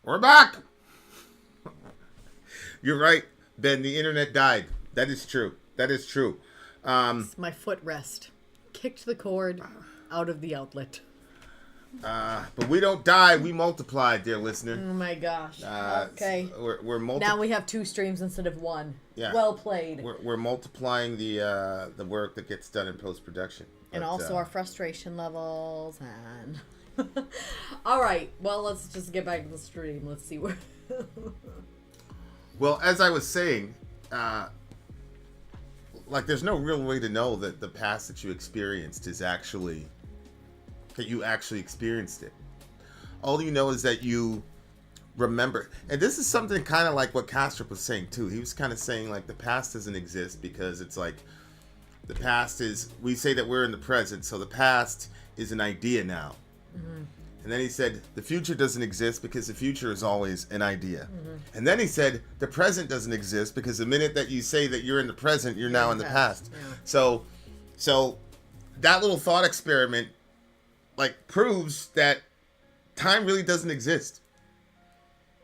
We're back. You're right, Ben. The internet died. That is true. That is true. It's my footrest. Kicked the cord out of the outlet. But we don't die. We multiply, dear listener. Oh my gosh. Okay. We're now we have 2 streams instead of 1. Yeah. Well played. We're multiplying the work that gets done in post production. And also our frustration levels and. All right. Well, let's just get back to the stream. Let's see where. Well, as I was saying, like there's no real way to know that the past that you experienced is actually that you actually experienced it. All you know is that you remember, and this is something kind of like what Kastrup was saying too. He was kind of saying like the past doesn't exist because it's like the past is, we say that we're in the present, so the past is an idea now. Mm-hmm. And then he said the future doesn't exist because the future is always an idea. Mm-hmm. And then he said the present doesn't exist because the minute that you say that you're in the present, you're now in the past. Yeah. So that little thought experiment like proves that time really doesn't exist.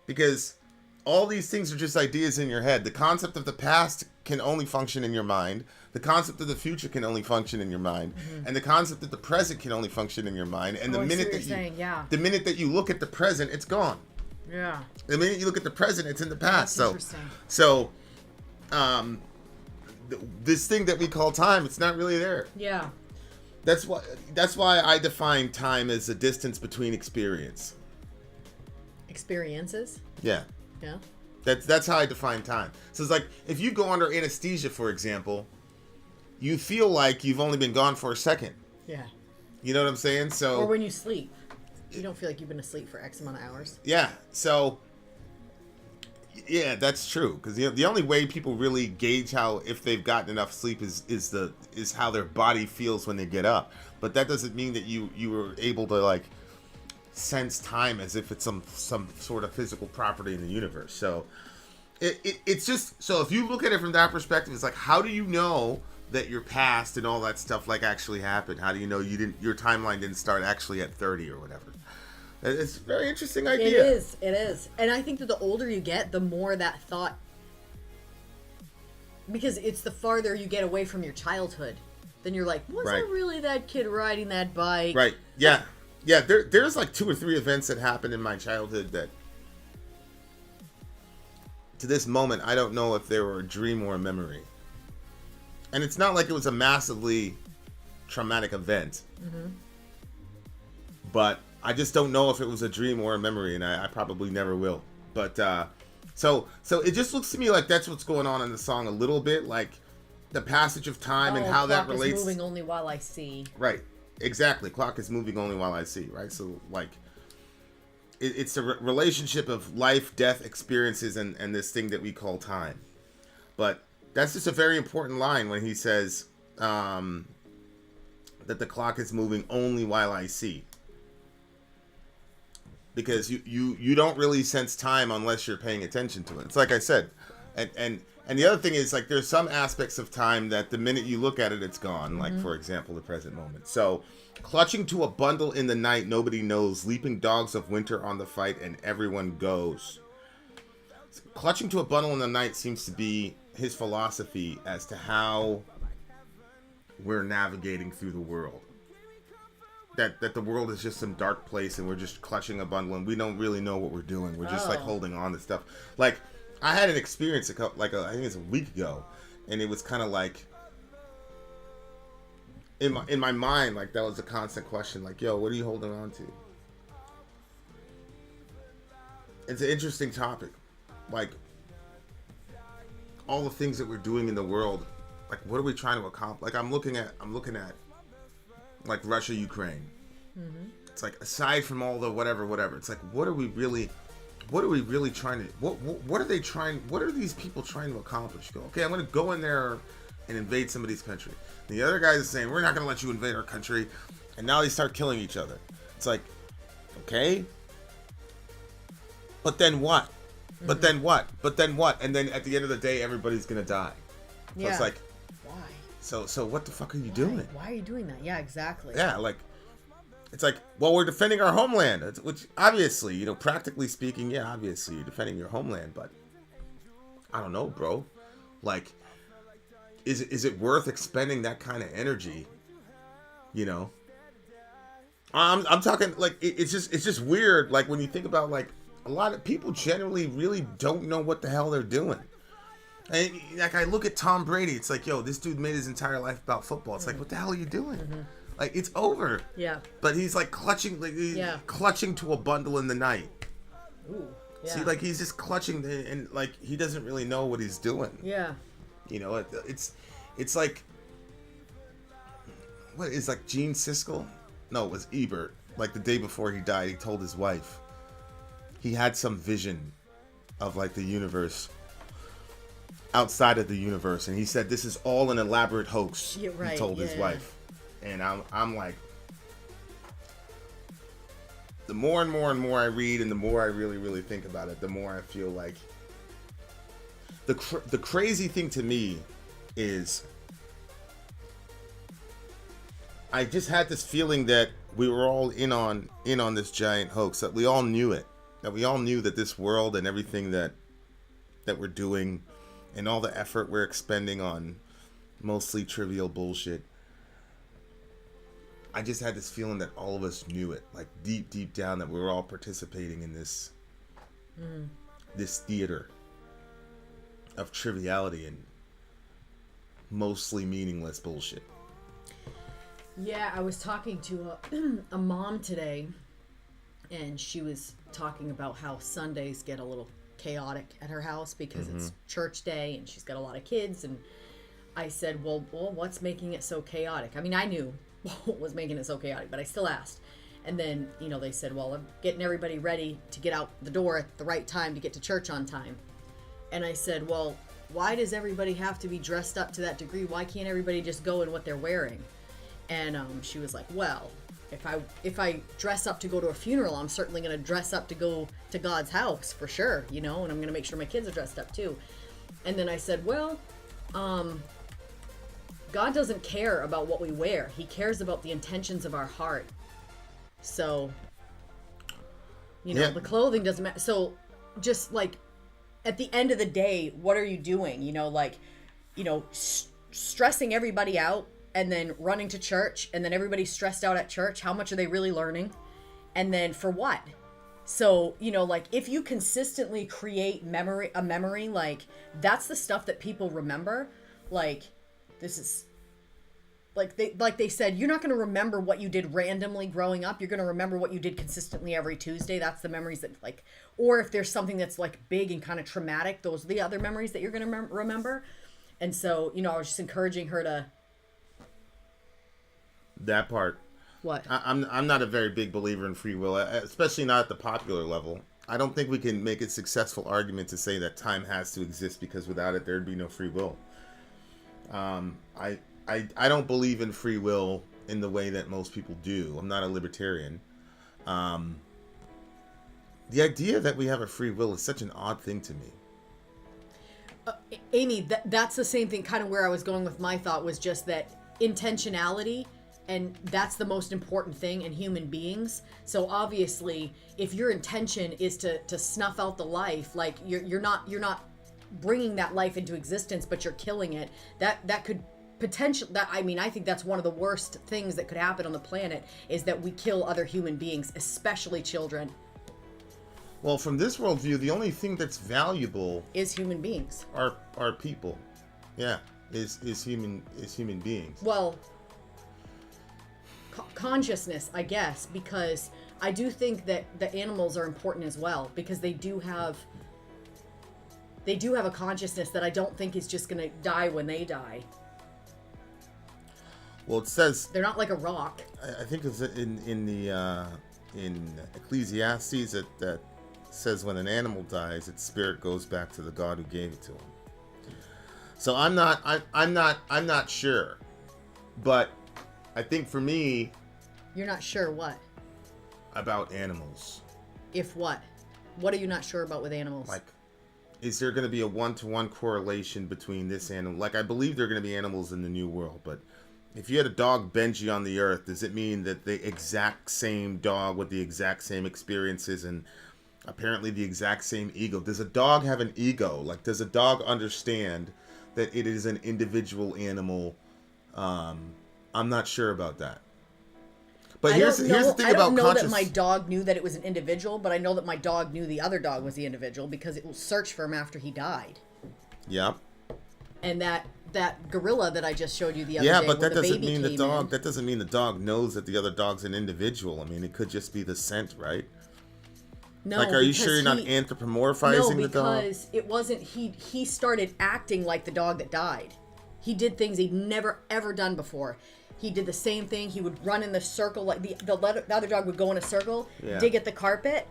Because all these things are just ideas in your head. The concept of the past can only function in your mind. The concept of the future can only function in your mind. Mm-hmm. And the concept of the present can only function in your mind. And the minute that you look at the present, it's gone. Yeah. The minute you look at the present, it's in the past. That's interesting. So this thing that we call time, it's not really there. Yeah. That's why I define time as a distance between experiences. Yeah. Yeah. That's how I define time. So it's like if you go under anesthesia, for example, you feel like you've only been gone for a second. Yeah. You know what I'm saying? So. Or when you sleep, you don't feel like you've been asleep for X amount of hours. Yeah. So. Yeah, that's true. Because the only way people really gauge how if they've gotten enough sleep is how their body feels when they get up. But that doesn't mean that you were able to like sense time as if it's some sort of physical property in the universe. So it's just, so if you look at it from that perspective, it's like, how do you know that your past and all that stuff like actually happened? How do you know your timeline didn't start actually at 30 or whatever? It's a very interesting idea. It is. And I think that the older you get, the more that thought, because it's the farther you get away from your childhood, then you're like, was I really that kid riding that bike? Right. Yeah. Yeah, there's like 2 or 3 events that happened in my childhood that, to this moment, I don't know if they were a dream or a memory. And it's not like it was a massively traumatic event. Mm-hmm. But I just don't know if it was a dream or a memory, and I probably never will. But, so it just looks to me like that's what's going on in the song a little bit, like the passage of time and how that relates. Clock is moving only while I see. Right. Exactly. Clock is moving only while I see, right? So, like, it's the relationship of life, death, experiences, and this thing that we call time. But that's just a very important line when he says that the clock is moving only while I see. Because you don't really sense time unless you're paying attention to it. It's like I said. And the other thing is, like, there's some aspects of time that the minute you look at it, it's gone. Mm-hmm. Like, for example, the present moment. So, clutching to a bundle in the night, nobody knows. Leaping dogs of winter on the fight, and everyone goes. So, clutching to a bundle in the night seems to be his philosophy as to how we're navigating through the world. That the world is just some dark place, and we're just clutching a bundle, and we don't really know what we're doing. We're just, like, holding on to stuff. Like, I had an experience I think it's a week ago, and it was kind of like in my mind, like that was a constant question, like, yo, what are you holding on to? It's an interesting topic, like all the things that we're doing in the world, like what are we trying to accomplish? Like I'm looking at like Russia, Ukraine. Mm-hmm. It's like aside from all the whatever, it's like what are we really trying to, what are these people trying to accomplish? Okay, I'm going to go in there and invade somebody's country. And the other guys are saying, we're not going to let you invade our country. And now they start killing each other. It's like, okay, but then what? Mm-hmm. But then what? But then what? And then at the end of the day, everybody's going to die. So it's like, why? So what the fuck are you doing? Why are you doing that? Yeah, exactly. Yeah, like, it's like, well, we're defending our homeland, which obviously, practically speaking, yeah, obviously you're defending your homeland, but I don't know, bro. Like, is it worth expending that kind of energy? I'm talking like it's just weird. Like when you think about like a lot of people generally really don't know what the hell they're doing. And like I look at Tom Brady, it's like, yo, this dude made his entire life about football. It's like, what the hell are you doing? Mm-hmm. Like it's over. Yeah. But he's like clutching, clutching to a bundle in the night. Ooh. Yeah. See, like he's just clutching, and like he doesn't really know what he's doing. Yeah. It's like, what is like Gene Siskel? No, it was Ebert. Like the day before he died, he told his wife he had some vision of like the universe outside of the universe, and he said this is all an elaborate hoax. Yeah, right. He told his wife, and I'm like, the more and more and more I read, and the more I really think about it, the more I feel like the crazy thing to me is I just had this feeling that we were all in on this giant hoax, that we all knew it, that we all knew that this world and everything that we're doing and all the effort we're expending on mostly trivial bullshit. I just had this feeling that all of us knew it, like deep down, that we were all participating in this this theater of triviality and mostly meaningless bullshit. Yeah, I was talking to a mom today, and she was talking about how Sundays get a little chaotic at her house because it's church day and she's got a lot of kids. And I said, well, what's making it so chaotic? I mean, I knew what was making it so chaotic, but I still asked. And then, they said, well, I'm getting everybody ready to get out the door at the right time to get to church on time. And I said, well, why does everybody have to be dressed up to that degree? Why can't everybody just go in what they're wearing? And she was like, well, if I dress up to go to a funeral, I'm certainly going to dress up to go to God's house for sure, and I'm going to make sure my kids are dressed up too. And then I said, well, God doesn't care about what we wear. He cares about the intentions of our heart. So, the clothing doesn't matter. So just like at the end of the day, what are you doing? Stressing everybody out, and then running to church, and then everybody's stressed out at church. How much are they really learning? And then for what? So, if you consistently create a memory, like that's the stuff that people remember. Like this is like they said, you're not going to remember what you did randomly growing up. You're going to remember what you did consistently every Tuesday. That's the memories that or if there's something that's like big and kind of traumatic, those are the other memories that you're going to remember. And so, I was just encouraging her to. That part. What? I'm not a very big believer in free will, especially not at the popular level. I don't think we can make a successful argument to say that time has to exist, because without it there'd be no free will. I don't believe in free will in the way that most people do. I'm not a libertarian. The idea that we have a free will is such an odd thing to me. Amy, that's the same thing. Kind of where I was going with my thought was just that intentionality. And that's the most important thing in human beings. So obviously, if your intention is to snuff out the life, like you're not bringing that life into existence, but you're killing it. That could potentially. I think that's one of the worst things that could happen on the planet, is that we kill other human beings, especially children. Well, from this worldview, the only thing that's valuable is human beings. Are people. Yeah, is human beings. Well. Consciousness, I guess, because I do think that the animals are important as well, because they do have a consciousness that I don't think is just going to die when they die. Well, it says they're not like a rock. I think it's in Ecclesiastes that says when an animal dies, its spirit goes back to the God who gave it to him. So I'm not sure, but I think for me... You're not sure what? About animals. If what? What are you not sure about with animals? Like, is there going to be a one-to-one correlation between this animal? Like, I believe there are going to be animals in the New World, but, if you had a dog Benji on the earth, does it mean that the exact same dog with the exact same experiences and apparently the exact same ego, does a dog have an ego? Like, does a dog understand that it is an individual animal? I'm not sure about that. But here's the thing about conscious. I don't know that my dog knew that it was an individual, but I know that my dog knew the other dog was the individual because it will search for him after he died. Yeah. And that gorilla that I just showed you the other day. Yeah, but that doesn't mean the dog. That doesn't mean the dog knows that the other dog's an individual. I mean, it could just be the scent, right? No. Like, are you sure you're not anthropomorphizing the dog? No, because it wasn't. He started acting like the dog that died. He did things he'd never ever done before. He did the same thing. He would run in the circle, like the other dog would go in a circle, dig at the carpet,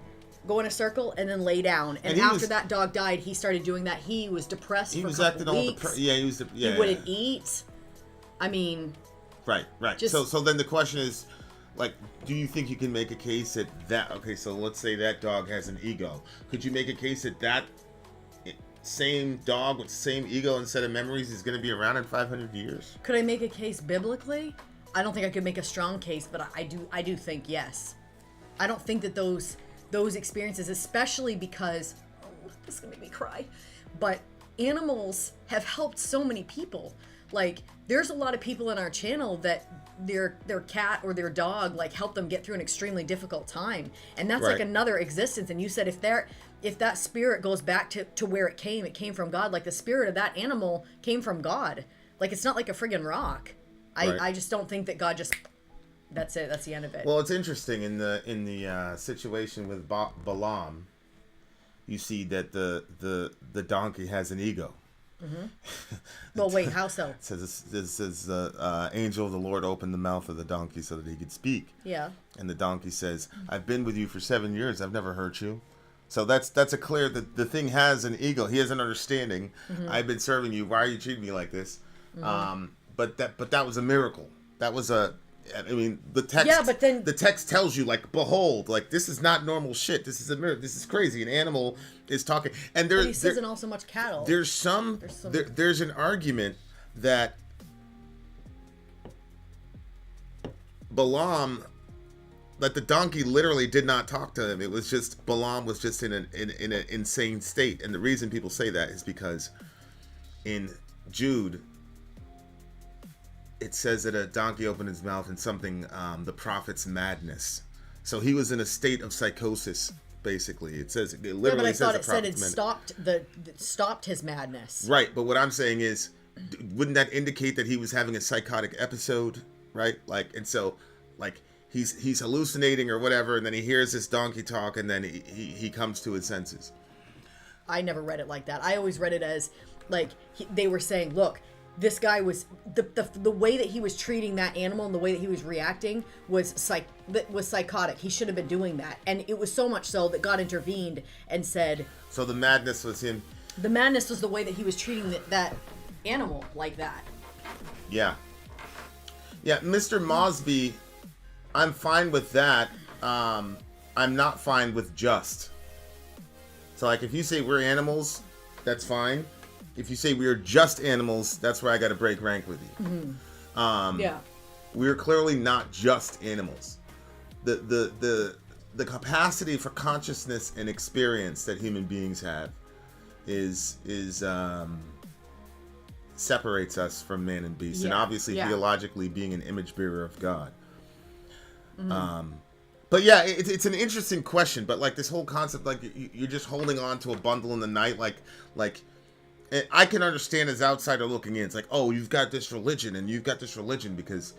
go in a circle, and then lay down. And after that dog died, he started doing that. He was depressed for a couple weeks. He wouldn't eat. I mean... Right. So then the question is, like, do you think you can make a case that... Okay, so let's say that dog has an ego. Could you make a case that same dog with the same ego and set of memories is going to be around in 500 years? Could I make a case biblically? I don't think I could make a strong case, but I do think yes. I don't think that those experiences, especially because this is gonna make me cry, but animals have helped so many people. Like, there's a lot of people in our channel that their cat or their dog like helped them get through an extremely difficult time, and that's like another existence. And you said if that spirit goes back to where it came from God. Like, the spirit of that animal came from God. Like, it's not like a friggin' rock. I just don't think that God just... That's it. That's the end of it. Well, it's interesting in the situation with Balaam. You see that the donkey has an ego. Mm-hmm. Well, wait, how so? It says the angel of the Lord opened the mouth of the donkey so that he could speak. Yeah. And the donkey says, "I've been with you for 7 years. I've never hurt you." So that's a clear that the thing has an ego. He has an understanding. Mm-hmm. I've been serving you. Why are you treating me like this? Mm-hmm. But that was a miracle. That was a... I mean, the text. Yeah, but then the text tells you, like, behold, like, this is not normal shit. This is a miracle. This is crazy. An animal is talking, and he says, and also much cattle. There's an argument that Balaam, that the donkey literally did not talk to him. It was just Balaam was just in an insane state, and the reason people say that is because in Jude, it says that a donkey opened his mouth in something, the prophet's madness. So he was in a state of psychosis, basically. It says, it literally says it said it stopped his madness. Right, but what I'm saying is, wouldn't that indicate that he was having a psychotic episode, right? Like, and so, like, he's hallucinating or whatever, and then he hears this donkey talk, and then he comes to his senses. I never read it like that. I always read it as, like, they were saying, look, this guy was the way that he was treating that animal and the way that he was reacting was psychotic. He should have been doing that, and it was so much so that God intervened and said. So the madness was him. The madness was the way that he was treating that animal like that. Yeah, Mr. Mosby, I'm fine with that. I'm not fine with just. So, like, if you say we're animals, that's fine. If you say we are just animals, that's where I got to break rank with you. Mm-hmm. We're clearly not just animals. The capacity for consciousness and experience that human beings have is separates us from man and beast, and obviously theologically being an image bearer of God. Mm-hmm. But yeah, it's an interesting question. But like this whole concept, like you're just holding on to a bundle in the night, like. I can understand as outsider looking in. It's like, oh, you've got this religion, and you've got this religion because,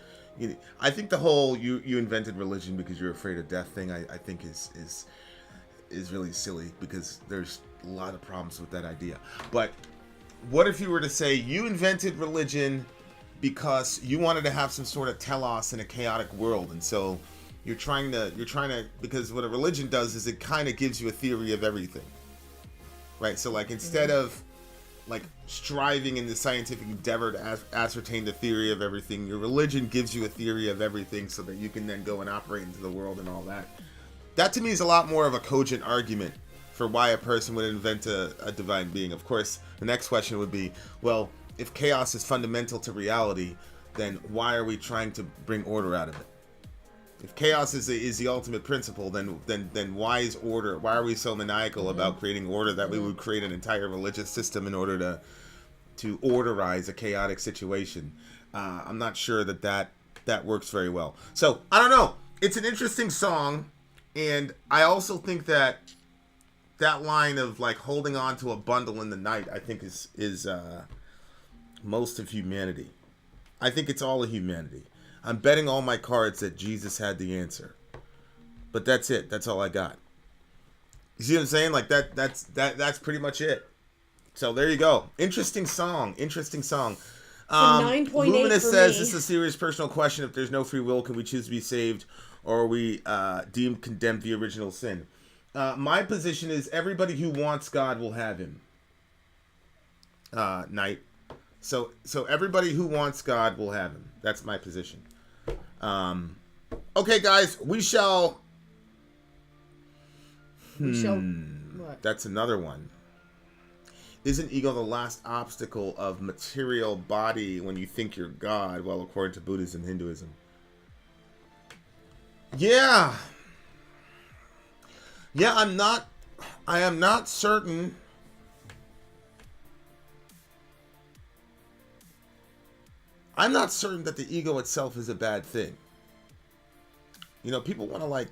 I think the whole you invented religion because you're afraid of death thing. I think is really silly because there's a lot of problems with that idea. But what if you were to say you invented religion because you wanted to have some sort of telos in a chaotic world, and so you're trying to because what a religion does is it kind of gives you a theory of everything, right? So like instead of like striving in the scientific endeavor to ascertain the theory of everything, your religion gives you a theory of everything so that you can then go and operate into the world and all that. That to me is a lot more of a cogent argument for why a person would invent a divine being. Of course, the next question would be, well, if chaos is fundamental to reality, then why are we trying to bring order out of it? If chaos is the ultimate principle, then why is order? Why are we so maniacal about creating order that we would create an entire religious system in order to orderize a chaotic situation? I'm not sure that works very well. So I don't know. It's an interesting song, and I also think that line of like holding on to a bundle in the night, I think is most of humanity. I think it's all of humanity. I'm betting all my cards that Jesus had the answer. But that's it. That's all I got. You see what I'm saying? Like that's pretty much it. So there you go. Interesting song. Interesting song. 9.8 Luminous for says me. this is a serious personal question. If there's no free will, can we choose to be saved, or are we deemed condemned the original sin? My position is everybody who wants God will have him. Knight. So everybody who wants God will have him. That's my position. Okay, guys, we shall. What? That's another one. Isn't ego the last obstacle of material body when you think you're God? Well, according to Buddhism, Hinduism. Yeah. Yeah, I am not certain. I'm not certain that the ego itself is a bad thing. You know, people want to like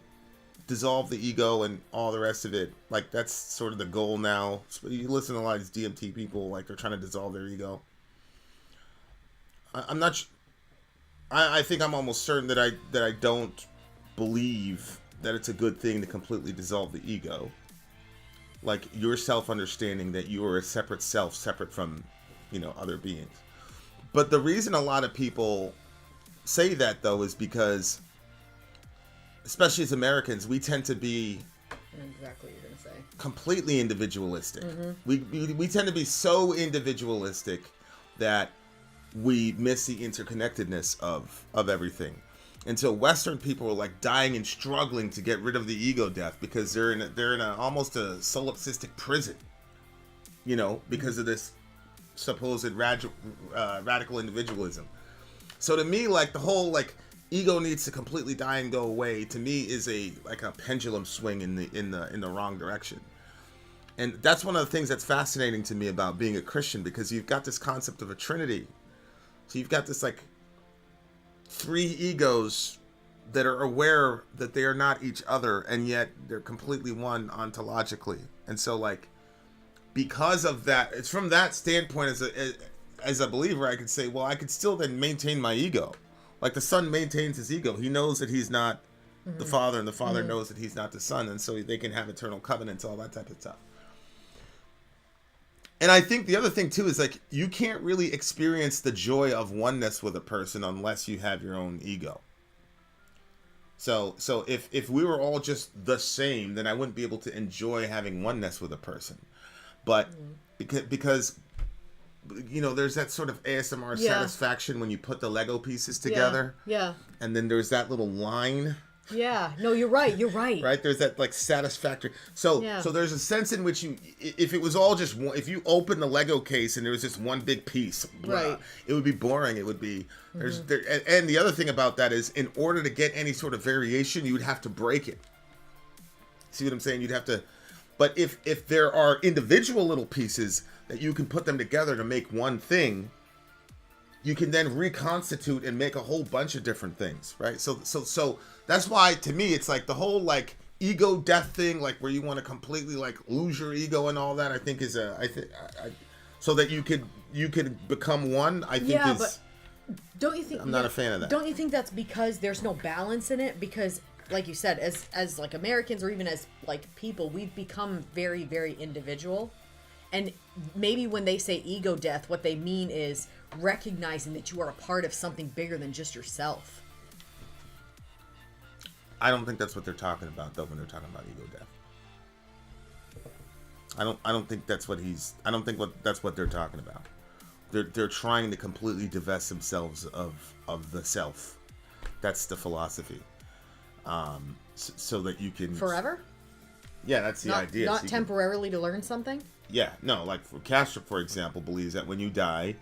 dissolve the ego and all the rest of it. Like that's sort of the goal now. You listen to a lot of these DMT people, like they're trying to dissolve their ego. I'm not. I think I'm almost certain that I don't believe that it's a good thing to completely dissolve the ego. Like your self-understanding that you are a separate self, separate from, other beings. But the reason a lot of people say that, though, is because, especially as Americans, we tend to be exactly what you're going to say. Completely individualistic. We tend to be so individualistic that we miss the interconnectedness of everything. And so Western people are like dying and struggling to get rid of the ego death because they're in almost a solipsistic prison, because of this supposed radical individualism. So to me, like the whole like ego needs to completely die and go away, to me is a pendulum swing in the wrong direction. And that's one of the things that's fascinating to me about being a Christian, because you've got this concept of a Trinity. So you've got this like three egos that are aware that they are not each other, and yet they're completely one ontologically. And so like, because of that, it's from that standpoint as a believer, I could say, well, I could still then maintain my ego. Like the son maintains his ego. He knows that he's not the father, and the father knows that he's not the son, and so they can have eternal covenants, all that type of stuff. And I think the other thing too is like you can't really experience the joy of oneness with a person unless you have your own ego. So if we were all just the same, then I wouldn't be able to enjoy having oneness with a person. But because there's that sort of ASMR satisfaction when you put the Lego pieces together. Yeah. And then there's that little line. Yeah. No, you're right. You're right. Right? There's that like satisfactory. So there's a sense in which if it was all just one, if you open the Lego case and there was just one big piece, right, it would be boring. It would be and the other thing about that is, in order to get any sort of variation, you would have to break it. See what I'm saying? You'd have to. But if there are individual little pieces that you can put them together to make one thing, you can then reconstitute and make a whole bunch of different things, right? So that's why, to me, it's like the whole like ego death thing, like where you want to completely like lose your ego and all that. I think is so that you could become one. I think is. But don't you think? I'm not a fan of that. Don't you think that's because there's no balance in it? Because, like you said, as like Americans, or even as like people, we've become very, very individual. And maybe when they say ego death, what they mean is recognizing that you are a part of something bigger than just yourself. I don't think that's what they're talking about, though, when they're talking about ego death. I don't think that's what that's what they're talking about. They're trying to completely divest themselves of the self. That's the philosophy. So that you can forever. Yeah, that's the idea. Not temporarily to learn something. Yeah, no, like Castro, for example, believes that when you die,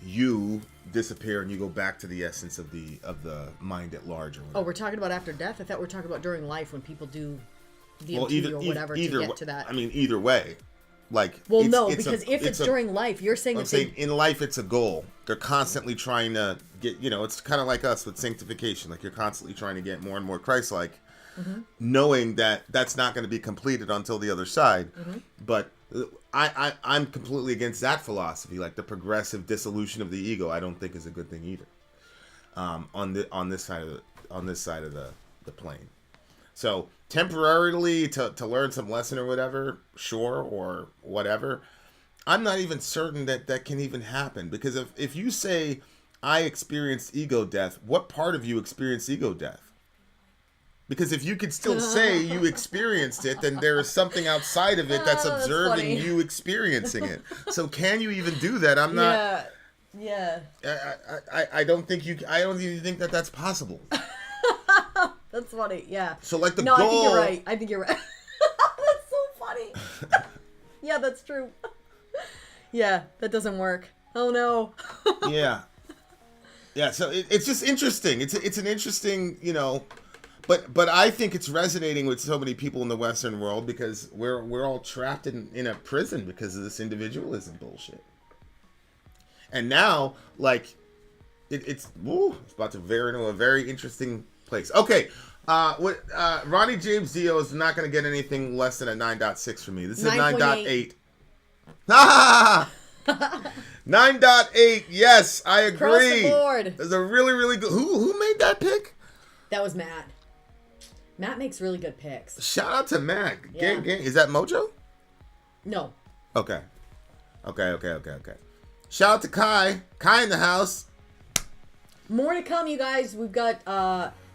you disappear and you go back to the essence of the mind at large. Or whatever. Oh, we're talking about after death? I thought we were talking about during life when people do DMT or whatever to get to that. I mean, either way. Like, because if it's during life, you're saying in life it's a goal. They're constantly trying to get, it's kind of like us with sanctification. Like, you're constantly trying to get more and more Christ-like, knowing that that's not going to be completed until the other side. But I'm completely against that philosophy. Like, the progressive dissolution of the ego, I don't think is a good thing either. On this side of the plane. So temporarily to learn some lesson or whatever, sure, or whatever. I'm not even certain that can even happen, because if you say I experienced ego death, what part of you experienced ego death? Because if you could still say you experienced it, then there is something outside of it that's observing you experiencing it. So can you even do that? I'm not. Yeah. I don't think you. I don't even think that's possible. That's funny. Yeah. So like goal. I think you're right. That's so funny. Yeah, that's true. Yeah, that doesn't work. Oh no. Yeah. Yeah. So it's just interesting. It's an interesting, But I think it's resonating with so many people in the Western world because we're all trapped in a prison because of this individualism bullshit. And now, like, it's about to veer into a very interesting place. Okay, Ronnie James Dio is not going to get anything less than a 9.6 from me. This is a 9.8. 9.8. Yes, I agree. Across the board. There's a really, really good. Who made that pick? That was Matt. Matt makes really good picks. Shout out to Matt. Yeah. Gang. Is that Mojo? No. Okay. Shout out to Kai. Kai in the house. More to come, you guys. We've got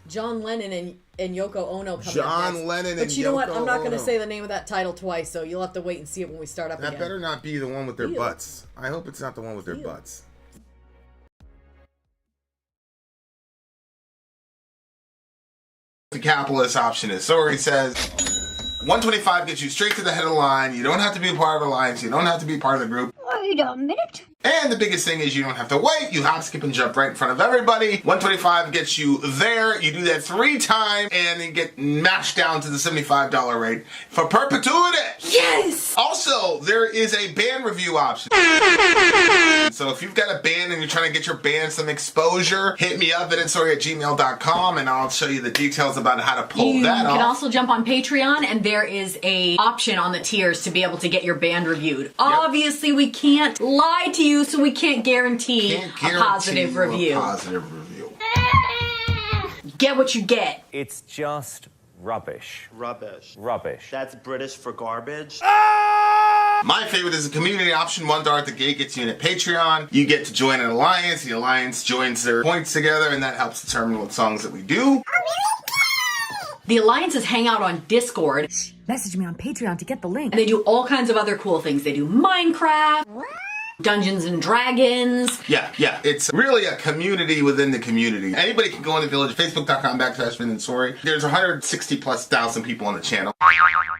John Lennon and Yoko Ono coming up next. Lennon but and you know what? Yoko I'm not going to Ono. say the name of that title twice, so you'll have to wait and see it when we start up again. That better not be the one with their butts. I hope it's not the one with their butts. The capitalist option is sori says 125 gets you straight to the head of the line. You don't have to be a part of the alliance. You don't have to be part of the group. Wait a minute. And the biggest thing is you don't have to wait. You hop, skip, and jump right in front of everybody. 125 gets you there. You do that 3 times, and you get mashed down to the $75 rate for perpetuity. Yes! Also, there is a band review option. So if you've got a band and you're trying to get your band some exposure, hit me up at itsori@gmail.com, and I'll show you the details about how to pull that off. You can also jump on Patreon, and there is a option on the tiers to be able to get your band reviewed. Yep. Obviously, we can't lie to you, so we can't guarantee a positive review. Get what you get. It's just rubbish. Rubbish. Rubbish. That's British for garbage. My favorite is the community option. $1 at the gate gets you in at Patreon. You get to join an alliance. The alliance joins their points together, and that helps determine what songs that we do. The alliances hang out on Discord. Message me on Patreon to get the link. And they do all kinds of other cool things. They do Minecraft, Dungeons and Dragons. Yeah. It's really a community within the community. Anybody can go in the village. Facebook.com/Matt-and-Sori. There's 160,000+ people on the channel.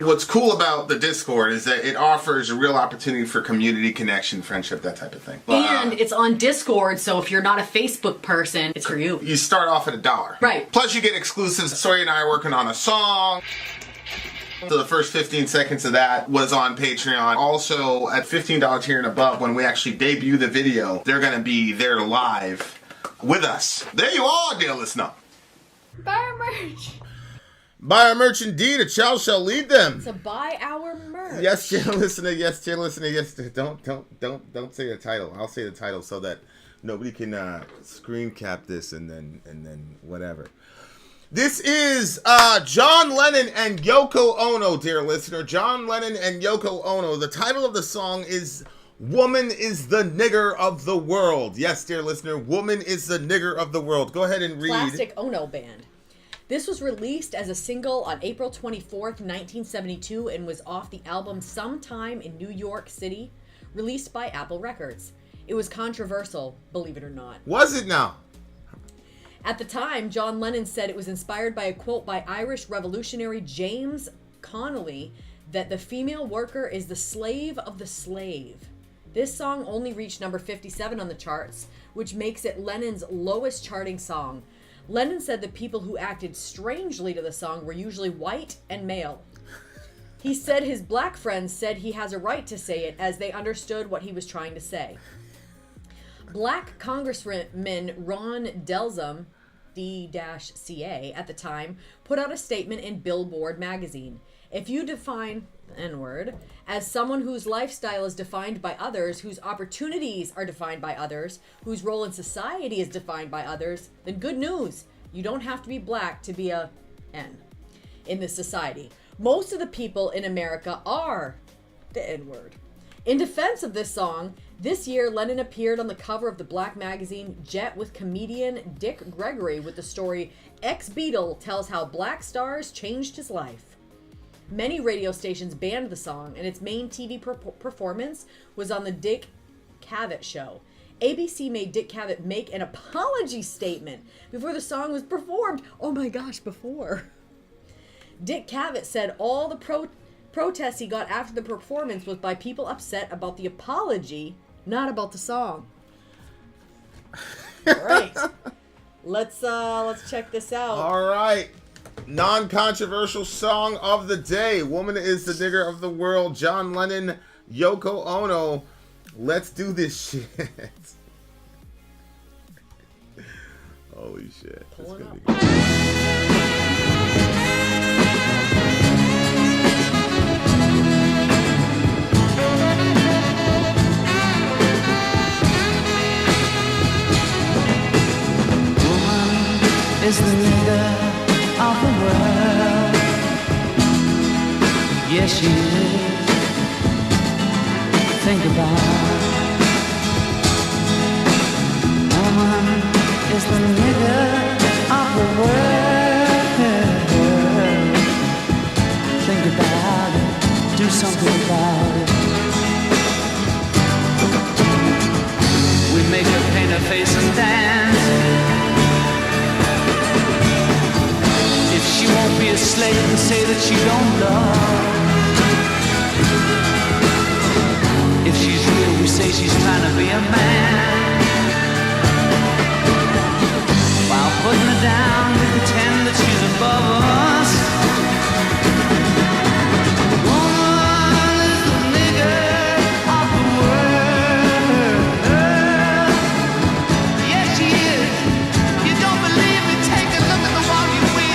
What's cool about the Discord is that it offers a real opportunity for community connection, friendship, that type of thing. And it's on Discord, so if you're not a Facebook person, it's for you. You start off at $1. Right. Plus you get exclusives. Sori and I are working on a song. So the first 15 seconds of that was on Patreon. Also, at $15 tier and above, when we actually debut the video, they're going to be there live with us. There you are, dear listener. Buy our merch. Buy our merch indeed. A child shall lead them. So buy our merch. Yes, dear listener. Yes, dear listener. Yes. Don't say the title. I'll say the title so that nobody can screen cap this and then whatever. This is John Lennon and Yoko Ono, dear listener. John Lennon and Yoko Ono. The title of the song is Woman is the Nigger of the World. Yes, dear listener, Woman is the Nigger of the World. Go ahead and read. Plastic Ono Band. This was released as a single on April 24th, 1972, and was off the album Sometime in New York City, released by Apple Records. It was controversial, believe it or not. Was it now? At the time, John Lennon said it was inspired by a quote by Irish revolutionary James Connolly that the female worker is the slave of the slave. This song only reached number 57 on the charts, which makes it Lennon's lowest charting song. Lennon said the people who acted strangely to the song were usually white and male. He said his black friends said he has a right to say it as they understood what he was trying to say. Black Congressman Ron Delzum, D-CA, at the time, put out a statement in Billboard magazine. If you define the N-word as someone whose lifestyle is defined by others, whose opportunities are defined by others, whose role in society is defined by others, then good news. You don't have to be black to be a N in this society. Most of the people in America are the N-word. In defense of this song, this year Lennon appeared on the cover of the black magazine Jet with comedian Dick Gregory with the story Ex-Beatle tells how black stars changed his life. Many radio stations banned the song, and its main TV performance was on the Dick Cavett show. ABC made Dick Cavett make an apology statement before the song was performed. Oh my gosh, before. Dick Cavett said all the protests he got after the performance was by people upset about the apology, not about the song. All right. Let's check this out. All right. Non-controversial song of the day. Woman is the nigger of the world. John Lennon, Yoko Ono. Let's do this shit. Holy shit. That's gonna be good. Is the leader of the world. Yes, she is. Think about it. Woman is the leader of the world. Think about it. Do something about it. We make her paint her face and dance. She won't be a slave and say that she don't love. If she's real, we say she's trying to be a man. While putting her down, we pretend that she's above us. Woman is the nigger of the world. Yes, she is. You don't believe me? Take a look at the one you will.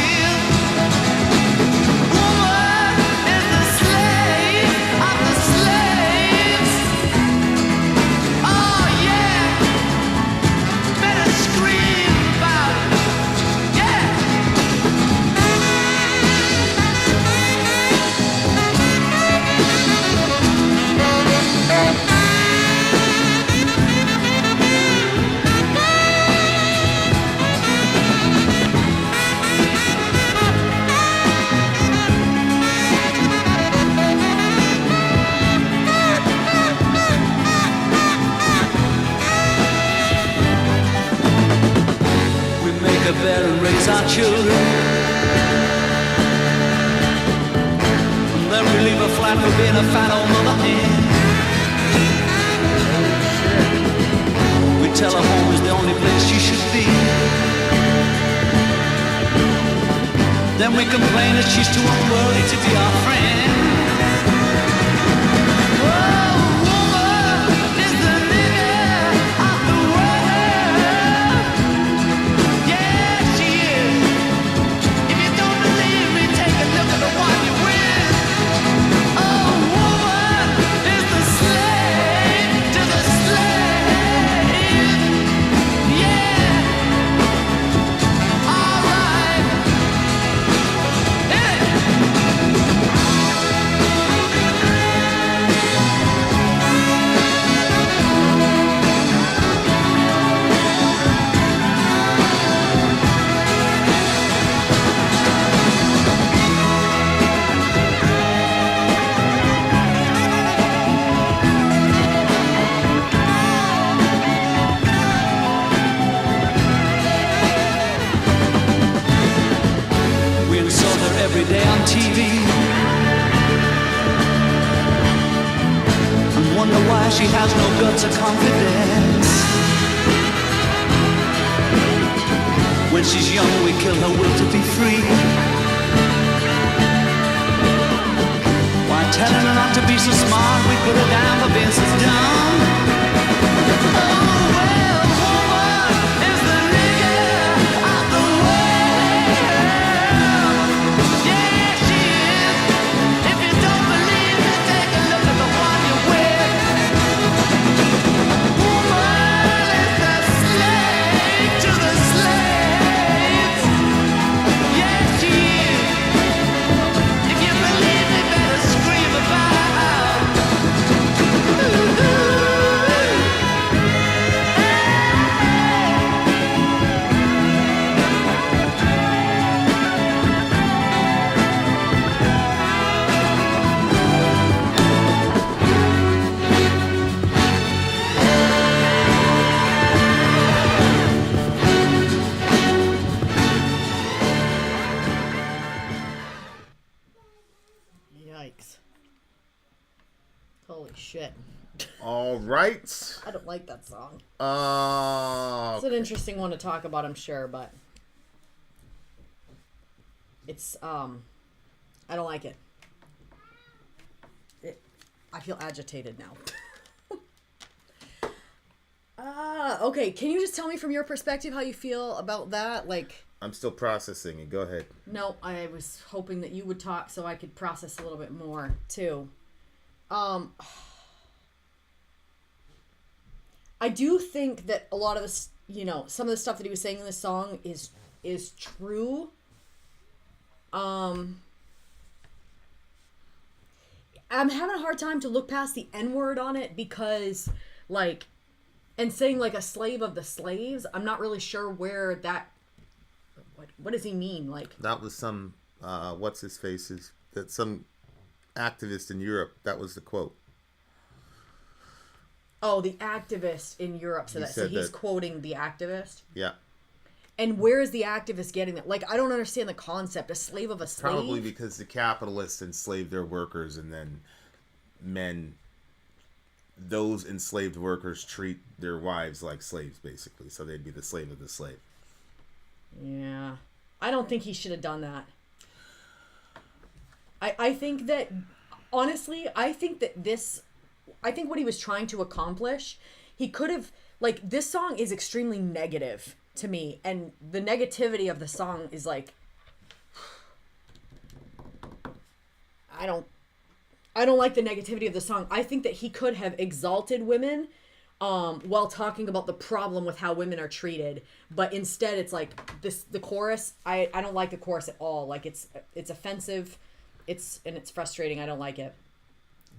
Better raise our children. Then we leave her flat for being a fat old mother hen. We tell her home is the only place she should be. Then we complain that she's too unworthy to be our friend. why she has no guts or confidence. When she's young, we kill her will to be free. Why telling her not to be so smart, we put her down for being so dumb. Oh, well, woman is the nigger of the world. Yeah, she is. If you don't believe me, take a look at the one you're with. Woman is the slave to the slaves. Yeah, she is. If you believe me, better scream about. Ooh. Yikes. Holy shit. All right. I don't like that song. Uh, It's an interesting one to talk about, I'm sure, but it's I don't like it. I feel agitated now. Okay, can you just tell me from your perspective how you feel about that? Like, I'm still processing it. Go ahead. no, I was hoping that you would talk so I could process a little bit more too. I do think that a lot of this, you know, some of the stuff that he was saying in this song is true. I'm having a hard time to look past the N-word on it because, like, and saying, like, a slave of the slaves, I'm not really sure where that, what does he mean? Like, That was some, what's his face's, that some activist in Europe, that was the quote. oh, the activist in Europe said He that. So said he's that- quoting the activist? Yeah. And where is the activist getting that? Like, I don't understand the concept. A slave of a slave? Probably because the capitalists enslaved their workers, and then those enslaved workers treat their wives like slaves, basically. So they'd be the slave of the slave. Yeah. I don't think he should have done that. I think that, honestly, I think what he was trying to accomplish, he could have, like, this song is extremely negative to me, and the negativity of the song is like, I don't like the negativity of the song. I think that he could have exalted women while talking about the problem with how women are treated, but instead it's like the chorus, I don't like the chorus at all. Like, it's offensive, it's frustrating. I don't like it.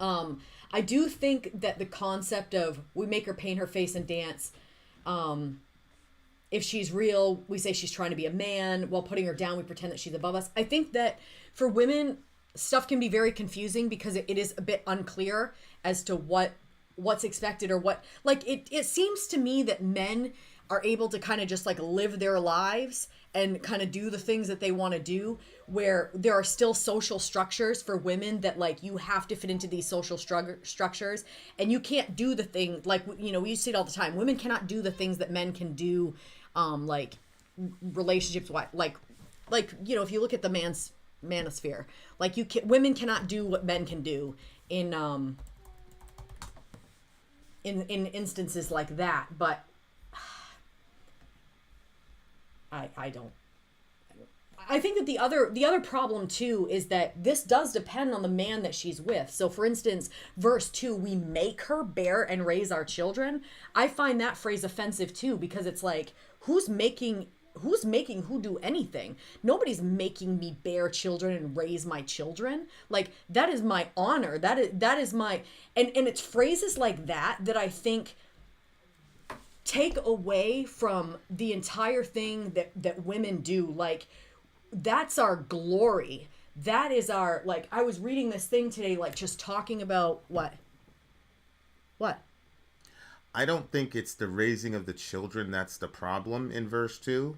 I do think that the concept of we make her paint her face and dance, if she's real, we say she's trying to be a man. While putting her down, we pretend that she's above us. I think that for women, stuff can be very confusing because it is a bit unclear as to what's expected or what. Like, it seems to me that men are able to kind of just, like, live their lives and kind of do the things that they want to do, where there are still social structures for women that, like, you have to fit into these social structures, and you can't do the thing, like, you know, we see it all the time. Women cannot do the things that men can do, like, relationships, like, you know, if you look at the manosphere, like, women cannot do what men can do in instances like that, but I think that the other problem too is that this does depend on the man that she's with. So, for instance, verse 2, we make her bear and raise our children. I find that phrase offensive too, because it's like, who's making who do anything? Nobody's making me bear children and raise my children. Like, that is my honor. That is my, and it's phrases like that I think take away from the entire thing that women do. Like, that's our glory. That is our, like, I was reading this thing today, like, just talking about what? I don't think it's the raising of the children that's the problem in verse 2.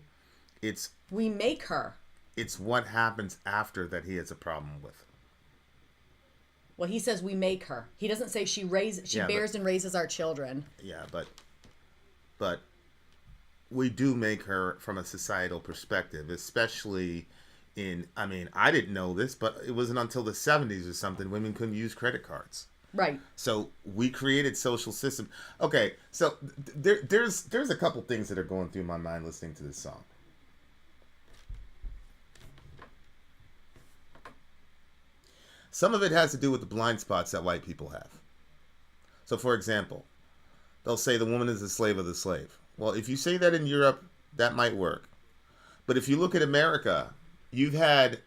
It's we make her. It's what happens after that he has a problem with. Well, he says we make her. He doesn't say she bears and raises our children. Yeah, but we do make her from a societal perspective, especially in, I mean, I didn't know this, but it wasn't until the 70s or something women couldn't use credit cards. Right. So we created social system. Okay, so there's a couple things that are going through my mind listening to this song. Some of it has to do with the blind spots that white people have. So, for example, they'll say the woman is the slave of the slave. Well, if you say that in Europe, that might work. But if you look at America, you've had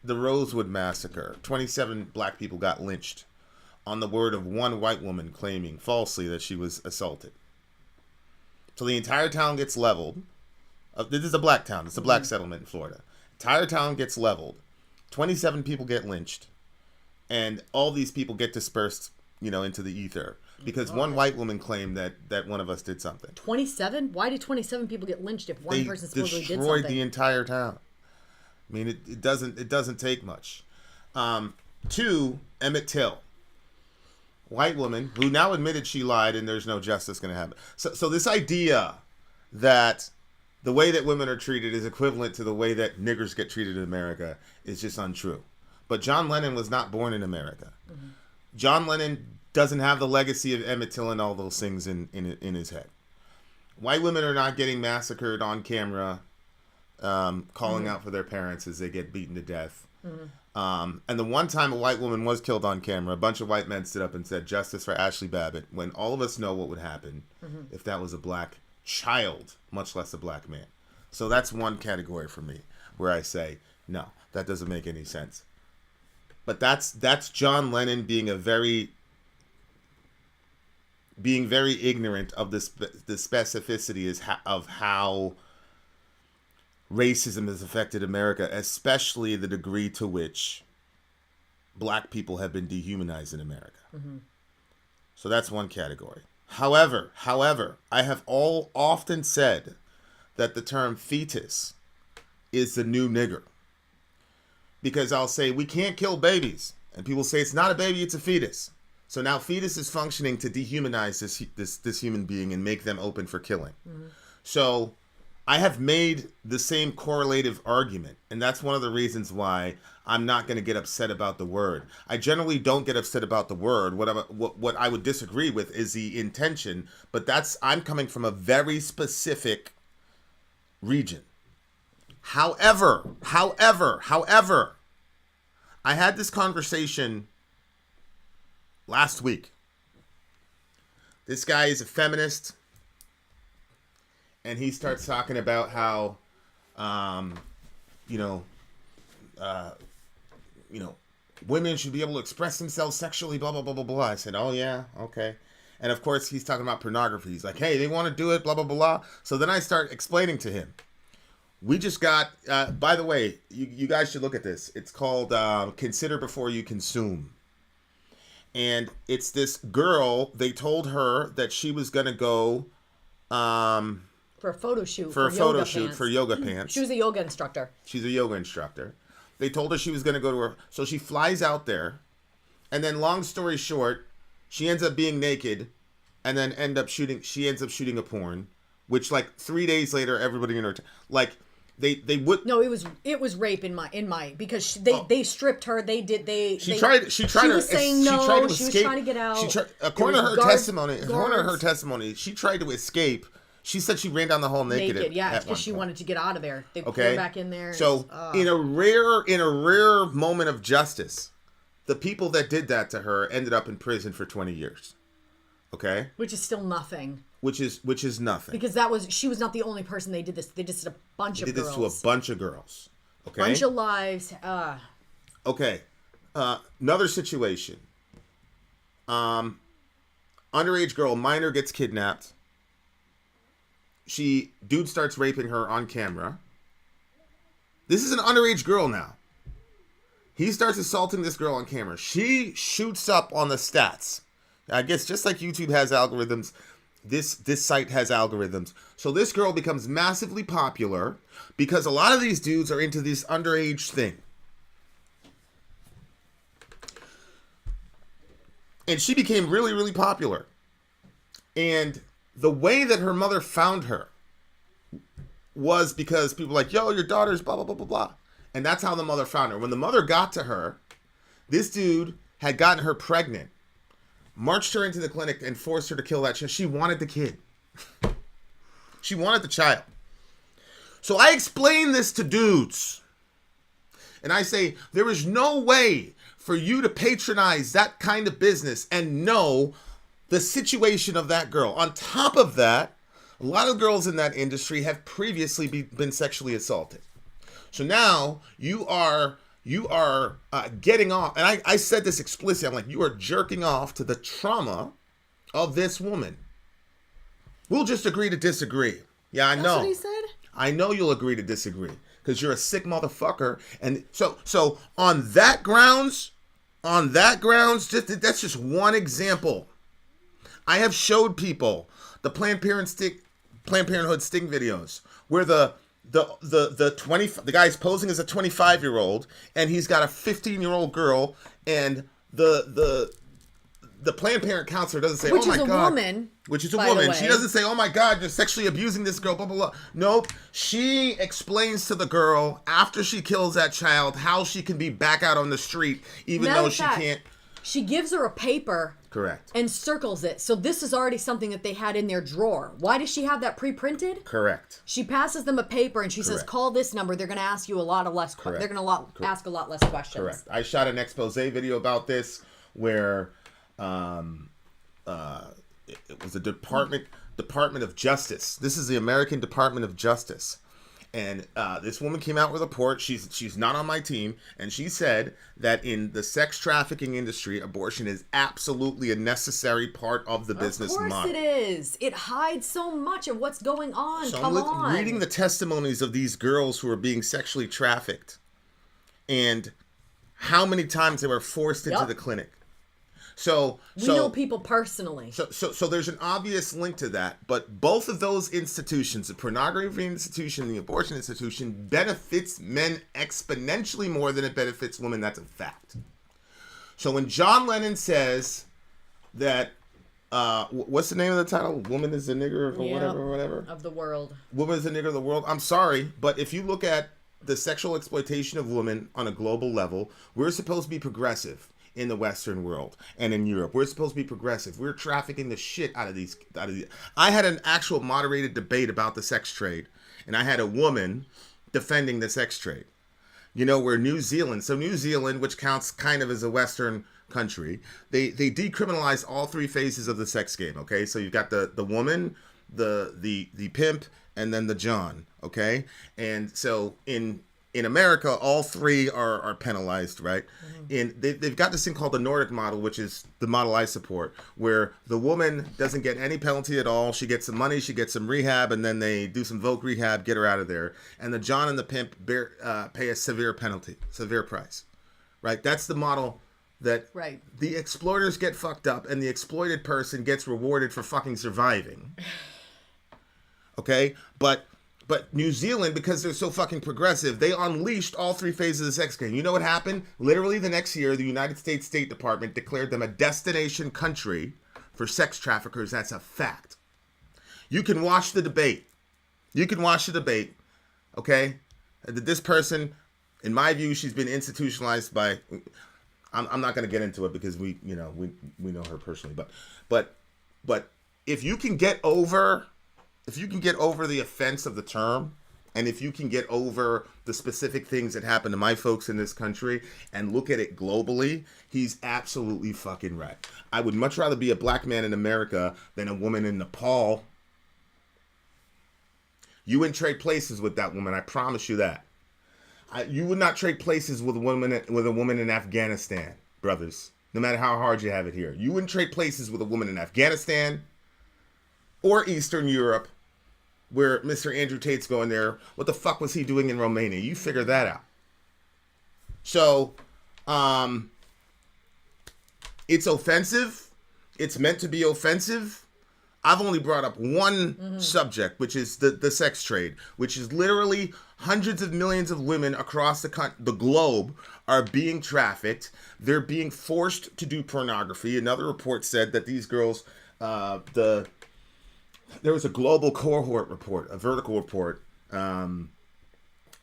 the Rosewood Massacre. 27 black people got lynched on the word of one white woman claiming falsely that she was assaulted. So the entire town gets leveled. This is a black town. It's a black settlement in Florida. Entire town gets leveled. 27 people get lynched. And all these people get dispersed, into the ether. Because one white woman claimed that one of us did something. 27? Why did 27 people get lynched if one person supposedly did something? They destroyed the entire town. I mean, it doesn't take much. 2, Emmett Till. White woman who now admitted she lied and there's no justice going to happen. So this idea that the way that women are treated is equivalent to the way that niggers get treated in America is just untrue. But John Lennon was not born in America. Mm-hmm. John Lennon doesn't have the legacy of Emmett Till and all those things in his head. White women are not getting massacred on camera, calling out for their parents as they get beaten to death. Mm-hmm. And the one time a white woman was killed on camera, a bunch of white men stood up and said, "Justice for Ashley Babbitt," when all of us know what would happen if that was a black child, much less a black man. So that's one category for me where I say, no, that doesn't make any sense. But that's John Lennon being very ignorant of the specificity of how racism has affected America, especially the degree to which black people have been dehumanized in America. Mm-hmm. So that's one category. However, I have often said that the term fetus is the new nigger. Because I'll say, we can't kill babies. And people say, it's not a baby, it's a fetus. So now fetus is functioning to dehumanize this human being and make them open for killing. Mm-hmm. So I have made the same correlative argument. And that's one of the reasons why I'm not going to get upset about the word. I generally don't get upset about the word. What I would disagree with is the intention. But I'm coming from a very specific region. However, I had this conversation last week. This guy is a feminist, and he starts talking about how, women should be able to express themselves sexually, blah, blah, blah, blah, blah. I said, oh, yeah, okay. And, of course, he's talking about pornography. He's like, hey, they want to do it, blah, blah, blah. So then I start explaining to him. We just got, by the way, you guys should look at this. It's called Consider Before You Consume. And it's this girl, they told her that she was going to go... for a photo shoot. For yoga pants. She was a yoga instructor. She's a yoga instructor. They told her she was going to go to her... So she flies out there. And then long story short, she ends up being naked. And then she ends up shooting a porn. Which 3 days later, everybody in her... They would no. It was rape in my because they stripped her. She tried She to was saying no. She was trying to get out. According to her testimony, she tried to escape. She said she ran down the hall naked. Yeah, because she wanted to get out of there. They put her back in there. So in a rare moment of justice, the people that did that to her ended up in prison for 20 years. Okay, which is still nothing. Which is nothing. Because she was not the only person they did this. They just did a bunch of girls. They did this to a bunch of girls. Okay. Bunch of lives. Okay. Another situation. Underage girl, minor, gets kidnapped. Dude starts raping her on camera. This is an underage girl now. He starts assaulting this girl on camera. She shoots up on the stats. I guess just like YouTube has algorithms, this site has algorithms. So this girl becomes massively popular because a lot of these dudes are into this underage thing. And she became really, really popular. And the way that her mother found her was because people were like, yo, your daughter's blah, blah, blah, blah, blah. And that's how the mother found her. When the mother got to her, this dude had gotten her pregnant, marched her into the clinic, and forced her to kill that child. She wanted the kid. She wanted the child. So I explain this to dudes. And I say, there is no way for you to patronize that kind of business and know the situation of that girl. On top of that, a lot of girls in that industry have previously been sexually assaulted. So now you are getting off. And I said this explicitly. I'm like, you are jerking off to the trauma of this woman. We'll just agree to disagree. Yeah, I know. That's what he said? I know you'll agree to disagree because you're a sick motherfucker. And so on that grounds, that's just one example. I have showed people the Planned Parenthood sting videos where the guy's posing as a 25-year-old and he's got a 15-year-old girl, and the Planned Parent counselor doesn't say, "Oh my God," which is a woman. She doesn't say, "Oh my God, you're sexually abusing this girl." Blah blah blah. Nope. She explains to the girl after she kills that child how she can be back out on the street, even though she can't. She gives her a paper. Correct. And circles it. So this is already something that they had in their drawer. Why does she have that pre-printed? Correct. She passes them a paper and she says, call this number. They're going to ask you a lot of less questions. They're going to ask a lot less questions. Correct. I shot an expose video about this where it was the Department of Justice. This is the American Department of Justice. And this woman came out with a report. She's not on my team, and she said that in the sex trafficking industry, abortion is absolutely a necessary part of the business model. Of course it is. It hides so much of what's going on. So Come I'm on. reading the testimonies of these girls who are being sexually trafficked, and how many times they were forced into the clinic. We know people personally. So there's an obvious link to that, but both of those institutions, the pornography institution and the abortion institution, benefits men exponentially more than it benefits women. That's a fact. So when John Lennon says that, what's the name of the title? Woman is the nigger or whatever. Of the world. Woman is the nigger of the world. I'm sorry, but if you look at the sexual exploitation of women on a global level, we're supposed to be progressive. In the Western world and in Europe, we're supposed to be progressive. We're trafficking the shit out of these. I had an actual moderated debate about the sex trade, and I had a woman defending the sex trade. You know, where New Zealand, which counts kind of as a Western country, they decriminalized all three phases of the sex game. Okay, so you've got the woman, the pimp, and then the John. Okay, and so in America, all three are penalized, right? Mm-hmm. They've got this thing called the Nordic model, which is the model I support, where the woman doesn't get any penalty at all. She gets some money, she gets some rehab, and then they do some voc rehab, get her out of there. And the John and the pimp pay a severe penalty, severe price, right? That's the model that the exploiters get fucked up and the exploited person gets rewarded for fucking surviving. Okay? But New Zealand, because they're so fucking progressive, they unleashed all three phases of the sex game. You know what happened? Literally the next year, the United States State Department declared them a destination country for sex traffickers. That's a fact. You can watch the debate. Okay? This person, in my view, she's been institutionalized by... I'm not going to get into it because we know her personally. But if you can get over... If you can get over the offense of the term, and if you can get over the specific things that happen to my folks in this country and look at it globally, he's absolutely fucking right. I would much rather be a black man in America than a woman in Nepal. You wouldn't trade places with that woman, I promise you that. You would not trade places with a woman in Afghanistan, brothers, no matter how hard you have it here. You wouldn't trade places with a woman in Afghanistan or Eastern Europe, where Mr. Andrew Tate's going there. What the fuck was he doing in Romania? You figure that out. So, it's offensive. It's meant to be offensive. I've only brought up one subject, which is the sex trade, which is literally Hundreds of millions of women across the globe are being trafficked. They're being forced to do pornography. Another report said that these girls, there was a global cohort report, a vertical report, and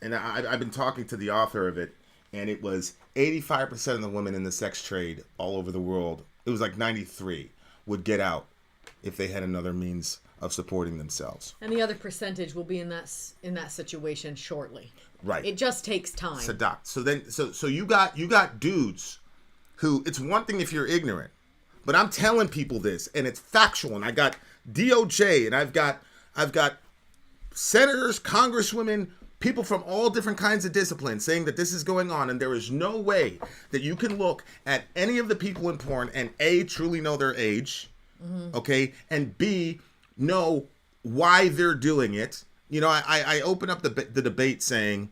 I've been talking to the author of it, and it was 85% of the women in the sex trade all over the world, it was like 93, would get out if they had another means of supporting themselves. And the other percentage will be in that situation shortly. Right. It just takes time. So you got dudes who, it's one thing if you're ignorant, but I'm telling people this, and it's factual, and I got DOJ, and I've got senators, congresswomen, people from all different kinds of disciplines saying that this is going on, and there is no way that you can look at any of the people in porn and A, truly know their age, okay, and B, know why they're doing it. You know, I open up the debate saying,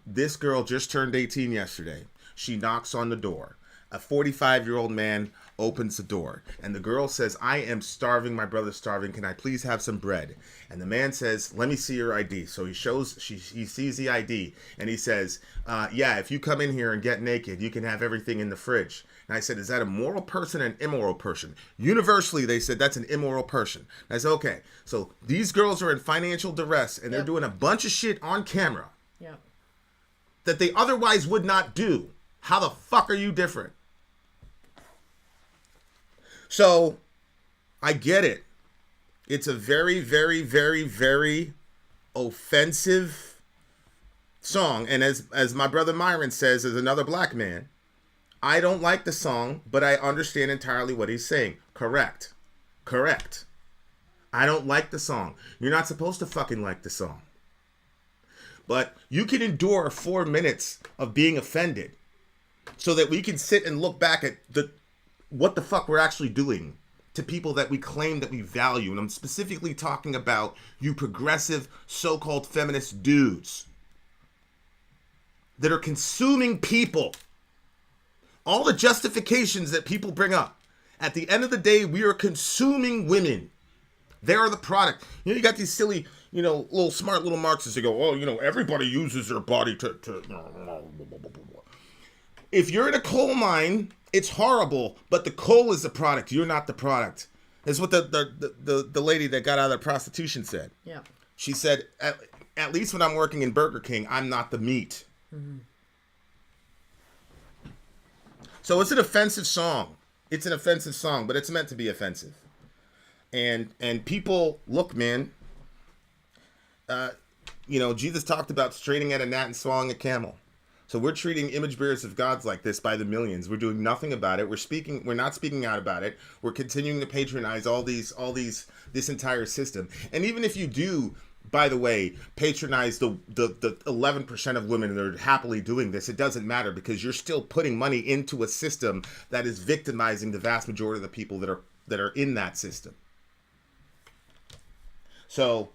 this girl just turned 18 yesterday. She knocks on the door. A 45-year-old man opens the door, and the girl says, I am starving, my brother's starving, can I please have some bread? And the man says, let me see your ID. So he sees the ID, and he says, yeah, if you come in here and get naked, you can have everything in the fridge. And I said, is that a moral person or an immoral person? Universally, they said that's an immoral person. And I said, okay, so these girls are in financial duress, and they're doing a bunch of shit on camera that they otherwise would not do. How the fuck are you different? So, I get it. It's a very, very, very, very offensive song. And as my brother Myron says, as another black man, I don't like the song, but I understand entirely what he's saying. Correct. I don't like the song. You're not supposed to fucking like the song. But you can endure 4 minutes of being offended so that we can sit and look back at what the fuck we're actually doing to people that we claim that we value. And I'm specifically talking about you progressive so-called feminist dudes that are consuming people. All the justifications that people bring up. At the end of the day, we are consuming women. They are the product. You know, you got these silly, little smart little Marxists that go, oh, everybody uses their body to. If you're in a coal mine, it's horrible, but the coal is the product. You're not the product. That's what the lady that got out of prostitution said. Yeah. She said, at least when I'm working in Burger King, I'm not the meat. Mm-hmm. So it's an offensive song. It's an offensive song, but it's meant to be offensive. And people, look, man, Jesus talked about straining at a gnat and swallowing a camel. So we're treating image bearers of gods like this by the millions. We're doing nothing about it. We're not speaking out about it. We're continuing to patronize this entire system. And even if you do, by the way, patronize the 11% of women that are happily doing this, it doesn't matter because you're still putting money into a system that is victimizing the vast majority of the people that are in that system. So,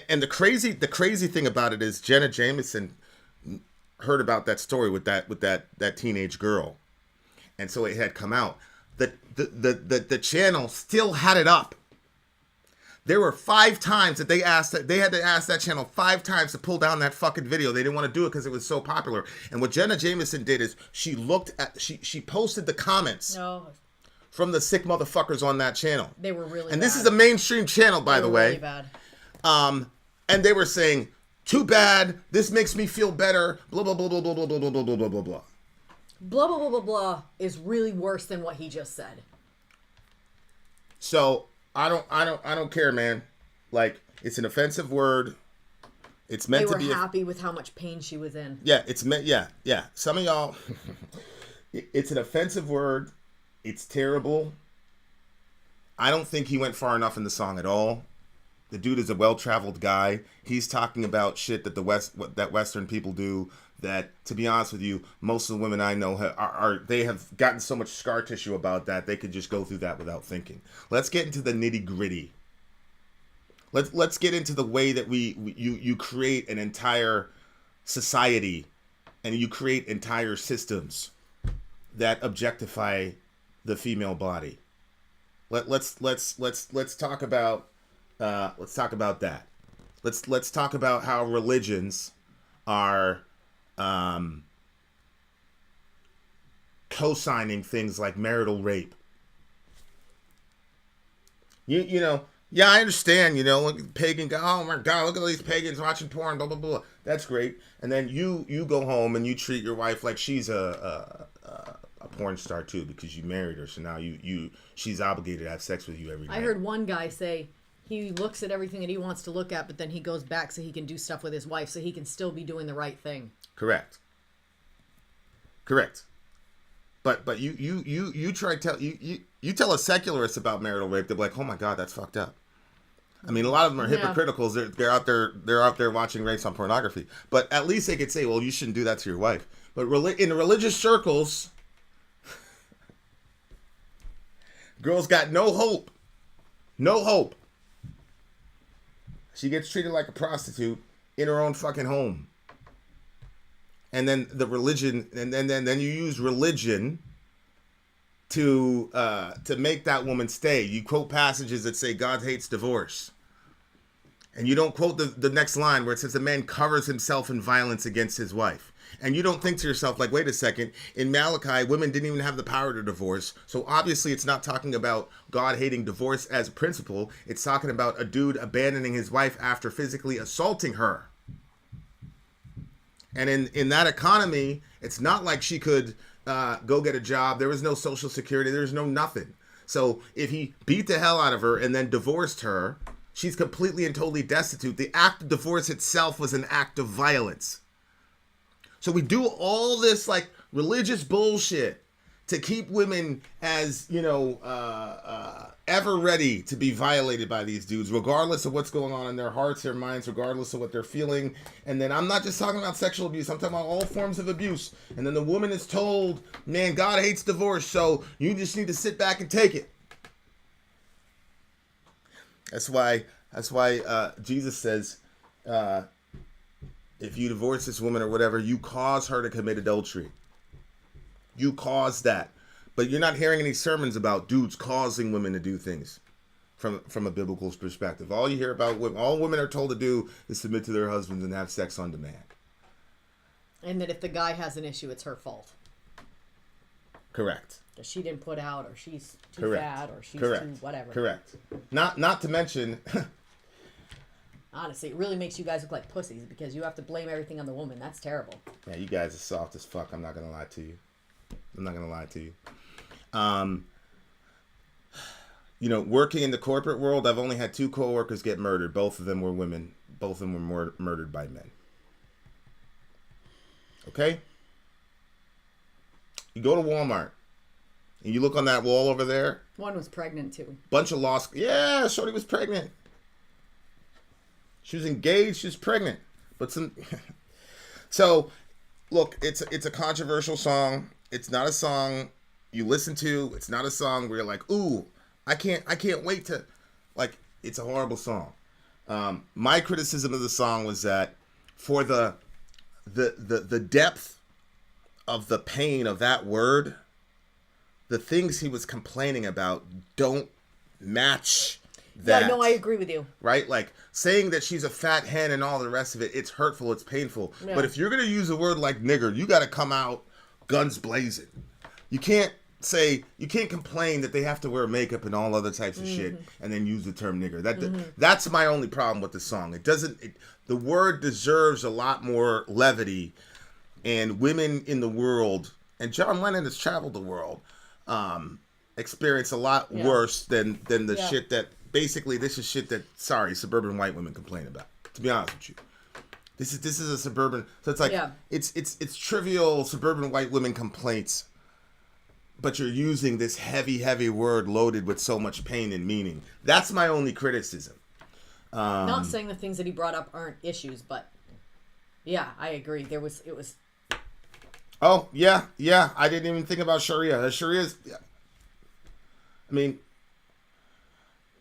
and the crazy thing about it is Jenna Jameson heard about that story with that teenage girl, and so it had come out. The channel still had it up. There were 5 times that they had to ask that channel 5 times to pull down that fucking video. They didn't want to do it because it was so popular. And what Jenna Jameson did is she posted the comments from the sick motherfuckers on that channel. They were really and bad. this is a mainstream channel, by the way. Really bad. And they were saying, too bad, this makes me feel better, blah, blah, blah, blah, blah, blah, blah, blah, blah, blah, blah, blah. Blah, blah, blah, blah, blah is really worse than what he just said. So, I don't care, man. Like, it's an offensive word. It's meant to be. They were happy with how much pain she was in. Yeah, it's meant, yeah. Some of y'all, it's an offensive word. It's terrible. I don't think he went far enough in the song at all. The dude is a well-traveled guy. He's talking about shit that that Western people do. That, to be honest with you, most of the women I know they have gotten so much scar tissue about that they could just go through that without thinking. Let's get into the nitty-gritty. Let's get into the way that you create an entire society and you create entire systems that objectify the female body. Let's talk about that. let's talk about how religions are co-signing things like marital rape. You know, yeah, I understand, you know, pagan, oh my God, look at all these pagans watching porn, blah, blah, blah. That's great. And then you go home and you treat your wife like she's a porn star too, because you married her. So now she's obligated to have sex with you every night. I heard one guy say he looks at everything that he wants to look at, but then he goes back so he can do stuff with his wife so he can still be doing the right thing. Correct. But you try to tell you tell a secularist about marital rape, they're like, oh my God, that's fucked up. I mean, a lot of them are hypocritical. They're out there watching rapes on pornography. But at least they could say, well, you shouldn't do that to your wife. But in religious circles, girls got no hope. No hope. She gets treated like a prostitute in her own fucking home. And then the religion, and then you use religion to make that woman stay. You quote passages that say God hates divorce, and you don't quote the next line where it says the man covers himself in violence against his wife. And you don't think to yourself, like, wait a second, in Malachi, women didn't even have the power to divorce. So obviously it's not talking about God hating divorce as a principle. It's talking about a dude abandoning his wife after physically assaulting her. And in that economy, it's not like she could go get a job. There was no Social Security. There was no nothing. So if he beat the hell out of her and then divorced her, she's completely and totally destitute. The act of divorce itself was an act of violence. So we do all this like religious bullshit to keep women as, you know, ever ready to be violated by these dudes, regardless of what's going on in their hearts, their minds, regardless of what they're feeling. And then I'm not just talking about sexual abuse. I'm talking about all forms of abuse. And then the woman is told, man, God hates divorce, so you just need to sit back and take it. That's why Jesus says, if you divorce this woman or whatever, you cause her to commit adultery. You caused that. But you're not hearing any sermons about dudes causing women to do things from a biblical perspective. All you hear about women, all women are told to do is submit to their husbands and have sex on demand. And that if the guy has an issue, it's her fault. Correct. That she didn't put out, or she's too fat, or she's too whatever. Correct. Not to mention... Honestly, it really makes you guys look like pussies because you have to blame everything on the woman. That's terrible. Yeah, you guys are soft as fuck. I'm not going to lie to you. You know, working in the corporate world, I've only had 2 coworkers get murdered. Both of them were women. Both of them were murdered by men. Okay? You go to Walmart and you look on that wall over there. One was pregnant too. Bunch of lost. Yeah, shorty was pregnant. She was engaged. She was pregnant. But some. So, look, it's a controversial song. It's not a song you listen to. It's not a song where you're like, ooh, I can't wait to, like, it's a horrible song. My criticism of the song was that for the depth of the pain of that word, the things he was complaining about don't match that. Yeah, no, I agree with you. Right? Like, saying that she's a fat hen and all the rest of it, it's hurtful, it's painful. Yeah. But if you're going to use a word like nigger, you got to come out guns blazing. You can't complain that they have to wear makeup and all other types of shit and then use the term nigger. That's my only problem with the song. The word deserves a lot more levity, and women in the world, and John Lennon has traveled the world, experience a lot worse than the shit that, basically this is shit that, suburban white women complain about, to be honest with you. This is a suburban, so it's like, it's trivial suburban white women complaints, but you're using this heavy word loaded with so much pain and meaning. That's my only criticism. Not saying the things that he brought up aren't issues, but yeah, I agree. It was. Oh yeah. I didn't even think about Sharia. Sharia's. I mean,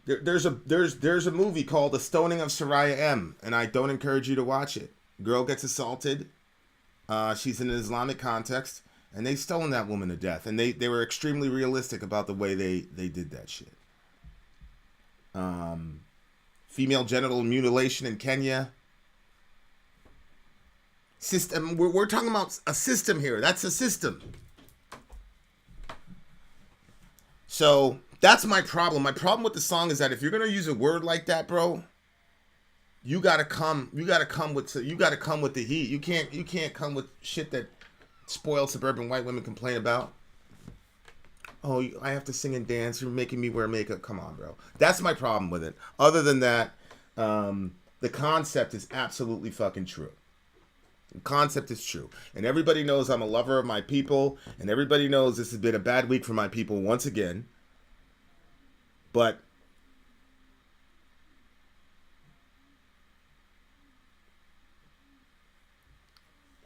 there's a movie called The Stoning of Soraya M, and I don't encourage you to watch it. Girl gets assaulted. She's in an Islamic context, and they stoned that woman to death. And they were extremely realistic about the way they did that shit. female genital mutilation in Kenya. System. We're talking about a system here. That's a system. So that's my problem. My problem with the song is that if you're gonna use a word like that, bro, you gotta come with the heat. You can't come with shit that spoiled suburban white women complain about. Oh, I have to sing and dance. You're making me wear makeup. Come on, bro. That's my problem with it. Other than that, the concept is absolutely fucking true. The concept is true. And everybody knows I'm a lover of my people. And everybody knows this has been a bad week for my people once again. But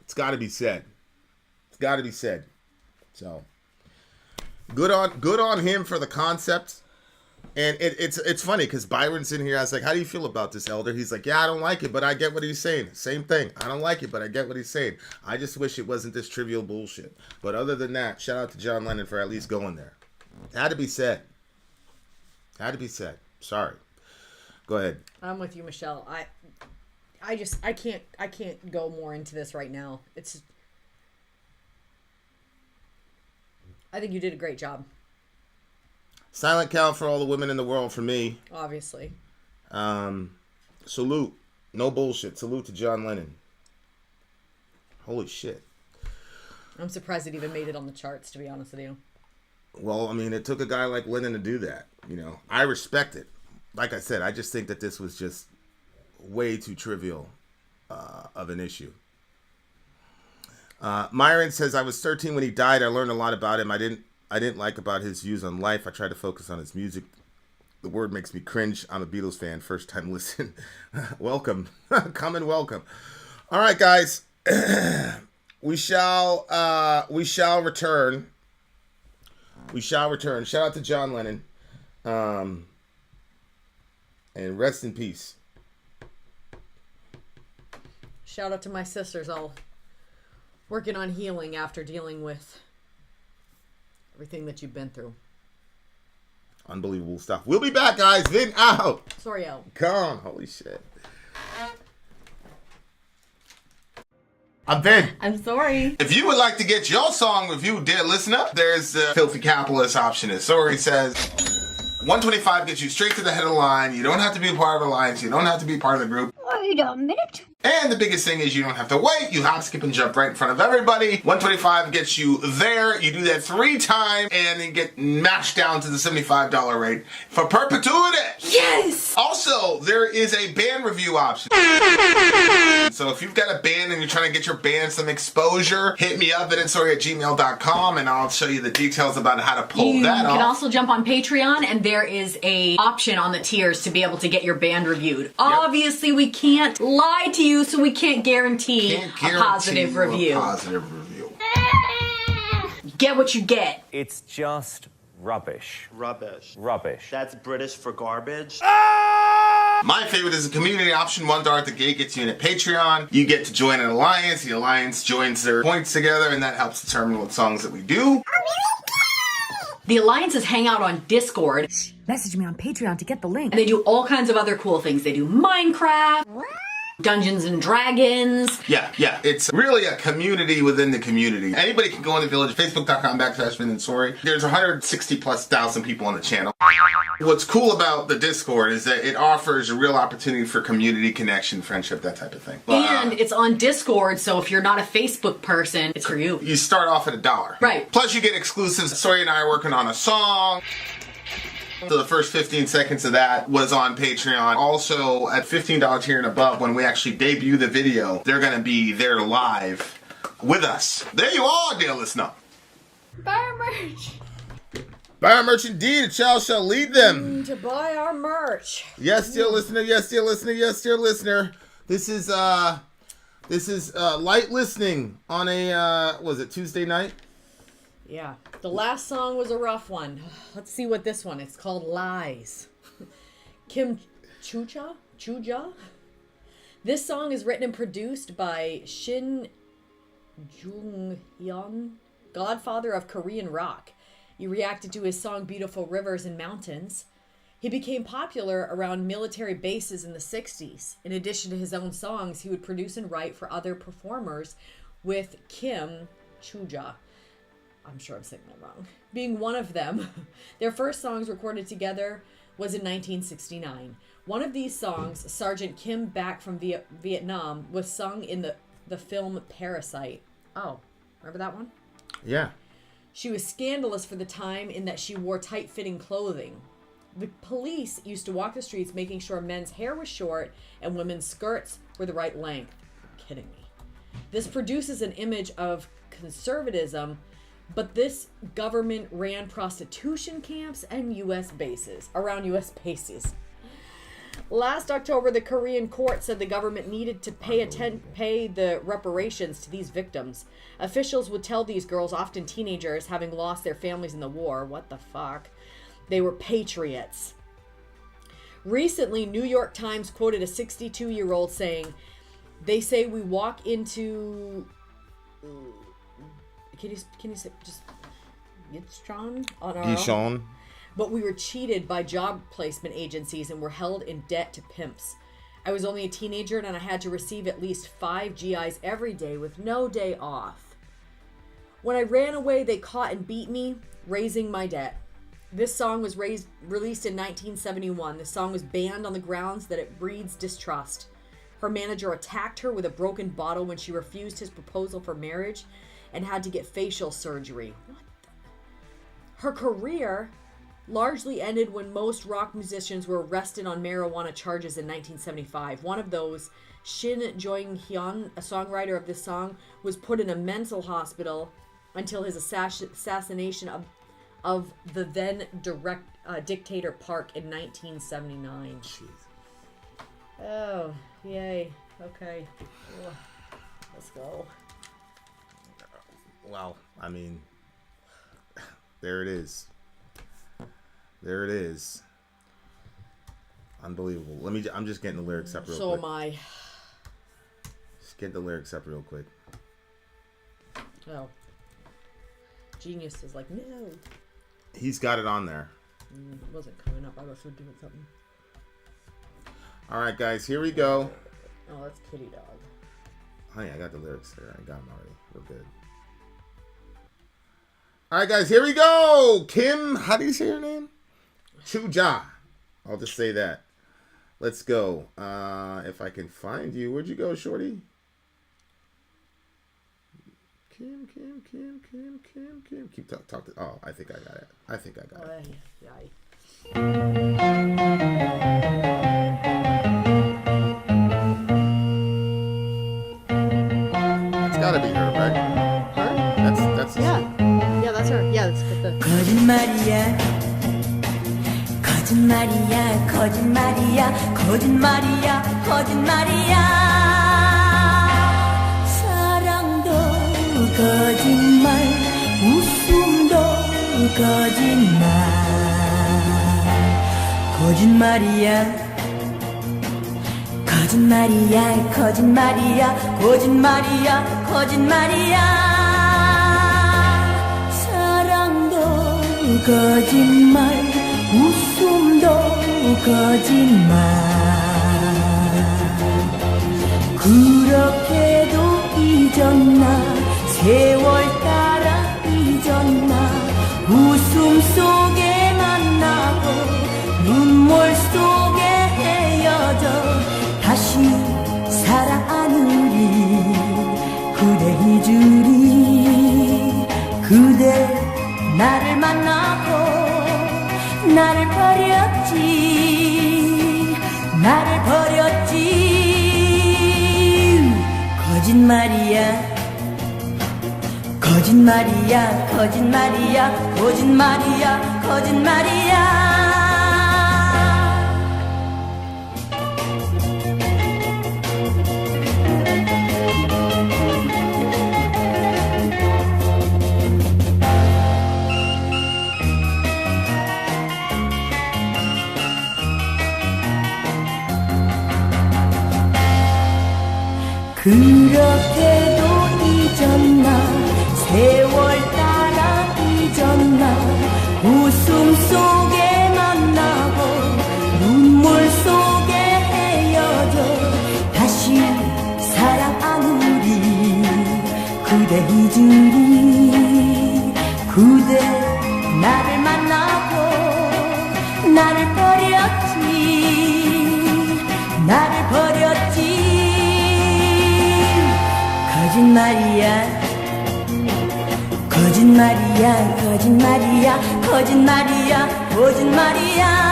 it's got to be said. It's got to be said. So good on him for the concept. And it's funny because Byron's in here. I was like, how do you feel about this, Elder? He's like, yeah, I don't like it, but I get what he's saying. Same thing. I don't like it, but I get what he's saying. I just wish it wasn't this trivial bullshit. But other than that, shout out to John Lennon for at least going there. Had to be said. Had to be said. Sorry. Go ahead. I'm with you, Michelle. I can't go more into this right now. I think you did a great job. Silent count for all the women in the world for me. Obviously. Salute. No bullshit. Salute to John Lennon. Holy shit. I'm surprised it even made it on the charts, to be honest with you. Well, I mean, it took a guy like Lennon to do that. You know, I respect it. Like I said, I just think that this was just way too trivial of an issue. Myron says, I was 13 when he died. I learned a lot about him. I didn't like about his views on life. I tried to focus on his music. The word makes me cringe. I'm a Beatles fan. First time listen. Welcome. Come and welcome. All right, guys. We shall return. We shall return. Shout out to John Lennon. And rest in peace. Shout out to my sisters all working on healing after dealing with everything that you've been through. Unbelievable stuff. We'll be back, guys. Vin out. Sorry, Al. Come. Holy shit. I'm Vin. I'm sorry. If you would like to get your song reviewed, dear listener, there's the Filthy Capitalist option. As Sori says, 125 gets you straight to the head of the line. You don't have to be a part of the alliance. You don't have to be part of the group. Wait a minute. And the biggest thing is you don't have to wait. You hop, skip, and jump right in front of everybody. 125 gets you there. You do that 3 times, and you get matched down to the $75 rate for perpetuity. Yes! Also, there is a band review option. So if you've got a band and you're trying to get your band some exposure, hit me up at itsori@gmail.com, and I'll show you the details about how to pull that off. You can also jump on Patreon, and there is a option on the tiers to be able to get your band reviewed. Obviously, we can't lie to you, so we can't guarantee a positive review. Get what you get. It's just rubbish. Rubbish. Rubbish. That's British for garbage. My favorite is the community option. $1 at the gate gets you in at Patreon. You get to join an alliance. The alliance joins their points together, and that helps determine what songs that we do. The alliances hang out on Discord. Message me on Patreon to get the link. And they do all kinds of other cool things. They do Minecraft, Dungeons and Dragons. Yeah. It's really a community within the community. Anybody can go in the village. Facebook.com/Vin and Sori. There's 160,000+ people on the channel. What's cool about the Discord is that it offers a real opportunity for community connection, friendship, that type of thing. And it's on Discord, so if you're not a Facebook person, it's for you. You start off at $1. Right. Plus you get exclusives. Sori and I are working on a song. So the first 15 seconds of that was on Patreon. Also, at $15 tier and above, when we actually debut the video, they're going to be there live with us. There you are, dear listener. Buy our merch. Buy our merch indeed. A child shall lead them. To buy our merch. Yes, dear listener. Yes, dear listener. Yes, dear listener. This is light listening on a, was it Tuesday night? Yeah. The last song was a rough one. Let's see what this one is. It's called Lies. Kim Chuja? This song is written and produced by Shin Jung-hyun, godfather of Korean rock. You reacted to his song Beautiful Rivers and Mountains. He became popular around military bases in the 60s. In addition to his own songs, he would produce and write for other performers, with Kim Chuja, I'm sure I'm saying that wrong, being one of them. Their first songs recorded together was in 1969. One of these songs, Sergeant Kim Back from Vietnam, was sung in the film Parasite. Oh, remember that one? Yeah. She was scandalous for the time in that she wore tight-fitting clothing. The police used to walk the streets making sure men's hair was short and women's skirts were the right length. You're kidding me. This produces an image of conservatism, but this government ran prostitution camps and around U.S. bases. Last October, the Korean court said the government needed to pay the reparations to these victims. Officials would tell these girls, often teenagers, having lost their families in the war, what the fuck, they were patriots. Recently, New York Times quoted a 62-year-old saying, "They say we walk into..." Can you say just Gitschon on our own? But we were cheated by job placement agencies and were held in debt to pimps. I was only a teenager and I had to receive at least 5 GIs every day with no day off. When I ran away, they caught and beat me, raising my debt. This song was released in 1971. The song was banned on the grounds that it breeds distrust. Her manager attacked her with a broken bottle when she refused his proposal for marriage and had to get facial surgery. Her career largely ended when most rock musicians were arrested on marijuana charges in 1975. One of those, Shin Joing-hyun, a songwriter of this song, was put in a mental hospital until his assassination of the then dictator Park in 1979. Jeez. Oh, yay. Okay. Ugh. Let's go. Well, I mean, there it is. There it is. Unbelievable. I'm just getting the lyrics up real quick. So am I. Just get the lyrics up real quick. Oh. Genius is like, no. He's got it on there. It wasn't coming up. I was doing something. All right, guys, here we go. Oh, that's Kitty Dog. Honey, I got the lyrics there. I got them already. We're good. All right, guys, here we go. Kim, how do you say your name? Chuja. I'll just say that. Let's go. If I can find you. Where'd you go, shorty? Kim. Keep talk to. Oh, I think I got it. It's gotta be her, right? Her? That's yeah. Yeah, that's her. Yeah, that's with the. 거짓말이야 거짓말이야 거짓말이야 거짓말이야 거짓말이야 사랑도 거짓말 웃음도 거짓말 거짓말이야 거짓말이야 거짓말이야 거짓말이야 거짓말이야 사랑도 거짓말 웃음도 거짓말 그렇게도 잊었나 세월 따라 잊었나 웃음 속에 만나고 눈물 속에 헤어져 다시 살아 안으리 그대 잊으리 그대 나를 만나고 나를 버렸지 거짓말이야 거짓말이야 거짓말이야 거짓말이야 거짓말이야 그렇게도 잊었나 세월 따라 잊었나 웃음 속에 만나고 만나고 나를 버렸지 나를 버렸지 거짓말이야 거짓말이야 거짓말이야 거짓말이야 거짓말이야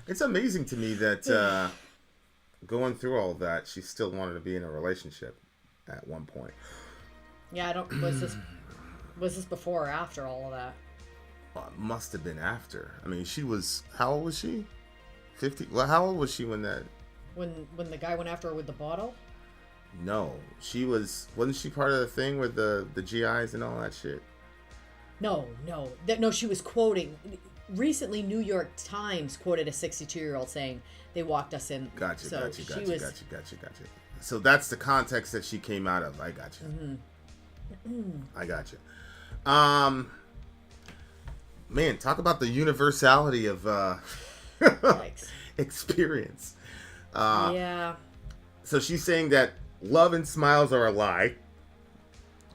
It's amazing to me that going through all that, she still wanted to be in a relationship at one point. Yeah, I don't. Was this before or after all of that? Well, it must have been after. I mean, she was. How old was she? 50. Well, how old was she when that? When the guy went after her with the bottle? No, she was. Wasn't she part of the thing with the GIs and all that shit? No. No, she was quoting. Recently, New York Times quoted a 62-year-old saying they walked us in. Gotcha. So Gotcha. So that's the context that she came out of. I gotcha. I gotcha. Man, talk about the universality of experience. Yeah. So she's saying that love and smiles are a lie.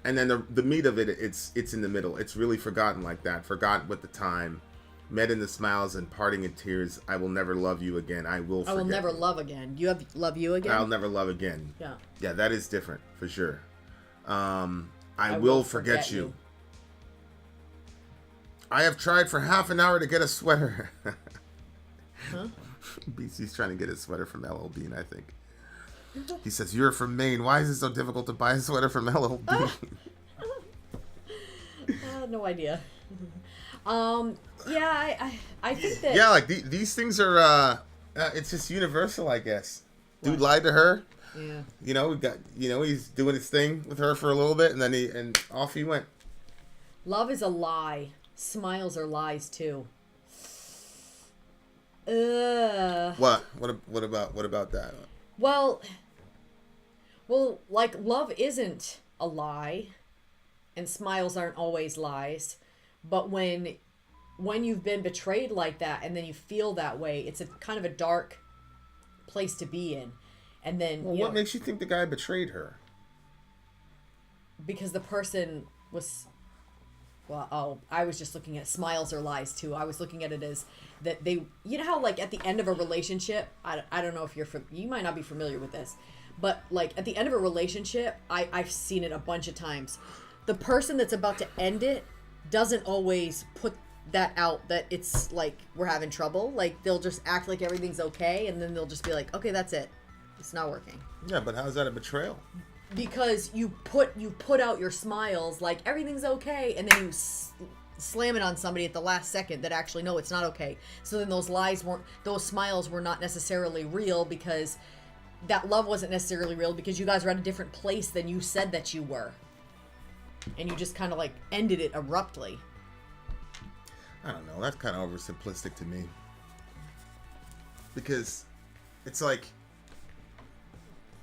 And then the meat of it, it's in the middle. It's really forgotten like that. Forgotten with the time. Met in the smiles and parting in tears. I will never love you again. I will never love again. You have love you again? I'll never love again. Yeah. Yeah, that is different for sure. I will forget you. I have tried for half an hour to get a sweater. Huh? BC's trying to get a sweater from LL Bean, I think. He says, "You're from Maine. Why is it so difficult to buy a sweater from LL Bean?" No idea. Yeah, I think that. Yeah, like these things are. It's just universal, I guess. Dude lied to her. Yeah. You know, we got. You know, he's doing his thing with her for a little bit, and then off he went. Love is a lie. Smiles are lies too. Ugh. What? What about that? Well, like love isn't a lie, and smiles aren't always lies. But when you've been betrayed like that, and then you feel that way, it's a kind of a dark place to be in. And then, what makes you think the guy betrayed her? Because the person was. Well, I was just looking at smiles or lies too. I was looking at it as that they, you know how like at the end of a relationship, I don't know if you might not be familiar with this, but like at the end of a relationship, I've seen it a bunch of times. The person that's about to end it doesn't always put that out that it's like we're having trouble. Like they'll just act like everything's okay, and then they'll just be like, okay, that's it. It's not working. Yeah, but how's that a betrayal? Because you put out your smiles like everything's okay, and then you slam it on somebody at the last second that actually no, it's not okay. So then those smiles were not necessarily real, because that love wasn't necessarily real, because you guys were at a different place than you said that you were, and you just kind of like ended it abruptly. I don't know. That's kind of oversimplistic to me, because it's like,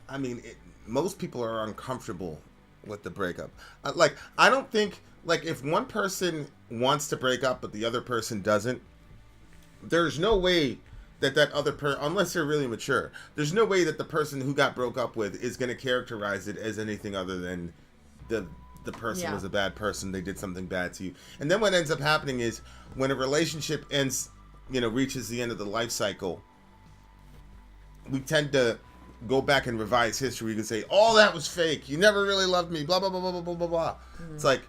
I mean, most people are uncomfortable with the breakup. Like, I don't think, like, if one person wants to break up but the other person doesn't, there's no way that other person, unless they're really mature, there's no way that the person who got broke up with is going to characterize it as anything other than the person was a bad person, they did something bad to you. And then what ends up happening is when a relationship ends, reaches the end of the life cycle, we tend to go back and revise history. You can say, "Oh, that was fake. You never really loved me." Blah blah blah blah blah blah blah. Mm-hmm. It's like,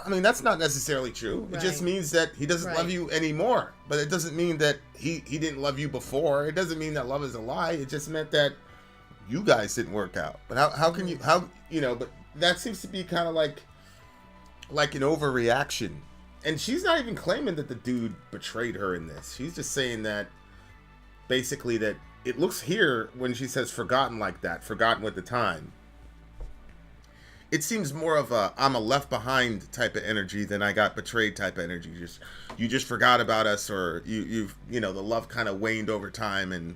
I mean, that's not necessarily true. Right. It just means that he doesn't love you anymore. But it doesn't mean that he didn't love you before. It doesn't mean that love is a lie. It just meant that you guys didn't work out. But how can you But that seems to be kind of like an overreaction. And she's not even claiming that the dude betrayed her in this. She's just saying that basically that. It looks here when she says forgotten like that, forgotten with the time. It seems more of a I'm a left behind type of energy than I got betrayed type of energy. You just forgot about us, or the love kind of waned over time, and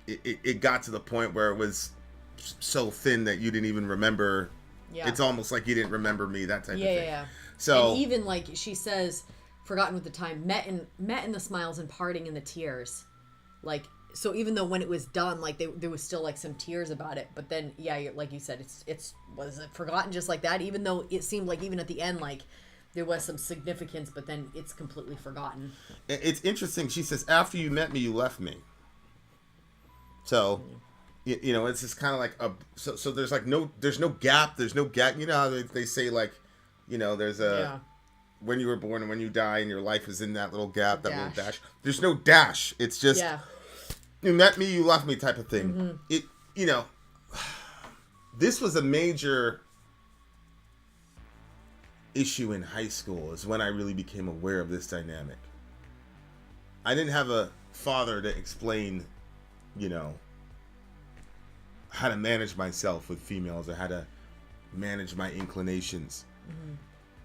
it got to the point where it was so thin that you didn't even remember Yeah. It's almost like you didn't remember me, that type of thing. Yeah. So and even like she says, forgotten with the time, met in the smiles and parting in the tears. Like, so even though when it was done, like there was still like some tears about it, but then like you said, it's was it forgotten just like that, even though it seemed like even at the end, like there was some significance, but then it's completely forgotten. It's interesting. She says, after you met me, you left me. So, you know, it's just kind of like so there's like there's no gap. You know how they say, like, you know, there's when you were born and when you die and your life is in that little gap, that little dash. There's no dash. It's just, you met me, you left me type of thing. Mm-hmm. It, you know, this was a major issue in high school is when I really became aware of this dynamic. I didn't have a father to explain, you know, how to manage myself with females or how to manage my inclinations. Mm-hmm.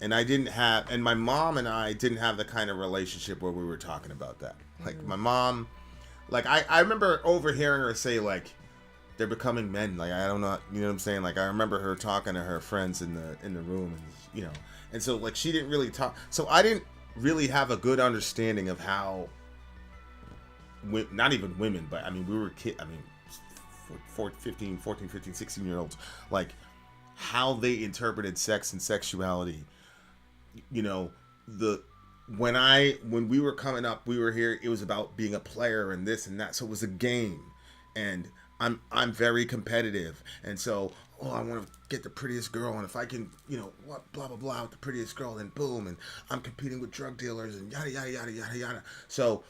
And my mom and I didn't have the kind of relationship where we were talking about that. Like my mom, like I remember overhearing her say, like, they're becoming men. Like, I don't know, you know what I'm saying? Like, I remember her talking to her friends in the room, and, you know, and so, like, she didn't really talk. So I didn't really have a good understanding of how, not even women, but I mean, we were kids. I mean, 14, 15, 16-year-olds, like, how they interpreted sex and sexuality. You know, when we were coming up, we were here, it was about being a player and this and that. So it was a game, and I'm very competitive, and so, I want to get the prettiest girl, and if I can, you know, what, blah blah blah, with the prettiest girl, then boom, and I'm competing with drug dealers and yada yada yada yada yada. So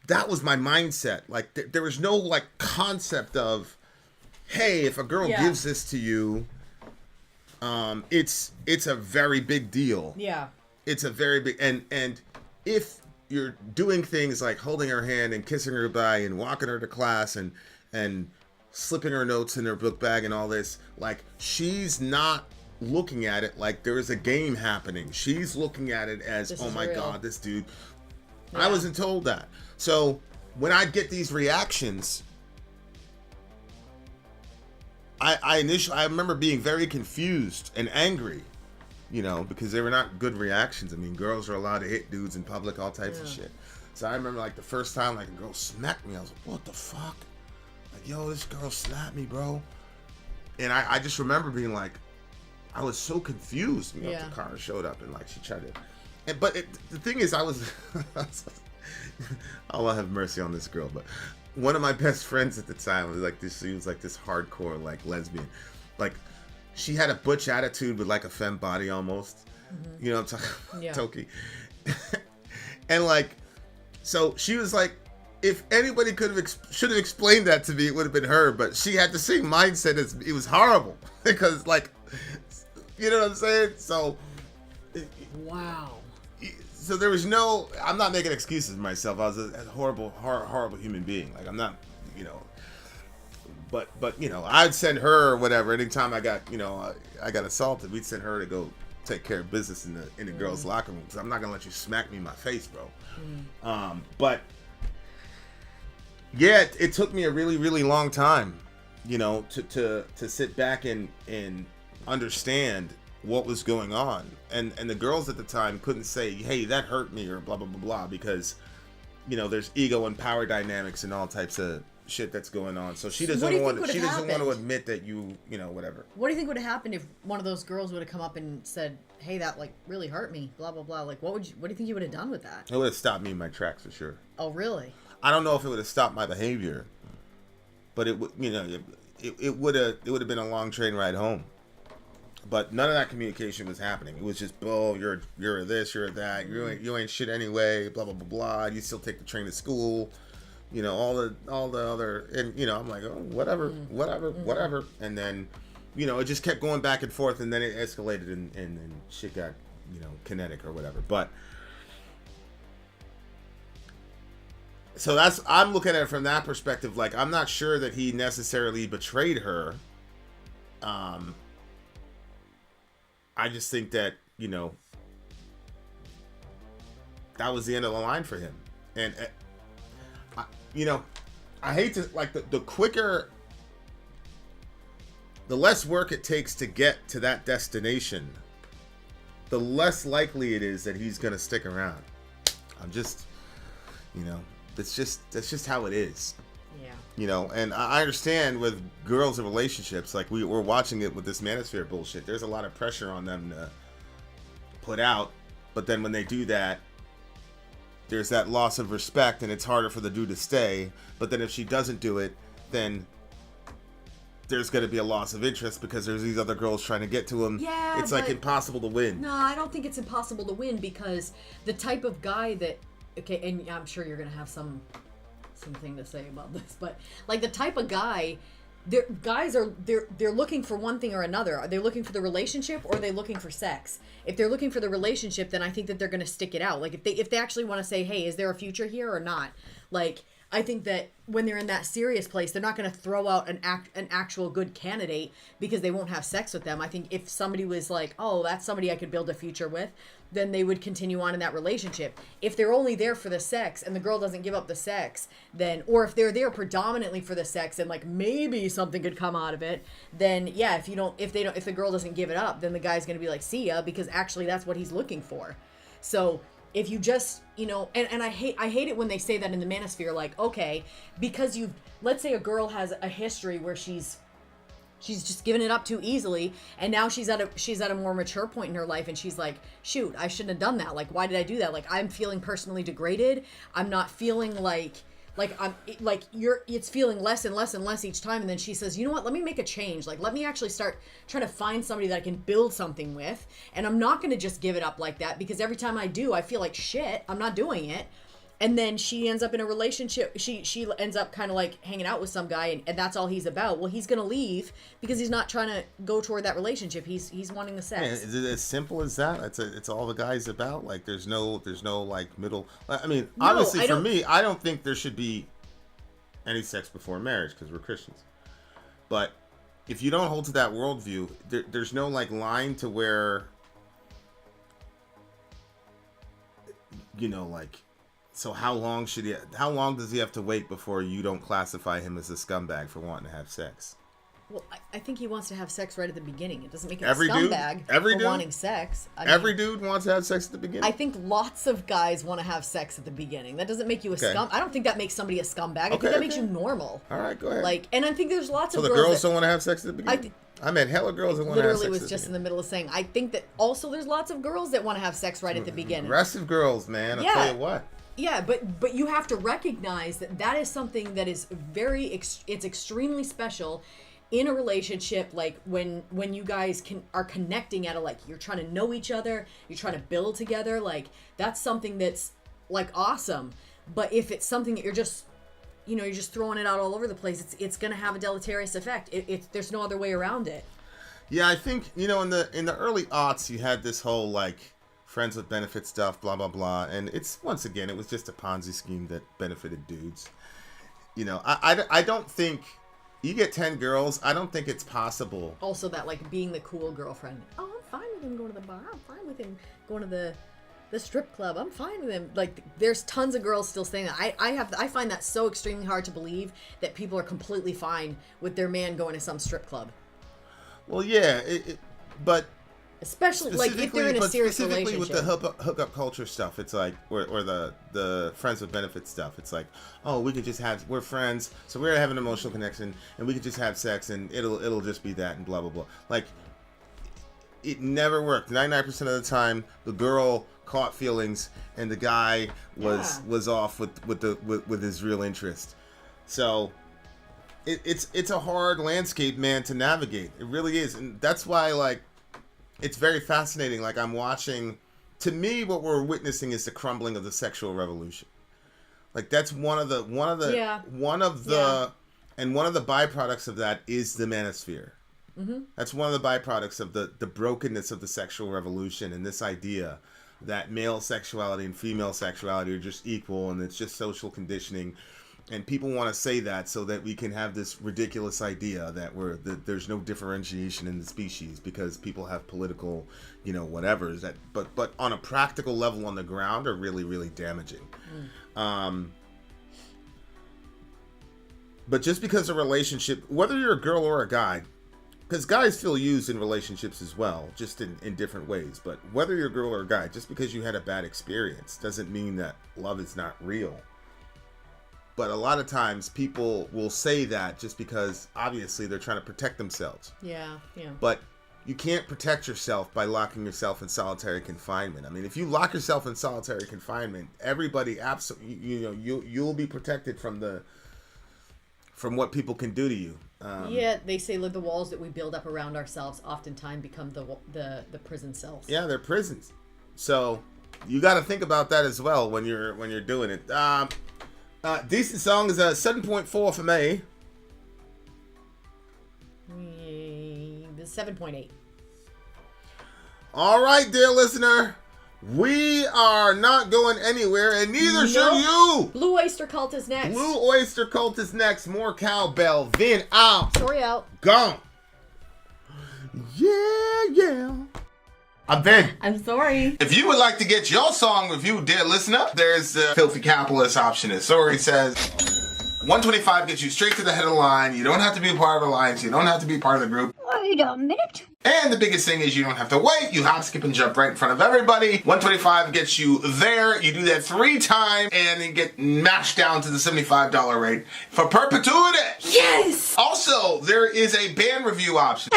that was my mindset. Like there was no like concept of, hey, if a girl gives this to you, it's a very big deal. Yeah. It's a very big, and if you're doing things like holding her hand and kissing her goodbye and walking her to class and slipping her notes in her book bag and all this, like, she's not looking at it like there is a game happening. She's looking at it as, oh my God, this dude. Yeah. I wasn't told that. So when I'd get these reactions, I remember being very confused and angry, you know, because they were not good reactions. I mean, girls are allowed to hit dudes in public, all types of shit. So I remember, like, the first time, like, a girl smacked me, I was like, what the fuck? Like, yo, this girl slapped me, bro. And I just remember being like, I was so confused. You know, the car showed up and, like, she tried to. But the thing is, I was, Allah have mercy on this girl, but one of my best friends at the time was like this. She was like this hardcore, like, lesbian. Like, she had a butch attitude with like a femme body almost. Mm-hmm. You know what I'm talking? Yeah. Toki. And like, so she was like, if anybody should have explained that to me, it would have been her. But she had the same mindset as it was horrible because, like, you know what I'm saying? So, wow. So there was no. I'm not making excuses for myself. I was a horrible human being. Like, I'm not, you know. But you know, I'd send her or whatever. Anytime I got, you know, I got assaulted, we'd send her to go take care of business in the girls' locker room, because I'm not gonna let you smack me in my face, bro. But yeah, it took me a really, really long time, you know, to sit back and understand what was going on. And the girls at the time couldn't say, hey, that hurt me, or blah blah blah blah, because, you know, there's ego and power dynamics and all types of shit that's going on. So she doesn't want to admit that you know, whatever. What do you think would have happened if one of those girls would have come up and said, hey, that, like, really hurt me, blah blah blah? Like, what do you think you would have done with that? It would have stopped me in my tracks for sure. Oh, really? I don't know if it would have stopped my behavior, but it would, you know, it would have been a long train ride home. But none of that communication was happening. It was just, oh, you're this, you're that, you ain't shit anyway, blah blah blah blah. You still take the train to school, you know, all the other, and, you know, I'm like, oh, whatever. And then, you know, it just kept going back and forth, and then it escalated, and shit got, you know, kinetic or whatever. But so I'm looking at it from that perspective. Like, I'm not sure that he necessarily betrayed her. I just think that, you know, that was the end of the line for him. And, you know, I hate to, like, the quicker the less work it takes to get to that destination, the less likely it is that he's going to stick around. I'm just, that's just how it is. Yeah. And I understand with girls in relationships, like we're watching it with this manosphere bullshit. There's a lot of pressure on them to put out, but then when they do that, there's that loss of respect, and it's harder for the dude to stay. But then if she doesn't do it, then there's going to be a loss of interest because there's these other girls trying to get to him. Yeah, it's like impossible to win. No, I don't think it's impossible to win because the type of guy that, okay, and I'm sure you're going to have something to say about this, but like the type of guy, they're looking for one thing or another. Are they looking for the relationship or are they looking for sex? If they're looking for the relationship, then I think that they're going to stick it out. Like if they actually want to say, hey, is there a future here or not? Like, I think that when they're in that serious place, they're not going to throw out an actual good candidate because they won't have sex with them. I think if somebody was like, oh, that's somebody I could build a future with, then they would continue on in that relationship. If they're only there for the sex and the girl doesn't give up the sex, then, or if they're there predominantly for the sex and like maybe something could come out of it, then yeah, if the girl doesn't give it up, then the guy's going to be like, see ya, because actually that's what he's looking for. So if you just, and I hate it when they say that in the manosphere, like, okay, because let's say a girl has a history where she's just given it up too easily, and now she's at a more mature point in her life, and she's like, shoot, I shouldn't have done that. Like, why did I do that? Like, I'm feeling personally degraded. I'm not feeling it's feeling less and less and less each time. And then she says, you know what, let me make a change. Like, let me actually start trying to find somebody that I can build something with. And I'm not going to just give it up like that, because every time I do, I feel like shit. I'm not doing it. And then she ends up in a relationship. She ends up kind of like hanging out with some guy, and that's all he's about. Well, he's going to leave because he's not trying to go toward that relationship. He's wanting the sex. Man, is it as simple as that? It's all the guy's about. Like there's no like middle. I mean, no, obviously for me, I don't think there should be any sex before marriage because we're Christians. But if you don't hold to that worldview, there's no like line to where, like. So how long does he have to wait before you don't classify him as a scumbag for wanting to have sex? Well, I think he wants to have sex right at the beginning. It doesn't make him every a scumbag for wanting sex. Every dude wants to have sex at the beginning. I think lots of guys want to have sex at the beginning. That doesn't make you a scum. I don't think that makes somebody a scumbag. I think that makes you normal. All right, go ahead. Like, and I think there's lots of girls. So the girls don't want to have sex at the beginning? I met hella girls that want to have sex. Literally was just in the middle of saying, I think that also there's lots of girls that want to have sex right at the beginning. Aggressive girls, man. I'll tell you what. Yeah, but you have to recognize that is something that is it's extremely special in a relationship. Like when you guys are connecting at you're trying to know each other, you're trying to build together. Like that's something that's like awesome. But if it's something that you're just throwing it out all over the place, it's gonna have a deleterious effect. There's no other way around it. Yeah, I think in the early aughts you had this whole like friends with benefit stuff, blah blah blah, and it was just a Ponzi scheme that benefited dudes. I don't think you get 10 girls. I don't think it's possible. Also, that like being the cool girlfriend. Oh, I'm fine with him going to the bar. I'm fine with him going to the strip club. I'm fine with him. Like, there's tons of girls still saying that. I find that so extremely hard to believe that people are completely fine with their man going to some strip club. Well, yeah, but. Especially like if they're in a serious relationship. With the hookup culture stuff, it's like, or the friends with benefits stuff, it's like, oh, we're friends, so we're gonna have an emotional connection, and we could just have sex, and it'll just be that, and blah blah blah. Like, it never worked. 99% of the time, the girl caught feelings, and the guy was off with his real interest. So. It's a hard landscape, man, to navigate. It really is, and that's why like. It's very fascinating. Like I'm watching, to me, what we're witnessing is the crumbling of the sexual revolution. Like that's one of the byproducts of that is the manosphere. Mm-hmm. That's one of the byproducts of the brokenness of the sexual revolution, and this idea that male sexuality and female sexuality are just equal, and it's just social conditioning. And people want to say that so that we can have this ridiculous idea that there's no differentiation in the species because people have political, whatevers that, but on a practical level on the ground are really, really damaging. But just because a relationship, whether you're a girl or a guy, because guys feel used in relationships as well, just in different ways. But whether you're a girl or a guy, just because you had a bad experience doesn't mean that love is not real. But a lot of times people will say that just because obviously they're trying to protect themselves. Yeah. But you can't protect yourself by locking yourself in solitary confinement. I mean, if you lock yourself in solitary confinement, everybody absolutely, you'll be protected from what people can do to you. Yeah, they say the walls that we build up around ourselves oftentimes become the prison cells. Yeah, they're prisons. So you got to think about that as well when you're doing it. Decent song is a 7.4 for me. The 7.8. All right, dear listener. We are not going anywhere, and neither should you. Blue Oyster Cult is next. Blue Oyster Cult is next. More cowbell. Then out. Sori out. Gone. Yeah. I'm Ben. I'm sorry. If you would like to get your song reviewed, dear listener, there's the Filthy Capitalist option. As Sori says, 125 gets you straight to the head of the line. You don't have to be a part of the alliance. You don't have to be part of the group. Wait a minute. And the biggest thing is you don't have to wait. You hop, skip, and jump right in front of everybody. 125 gets you there. You do that 3 times, and then get mashed down to the $75 rate for perpetuity. Yes! Also, there is a band review option.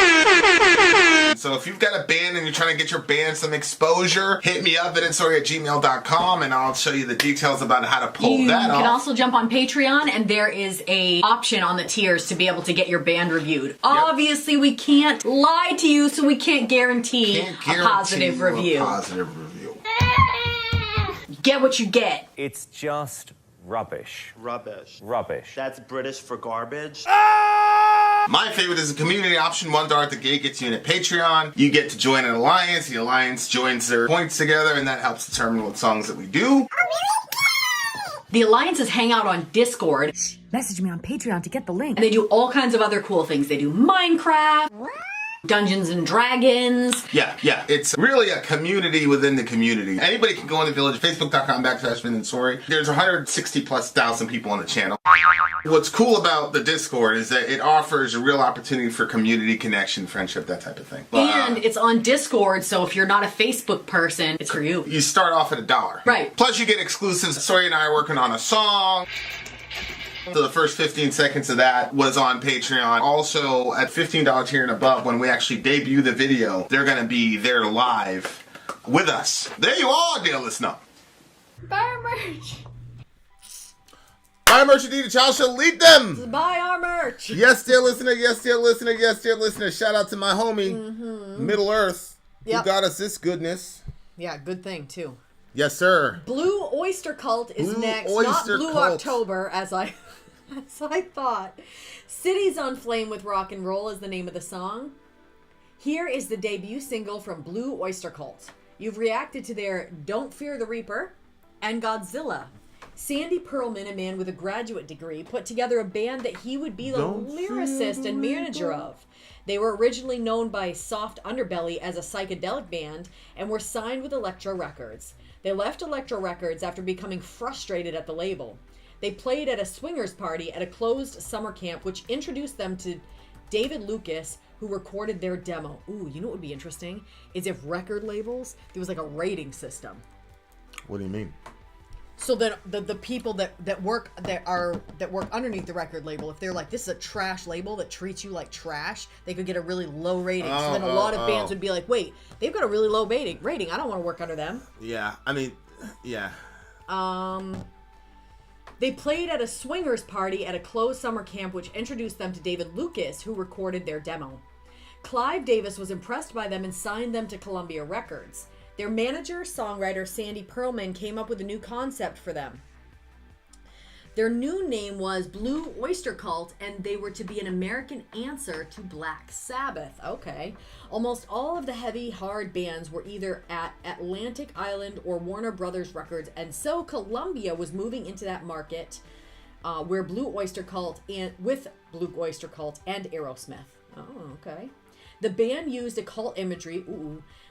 So if you've got a band and you're trying to get your band some exposure, hit me up at sori@gmail.com, and I'll show you the details about how to pull that off. You can also jump on Patreon, and there is a option on the tiers to be able to get your band reviewed. Obviously, we can't lie to you, so we can't guarantee a positive review. Get what you get. It's just rubbish. Rubbish. Rubbish. That's British for garbage. My favorite is the community option. $1 at the gate gets you in at Patreon. You get to join an alliance. The alliance joins their points together, and that helps determine what songs that we do. The alliances hang out on Discord. Message me on Patreon to get the link. And they do all kinds of other cool things. They do Minecraft, Dungeons and Dragons. Yeah. It's really a community within the community. Anybody can go in the village, facebook.com/Ben and Sori. There's 160,000+ people on the channel. What's cool about the Discord is that it offers a real opportunity for community connection, friendship, that type of thing. And it's on Discord, so if you're not a Facebook person, it's for you. You start off at $1. Right. Plus you get exclusives. Sori and I are working on a song. So the first 15 seconds of that was on Patreon. Also, at $15 tier and above, when we actually debut the video, they're going to be there live with us. There you are, dear listener. Buy our merch. Buy our merch, indeed. A child shall lead them. Buy our merch. Yes, dear listener. Yes, dear listener. Yes, dear listener. Shout out to my homie, Middle Earth, who got us this goodness. Yeah, good thing, too. Yes, sir. Blue Oyster Cult is Blue next. Oyster Not Blue Cult. October, as I thought. Cities on Flame with Rock and Roll is the name of the song. Here is the debut single from Blue Oyster Cult. You've reacted to their Don't Fear the Reaper and Godzilla. Sandy Pearlman, a man with a graduate degree, put together a band that he would be the lyricist and manager of. They were originally known by Soft Underbelly as a psychedelic band and were signed with Elektra Records. They left Elektra Records after becoming frustrated at the label. They played at a swingers party at a closed summer camp, which introduced them to David Lucas, who recorded their demo. Ooh, you know what would be interesting? Is if record labels, there was like a rating system. What do you mean? So that the people that work underneath the record label, if they're like, this is a trash label that treats you like trash, they could get a really low rating. So then a lot of bands would be like, wait, they've got a really low rating. I don't want to work under them. Yeah, I mean, yeah. They played at a swingers party at a closed summer camp, which introduced them to David Lucas, who recorded their demo. Clive Davis was impressed by them and signed them to Columbia Records. Their manager, songwriter Sandy Pearlman, came up with a new concept for them. Their new name was Blue Oyster Cult, and they were to be an American answer to Black Sabbath. Okay. Almost all of the heavy, hard bands were either at Atlantic Island or Warner Brothers Records, and so Columbia was moving into that market with Blue Oyster Cult and Aerosmith. Oh, okay. The band used occult imagery,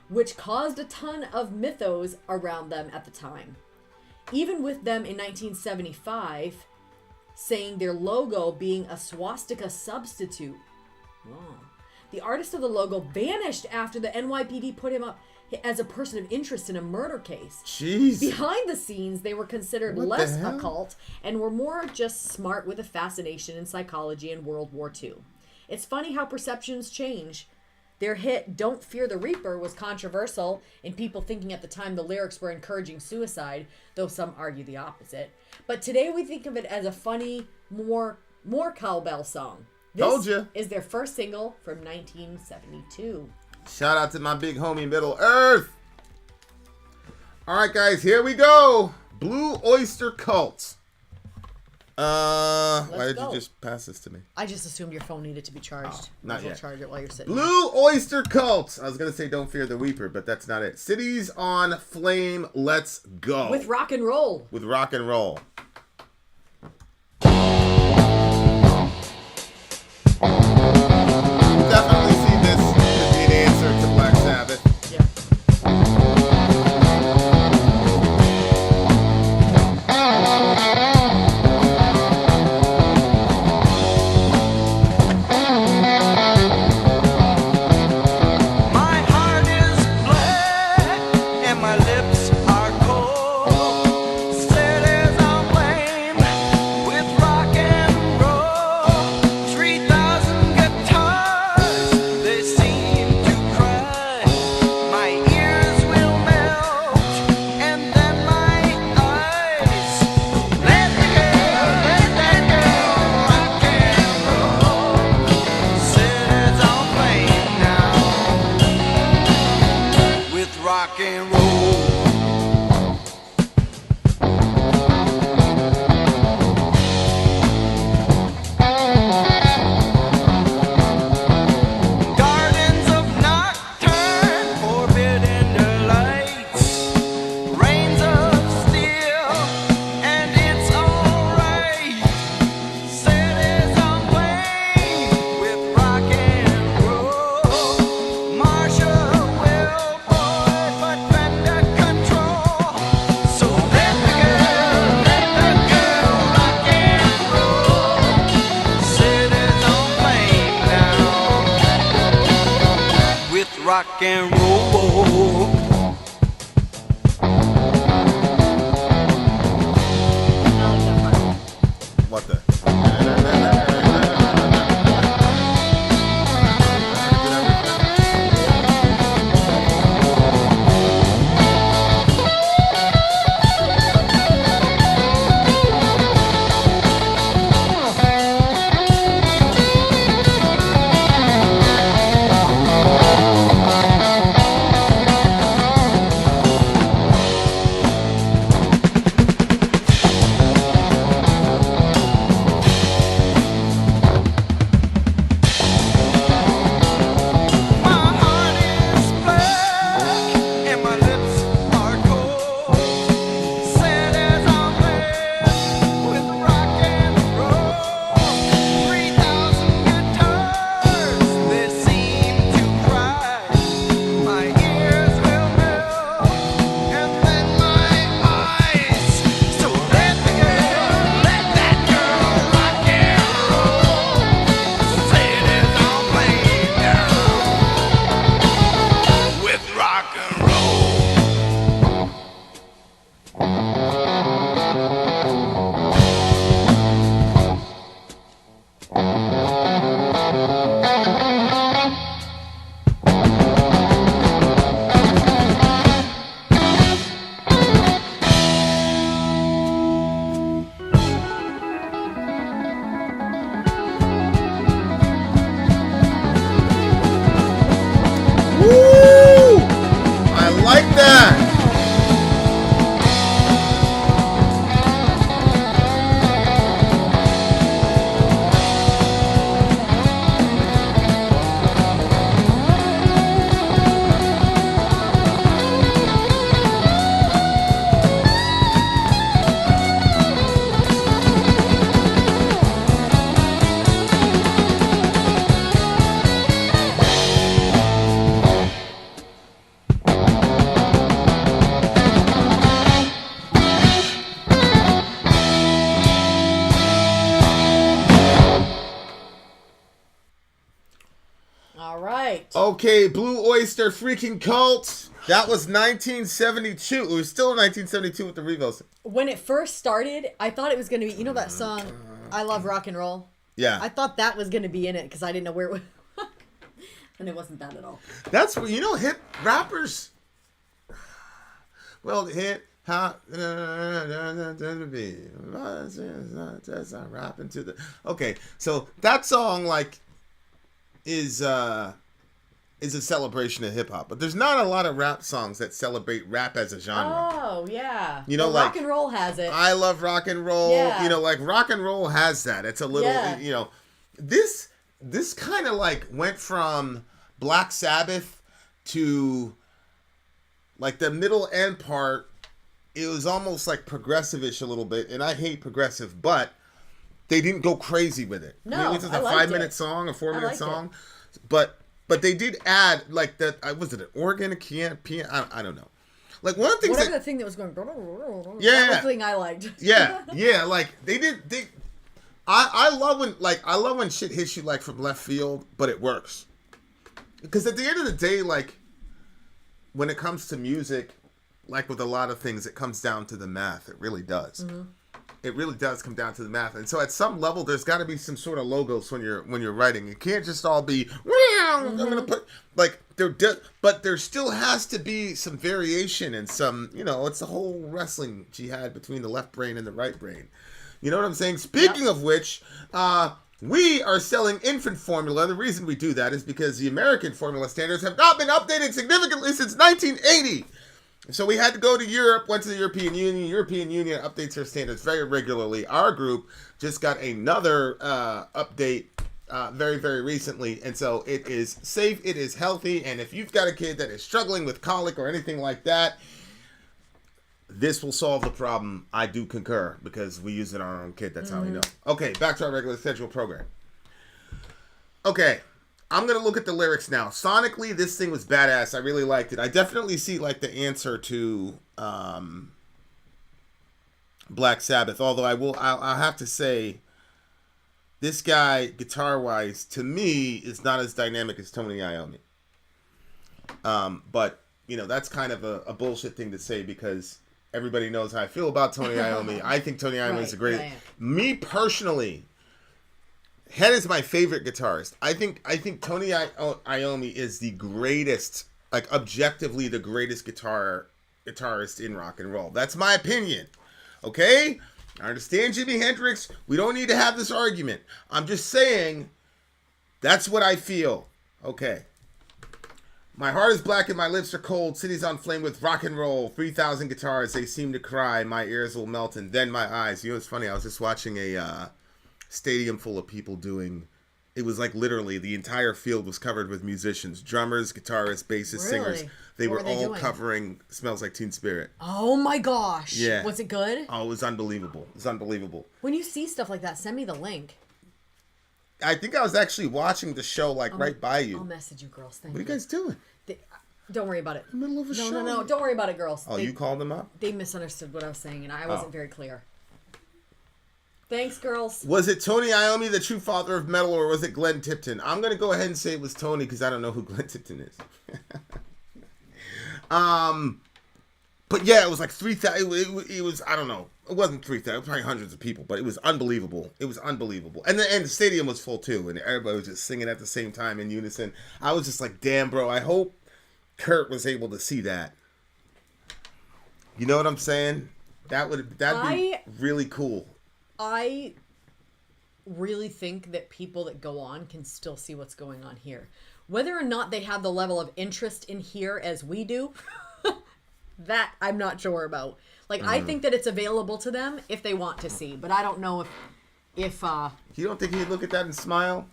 which caused a ton of mythos around them at the time. Even with them in 1975, saying their logo being a swastika substitute. Oh. The artist of the logo vanished after the NYPD put him up as a person of interest in a murder case. Jeez. Behind the scenes, they were considered What the less hell? occult and were more just smart with a fascination in psychology and World War II. It's funny how perceptions change. Their hit Don't Fear the Reaper was controversial in people thinking at the time the lyrics were encouraging suicide, though some argue the opposite. But today we think of it as a funny, more cowbell song. This Told ya. is their first single from 1972. Shout out to my big homie Middle Earth. All right, guys, here we go. Blue Oyster Cult. Why did go. you just pass this to me? I just assumed your phone needed to be charged. not Might as well yet. charge it while you're sitting. Blue Oyster Cult. I was going to say Don't Fear the Reaper, but that's not it. Cities on Flame, let's go. With rock and roll. With rock and roll. Definitely see this as being an answer to Black Sabbath. Yeah. My heart is black and my lips are cold. Cities on black. Okay, Blue Oyster freaking cult. That was 1972. It was still 1972 with the Revos. When it first started, I thought it was going to be, you know that song, I Love Rock and Roll? Yeah. I thought that was going to be in it because I didn't know where it was. And it wasn't that at all. That's what, you know, hip rappers. Well, hip hop. Rapping to the. Okay, so that song, like, is a celebration of hip hop, but there's not a lot of rap songs that celebrate rap as a genre. Oh, yeah. You know, well, like rock and roll has it. I love rock and roll. Yeah. You know, like rock and roll has that. It's a little, Yeah. you know, this kind of like went from Black Sabbath to like the middle end part. It was almost like progressive-ish a little bit, and I hate progressive, but they didn't go crazy with it. No, I mean, it's just a I liked 5-minute it. song, a 4-minute liked song, but they did add like that. Was it an organ, a piano? I don't know. Like one of the things Whatever the thing that was going. Yeah, that was the thing I liked. yeah. Like I love when shit hits you like from left field, but it works. Because at the end of the day, like when it comes to music, like with a lot of things, it comes down to the math. It really does. Mm-hmm. It really does come down to the math. And so at some level, there's got to be some sort of logos when you're writing. It can't just all be, I'm gonna put like but there still has to be some variation and some, you know, it's the whole wrestling jihad between the left brain and the right brain. You know what I'm saying? Speaking of which, we are selling infant formula. The reason we do that is because the American formula standards have not been updated significantly since 1980. So we had to go to Europe, went to the European Union. European Union updates their standards very regularly. Our group just got another update very, very recently. And so it is safe, it is healthy. And if you've got a kid that is struggling with colic or anything like that, this will solve the problem. I do concur because we use it on our own kid. That's how we know. Okay, back to our regular scheduled program. Okay, I'm going to look at the lyrics now. Sonically, this thing was badass. I really liked it. I definitely see like the answer to Black Sabbath. Although I'll have to say, this guy, guitar-wise, to me, is not as dynamic as Tony Iommi. But, you know, that's kind of a bullshit thing to say because everybody knows how I feel about Tony Iommi. I think Tony Iommi is a great... Right. Me, personally, Head is my favorite guitarist. I think Tony Iommi is the greatest, like, objectively the greatest guitarist in rock and roll. That's my opinion. Okay? I understand Jimi Hendrix. We don't need to have this argument. I'm just saying that's what I feel. Okay. My heart is black and my lips are cold. City's on flame with rock and roll. 3,000 guitars, they seem to cry. My ears will melt and then my eyes. You know, it's funny. I was just watching a stadium full of people doing... It was like literally the entire field was covered with musicians. Drummers, guitarists, bassists, singers. They were all covering Smells Like Teen Spirit. Oh my gosh. Yeah. Was it good? Oh, it was unbelievable. It was unbelievable. When you see stuff like that, send me the link. I think I was actually watching the show like right by you. I'll message you girls. Thank What are you guys doing? Don't worry about it. In the middle of a show. No. Don't worry about it, girls. Oh, you called them up? They misunderstood what I was saying, and I wasn't very clear. Thanks, girls. Was it Tony Iommi, the true father of metal, or was it Glenn Tipton? I'm going to go ahead and say it was Tony because I don't know who Glenn Tipton is. But yeah, it was like 3,000. It was, I don't know. It wasn't 3,000. It was probably hundreds of people, but it was unbelievable. It was unbelievable. And the stadium was full too, and everybody was just singing at the same time in unison. I was just like, damn, bro, I hope Kurt was able to see that. You know what I'm saying? That'd be really cool. I really think that people that go on can still see what's going on here. Whether or not they have the level of interest in here as we do, that I'm not sure about. Like, I think that it's available to them if they want to see, but I don't know if You don't think he'd look at that and smile?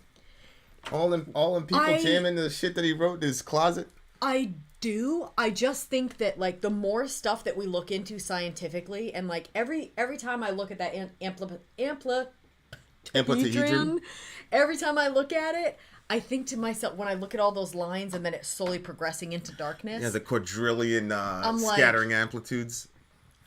All them people jamming the shit that he wrote in his closet? I do. I just think that, like, the more stuff that we look into scientifically, and, like, every time I look at that amplitude, every time I look at it, I think to myself, when I look at all those lines and then it's slowly progressing into darkness. Yeah, the quadrillion scattering amplitudes.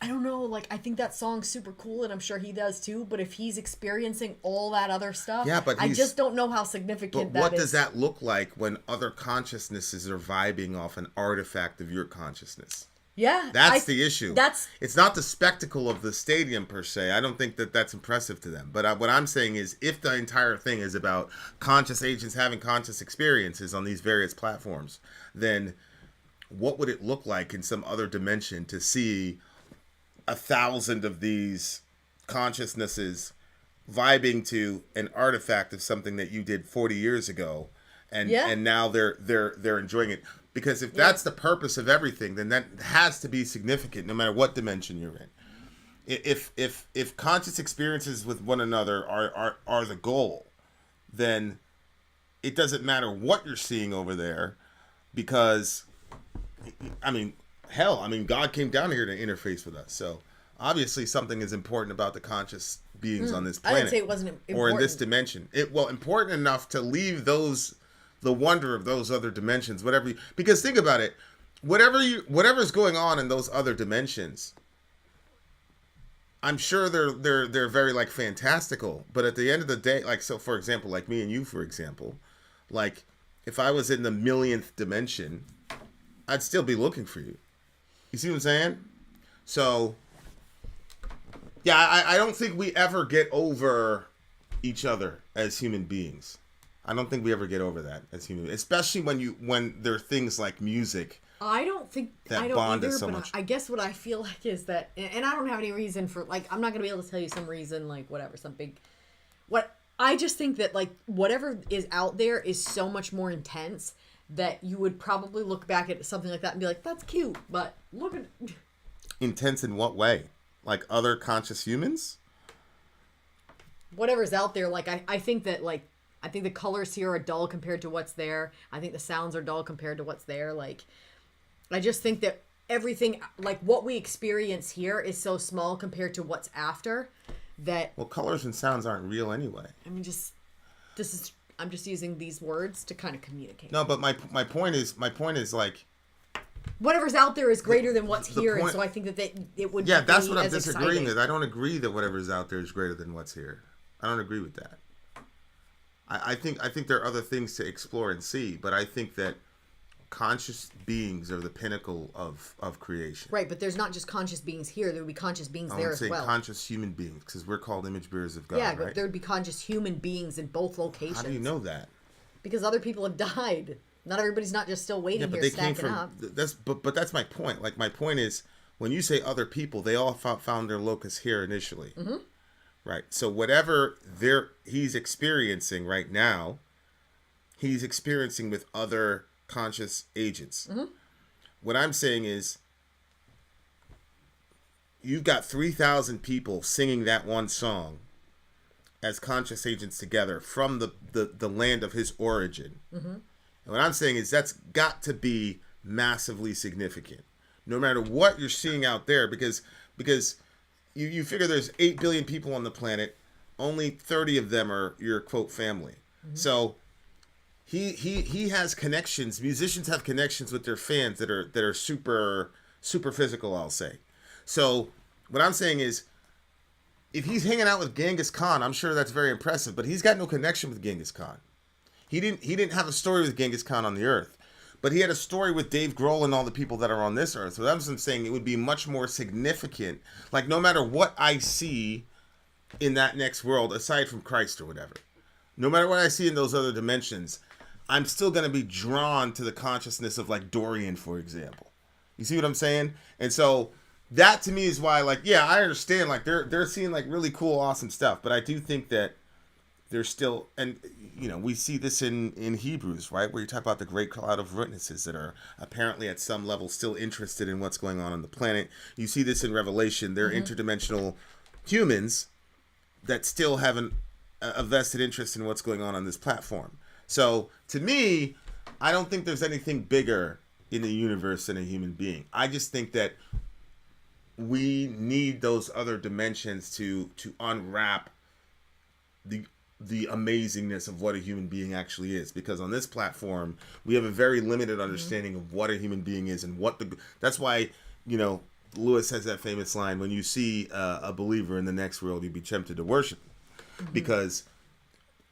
I don't know, like, I think that song's super cool, and I'm sure he does too, but if he's experiencing all that other stuff, I just don't know how significant that is. But what does that look like when other consciousnesses are vibing off an artifact of your consciousness? Yeah. That's the issue. It's not the spectacle of the stadium per se. I don't think that that's impressive to them. But what I'm saying is, if the entire thing is about conscious agents having conscious experiences on these various platforms, then what would it look like in some other dimension to see 1,000 of these consciousnesses vibing to an artifact of something that you did 40 years ago, and now they're enjoying it? Because if that's the purpose of everything, then that has to be significant, no matter what dimension you're in. If conscious experiences with one another are the goal, then it doesn't matter what you're seeing over there, because I mean, hell, God came down here to interface with us. So obviously something is important about the conscious beings on this planet. I didn't say it wasn't important. Or in this dimension. Important enough to leave the wonder of those other dimensions, because think about it, whatever's going on in those other dimensions, I'm sure they're very like fantastical, but at the end of the day, like, so for example, like me and you, for example, like if I was in the millionth dimension, I'd still be looking for you. You see what I'm saying? So yeah, I don't think we ever get over each other as human beings. I don't think we ever get over that as human beings, especially when there are things like music. I don't think that I don't bond either, us so but much. I guess what I feel like is that, and I don't have any reason for, like, I'm not gonna be able to tell you some reason, like whatever, some big, what I just think that like whatever is out there is so much more intense that you would probably look back at something like that and be like, that's cute, but look at intense in what way? Like other conscious humans? Whatever's out there, like I think that like I think the colors here are dull compared to what's there. I think the sounds are dull compared to what's there. Like, I just think that everything, like what we experience here is so small compared to what's after that. Well, colors and sounds aren't real anyway. I mean, I'm just using these words to kind of communicate. No, but my point is like, whatever's out there is greater than what's here, and so I think that it would. Yeah, that's be what I'm as disagreeing exciting. with. I don't agree that whatever's out there is greater than what's here. I don't agree with that. I think there are other things to explore and see, but I think that conscious beings are the pinnacle of creation. Right, but there's not just conscious beings here. There would be conscious beings there as well. I'm saying conscious human beings, because we're called image bearers of God, yeah, right? but there would be conscious human beings in both locations. How do you know that? Because other people have died. Not everybody's not just still waiting here stacking up. But that's my point. Like, my point is, when you say other people, they all found their locus here initially. Mm-hmm. Right. So whatever he's experiencing right now, he's experiencing with other conscious agents. Mm-hmm. What I'm saying is, you've got 3,000 people singing that one song as conscious agents together from the land of his origin. Mm-hmm. And what I'm saying is that's got to be massively significant, no matter what you're seeing out there, because you figure there's 8 billion people on the planet, only 30 of them are your quote family. Mm-hmm. So he has connections. Musicians have connections with their fans that are super physical, I'll say. So what I'm saying is, if he's hanging out with Genghis Khan, I'm sure that's very impressive, but he's got no connection with Genghis Khan. He didn't have a story with Genghis Khan on the earth, but he had a story with Dave Grohl and all the people that are on this earth. So that's what I'm saying. It would be much more significant. Like, no matter what I see in that next world, aside from Christ or whatever, no matter what I see in those other dimensions, I'm still going to be drawn to the consciousness of, like, Dorian, for example. You see what I'm saying? And so that to me is why, like, yeah, I understand, like, they're seeing, like, really cool, awesome stuff, but I do think that there's still, and you know, we see this in Hebrews, right, where you talk about the great cloud of witnesses that are apparently at some level still interested in what's going on the planet. You see this in Revelation. They're interdimensional humans that still have a vested interest in what's going on this platform. So to me, I don't think there's anything bigger in the universe than a human being. I just think that we need those other dimensions to unwrap the amazingness of what a human being actually is, because on this platform we have a very limited understanding of what a human being is, and that's why, you know, Lewis has that famous line, when you see a believer in the next world, you'd be tempted to worship. Because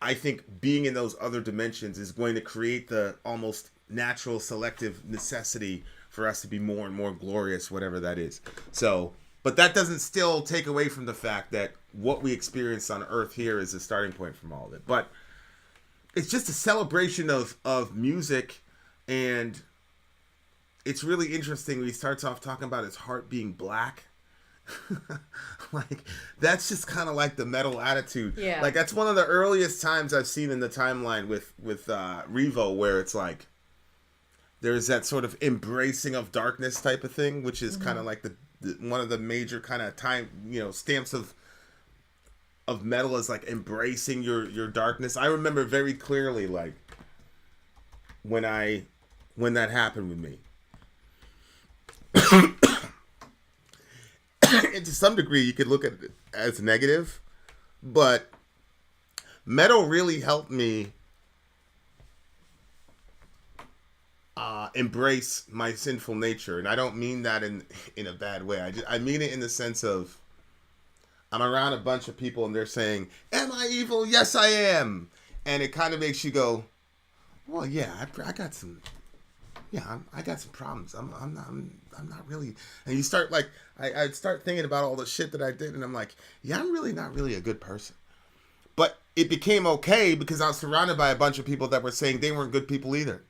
I think being in those other dimensions is going to create the almost natural selective necessity for us to be more and more glorious, whatever that is. So, but that doesn't still take away from the fact that what we experience on Earth here is a starting point from all of it. But it's just a celebration of music, and it's really interesting when he starts off talking about his heart being black. Like, that's just kind of like the metal attitude. Yeah. Like, that's one of the earliest times I've seen in the timeline with Revo, where it's like there's that sort of embracing of darkness type of thing, which is kind of like the one of the major kind of time, stamps of metal, is like embracing your darkness. I remember very clearly, like, when that happened with me. And to some degree, you could look at it as negative, but metal really helped me embrace my sinful nature. And I don't mean that in a bad way. I mean it in the sense of, I'm around a bunch of people and they're saying, "Am I evil? Yes, I am." And it kind of makes you go, "Well, yeah, I got some. Yeah, I got some problems. I'm not really." And you start like, I start thinking about all the shit that I did, and I'm like, yeah, I'm really not really a good person. But it became okay because I was surrounded by a bunch of people that were saying they weren't good people either.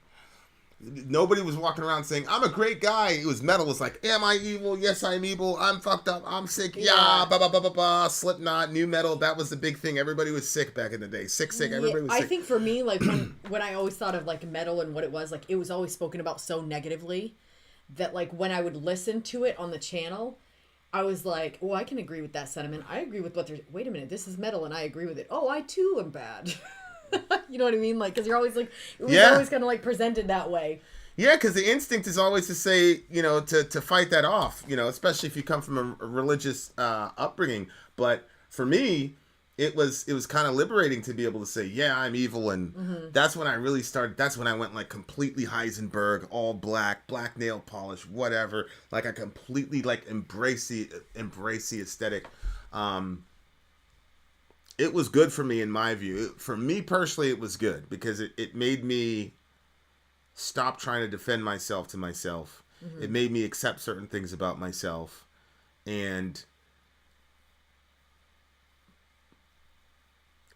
Nobody was walking around saying, "I'm a great guy." It was metal. It was like, "Am I evil? Yes, I'm evil. I'm fucked up. I'm sick. Yeah, blah, blah, blah, blah, blah." Slipknot, new metal. That was the big thing. Everybody was sick back in the day. Sick. Everybody was sick. I think for me, like, when I always thought of, like, metal and what it was, like, it was always spoken about so negatively that, like, when I would listen to it on the channel, I was like, "Oh, I can agree with that sentiment. I agree with what they're... Wait a minute, this is metal and I agree with it. Oh, I too am bad." You know what I mean? Like, because you're always like, it was always kind of like presented that way. Yeah, because the instinct is always to say, to fight that off, especially if you come from a religious upbringing. But for me, it was kind of liberating to be able to say, yeah, I'm evil. And that's when I really started. That's when I went like completely Heisenberg, all black nail polish, whatever. Like, I completely like embrace the aesthetic. It was good for me in my view. For me personally, it was good because it made me stop trying to defend myself to myself. It made me accept certain things about myself. And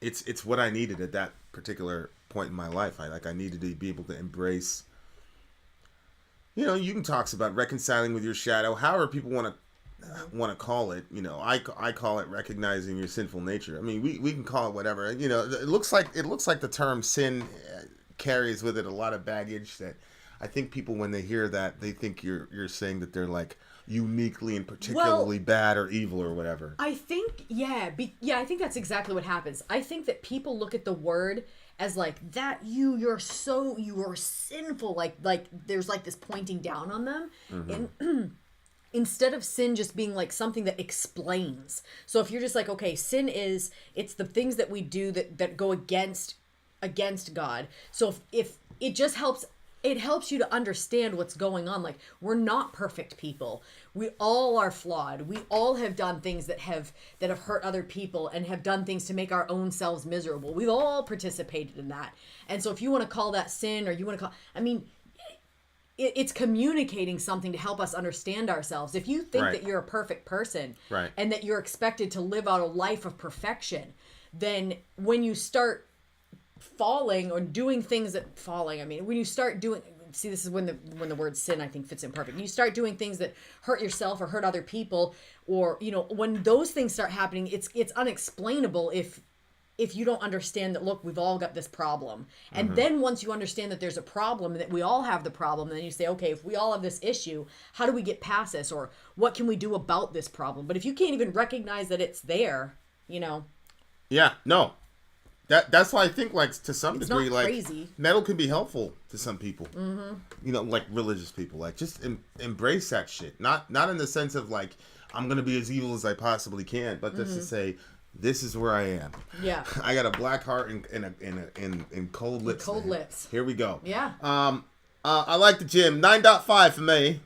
it's what I needed at that particular point in my life. I needed to be able to embrace, you can talk about reconciling with your shadow, however people want to call it. I call it recognizing your sinful nature. I mean, we can call it whatever. It looks like the term sin carries with it a lot of baggage that I think people, when they hear that, they think you're saying that they're like uniquely and particularly bad or evil or whatever. I think, I think that's exactly what happens. I think that people look at the word as like that you are sinful, like there's like this pointing down on them. And instead of sin just being like something that explains. So if you're just like, okay, sin it's the things that we do that go against God. So if it just helps, it helps you to understand what's going on. Like, we're not perfect people. We all are flawed. We all have done things that have hurt other people and have done things to make our own selves miserable. We've all participated in that. And so if you want to call that sin, or you want to call, I mean, it's communicating something to help us understand ourselves. If you think that you're a perfect person, and that you're expected to live out a life of perfection, then when you start falling or doing things when you start doing, this is when the word sin, I think, fits in perfect. You start doing things that hurt yourself or hurt other people, or when those things start happening, it's unexplainable if you don't understand that, look, we've all got this problem. And then once you understand that there's a problem and that we all have the problem, then you say, okay, if we all have this issue, how do we get past this, or what can we do about this problem? But if you can't even recognize that it's there, Yeah, no. That's why I think, like, to some degree, like, crazy. Metal can be helpful to some people. Like religious people. Like, just embrace that shit. Not in the sense of, like, I'm going to be as evil as I possibly can, but just to say, this is where I am. Yeah. I got a black heart and cold lips. Cold lips. Here we go. Yeah. I like the gym. 9.5 for me.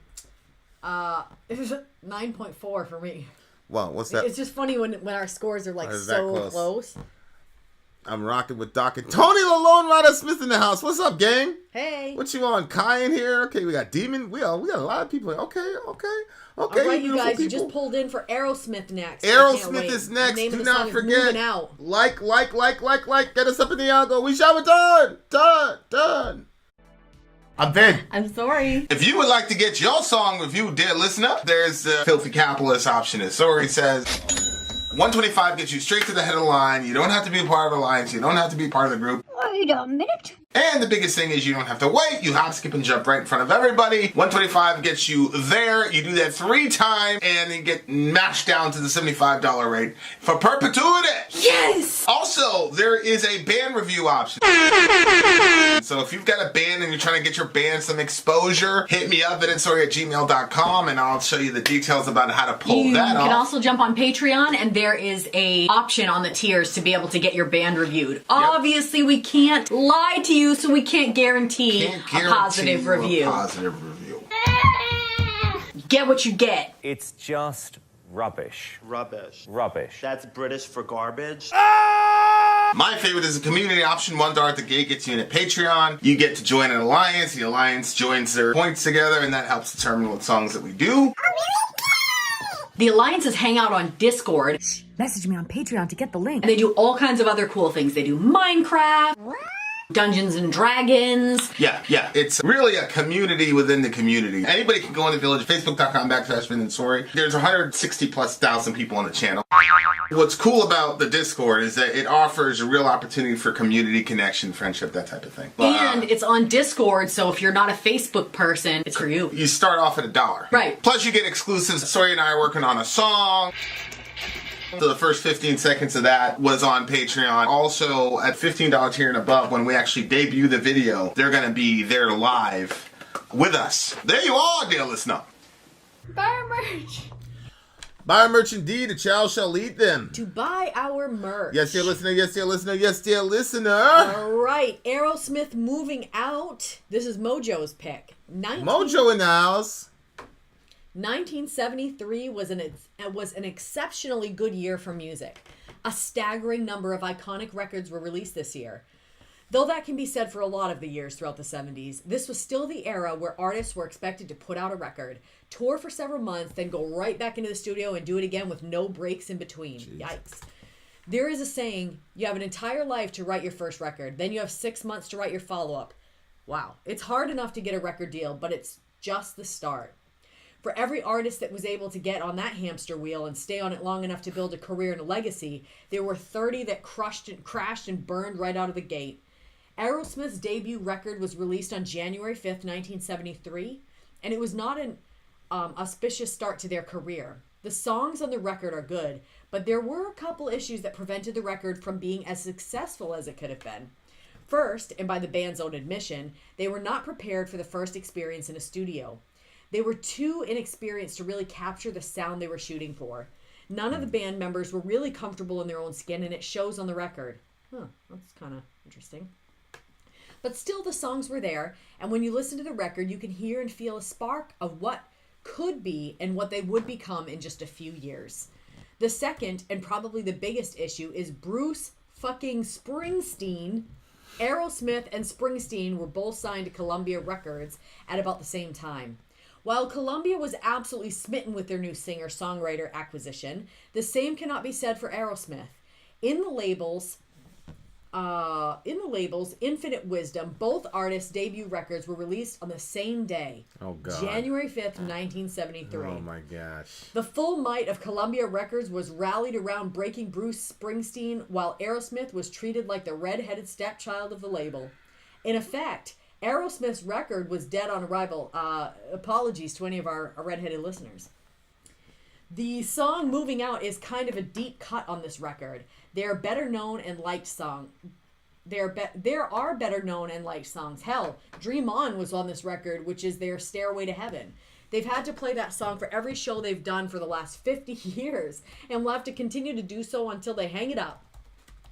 It was 9.4 for me. Well, what's that? It's just funny when our scores are like Is so that close. I'm rocking with Doc and Tony the Lone Rider Smith in the house. What's up, gang? Hey. What you on? Kai in here? Okay, we got Demon. We got a lot of people. Okay. All right, you guys, you just pulled in for Aerosmith next. Aerosmith is next. Do not forget. Like. Get us up in the algo. We shall return. Done. I'm Vin. I'm sorry. If you would like to get your song reviewed, dear listener, there's the Filthy Capitalist option. As Sori says, 125 gets you straight to the head of the line. You don't have to be a part of the alliance. You don't have to be part of the group. Wait a minute. And the biggest thing is you don't have to wait. You hop, skip, and jump right in front of everybody. 125 gets you there. You do that 3 times, and then get mashed down to the $75 rate for perpetuity. Yes! Also, there is a band review option. So if you've got a band and you're trying to get your band some exposure, hit me up at itsori@gmail.com, and I'll show you the details about how to pull that off. You can also jump on Patreon, and there is a option on the tiers to be able to get your band reviewed. Obviously, we can't lie to you, so we can't guarantee a positive review. Get what you get. It's just rubbish. Rubbish. Rubbish. That's British for garbage. My favorite is the community option. $1 at the gate gets you in at Patreon. You get to join an alliance. The alliance joins their points together, and that helps determine what songs that we do. The alliances hang out on Discord. Message me on Patreon to get the link. And they do all kinds of other cool things. They do Minecraft, Dungeons and Dragons. Yeah. It's really a community within the community. Anybody can go in the village, facebook.com/Vin and Sori. There's 160,000+ people on the channel. What's cool about the Discord is that it offers a real opportunity for community connection, friendship, that type of thing. And it's on Discord, so if you're not a Facebook person, it's for you. You start off at $1. Right. Plus you get exclusives. Sori and I are working on a song. So the first 15 seconds of that was on Patreon. Also, at $15 tier and above, when we actually debut the video, they're going to be there live with us. There you are, dear listener. Buy our merch. Buy our merch indeed. A child shall lead them. To buy our merch. Yes, dear listener. Yes, dear listener. Yes, dear listener. All right. Aerosmith moving out. This is Mojo's pick. Mojo in the house. 1973 was an exceptionally good year for music. A staggering number of iconic records were released this year. Though that can be said for a lot of the years throughout the 70s, this was still the era where artists were expected to put out a record, tour for several months, then go right back into the studio and do it again with no breaks in between. Jeez. Yikes. There is a saying, you have an entire life to write your first record, then you have 6 months to write your follow-up. Wow. It's hard enough to get a record deal, but it's just the start. For every artist that was able to get on that hamster wheel and stay on it long enough to build a career and a legacy, there were 30 that crashed and burned right out of the gate. Aerosmith's debut record was released on January 5th, 1973, and it was not an auspicious start to their career. The songs on the record are good, but there were a couple issues that prevented the record from being as successful as it could have been. First, and by the band's own admission, they were not prepared for the first experience in a studio. They were too inexperienced to really capture the sound they were shooting for. None of the band members were really comfortable in their own skin, and it shows on the record. That's kind of interesting. But still, the songs were there, and when you listen to the record, you can hear and feel a spark of what could be and what they would become in just a few years. The second, and probably the biggest issue, is Bruce fucking Springsteen. Aerosmith and Springsteen were both signed to Columbia Records at about the same time. While Columbia was absolutely smitten with their new singer-songwriter acquisition, the same cannot be said for Aerosmith. In the labels, Infinite Wisdom, both artists' debut records were released on the same day. Oh, God. January 5th, 1973. Oh, my gosh. The full might of Columbia Records was rallied around breaking Bruce Springsteen, while Aerosmith was treated like the red-headed stepchild of the label. In effect, Aerosmith's record was dead on arrival. Apologies to any of our redheaded listeners. The song Moving Out is kind of a deep cut on this record. There are better known and liked songs. There are better known and liked songs. Hell, Dream On was on this record, which is their Stairway to Heaven. They've had to play that song for every show they've done for the last 50 years, and will have to continue to do so until they hang it up.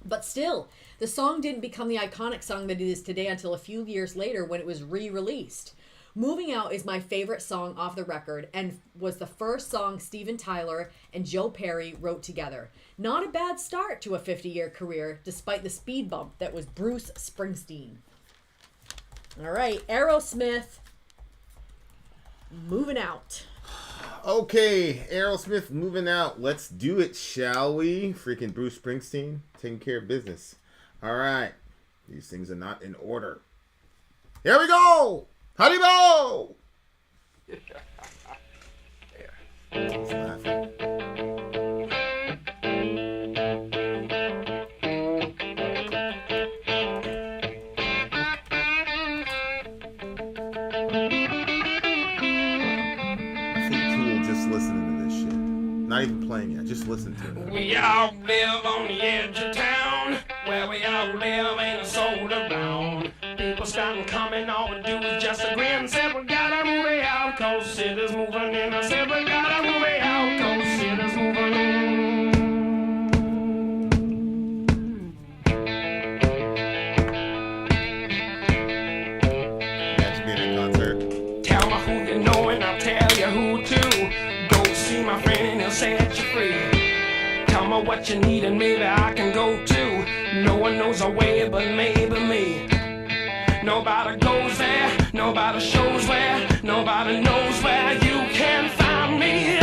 But still, the song didn't become the iconic song that it is today until a few years later when it was re-released. Moving Out is my favorite song off the record and was the first song Steven Tyler and Joe Perry wrote together. Not a bad start to a 50-year career, despite the speed bump that was Bruce Springsteen. All right, Aerosmith, Moving Out. Okay, Aerosmith, Moving Out. Let's do it, shall we? Freaking Bruce Springsteen, taking care of business. All right. These things are not in order. Here we go! Haribo! He's laughing. Not even playing it, just listen to it. We all live on the edge of town, where we all live ain't a soul around. People starting coming, all we do is just agree and say we gotta move it out, cause city's moving in. I said we gotta move it out, cause city's moving in. Imagine being in concert. Tell me who you know and I'll tell you who to. See my friend and he'll set you free. Tell me what you need and maybe I can go too. No one knows our way but maybe me. Nobody goes there, nobody shows where, nobody knows where you can find me.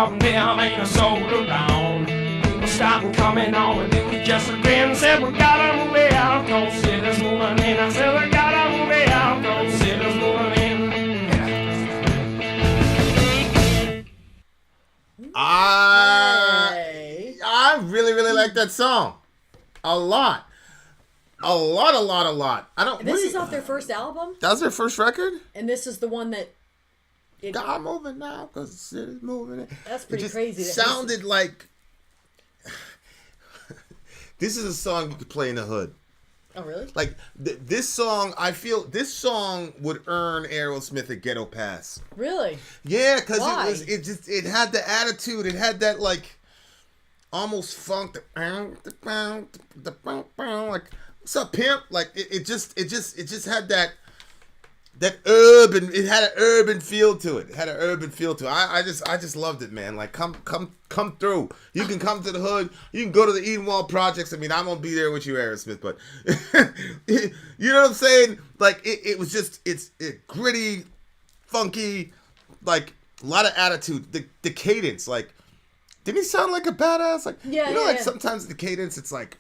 out and there ain't a soul around. People starting coming on and then we just grin. Said we gotta move out, cause city's moving in. I said we gotta move out, cause city's moving in. I really, really like that song. A lot. I don't. This is off their first album. That was their first record. And this is the one that. God moving now because the city's moving in. That's pretty it just crazy. Sounded like. This is a song you could play in the hood. Oh really? Like this song, I feel this song would earn Aerosmith a ghetto pass. Really? Yeah, because it had the attitude. It had that like almost funk. Like what's up, pimp? Like it just had that urban. It had an urban feel to it. I just loved it, man. Like come through. You can come to the hood. You can go to the Edenwald projects. I mean, I won't be there with you, Aerosmith, but you know what I'm saying? Like it was just it's gritty, funky, like a lot of attitude. The cadence, like didn't he sound like a badass? Like sometimes the cadence, it's like.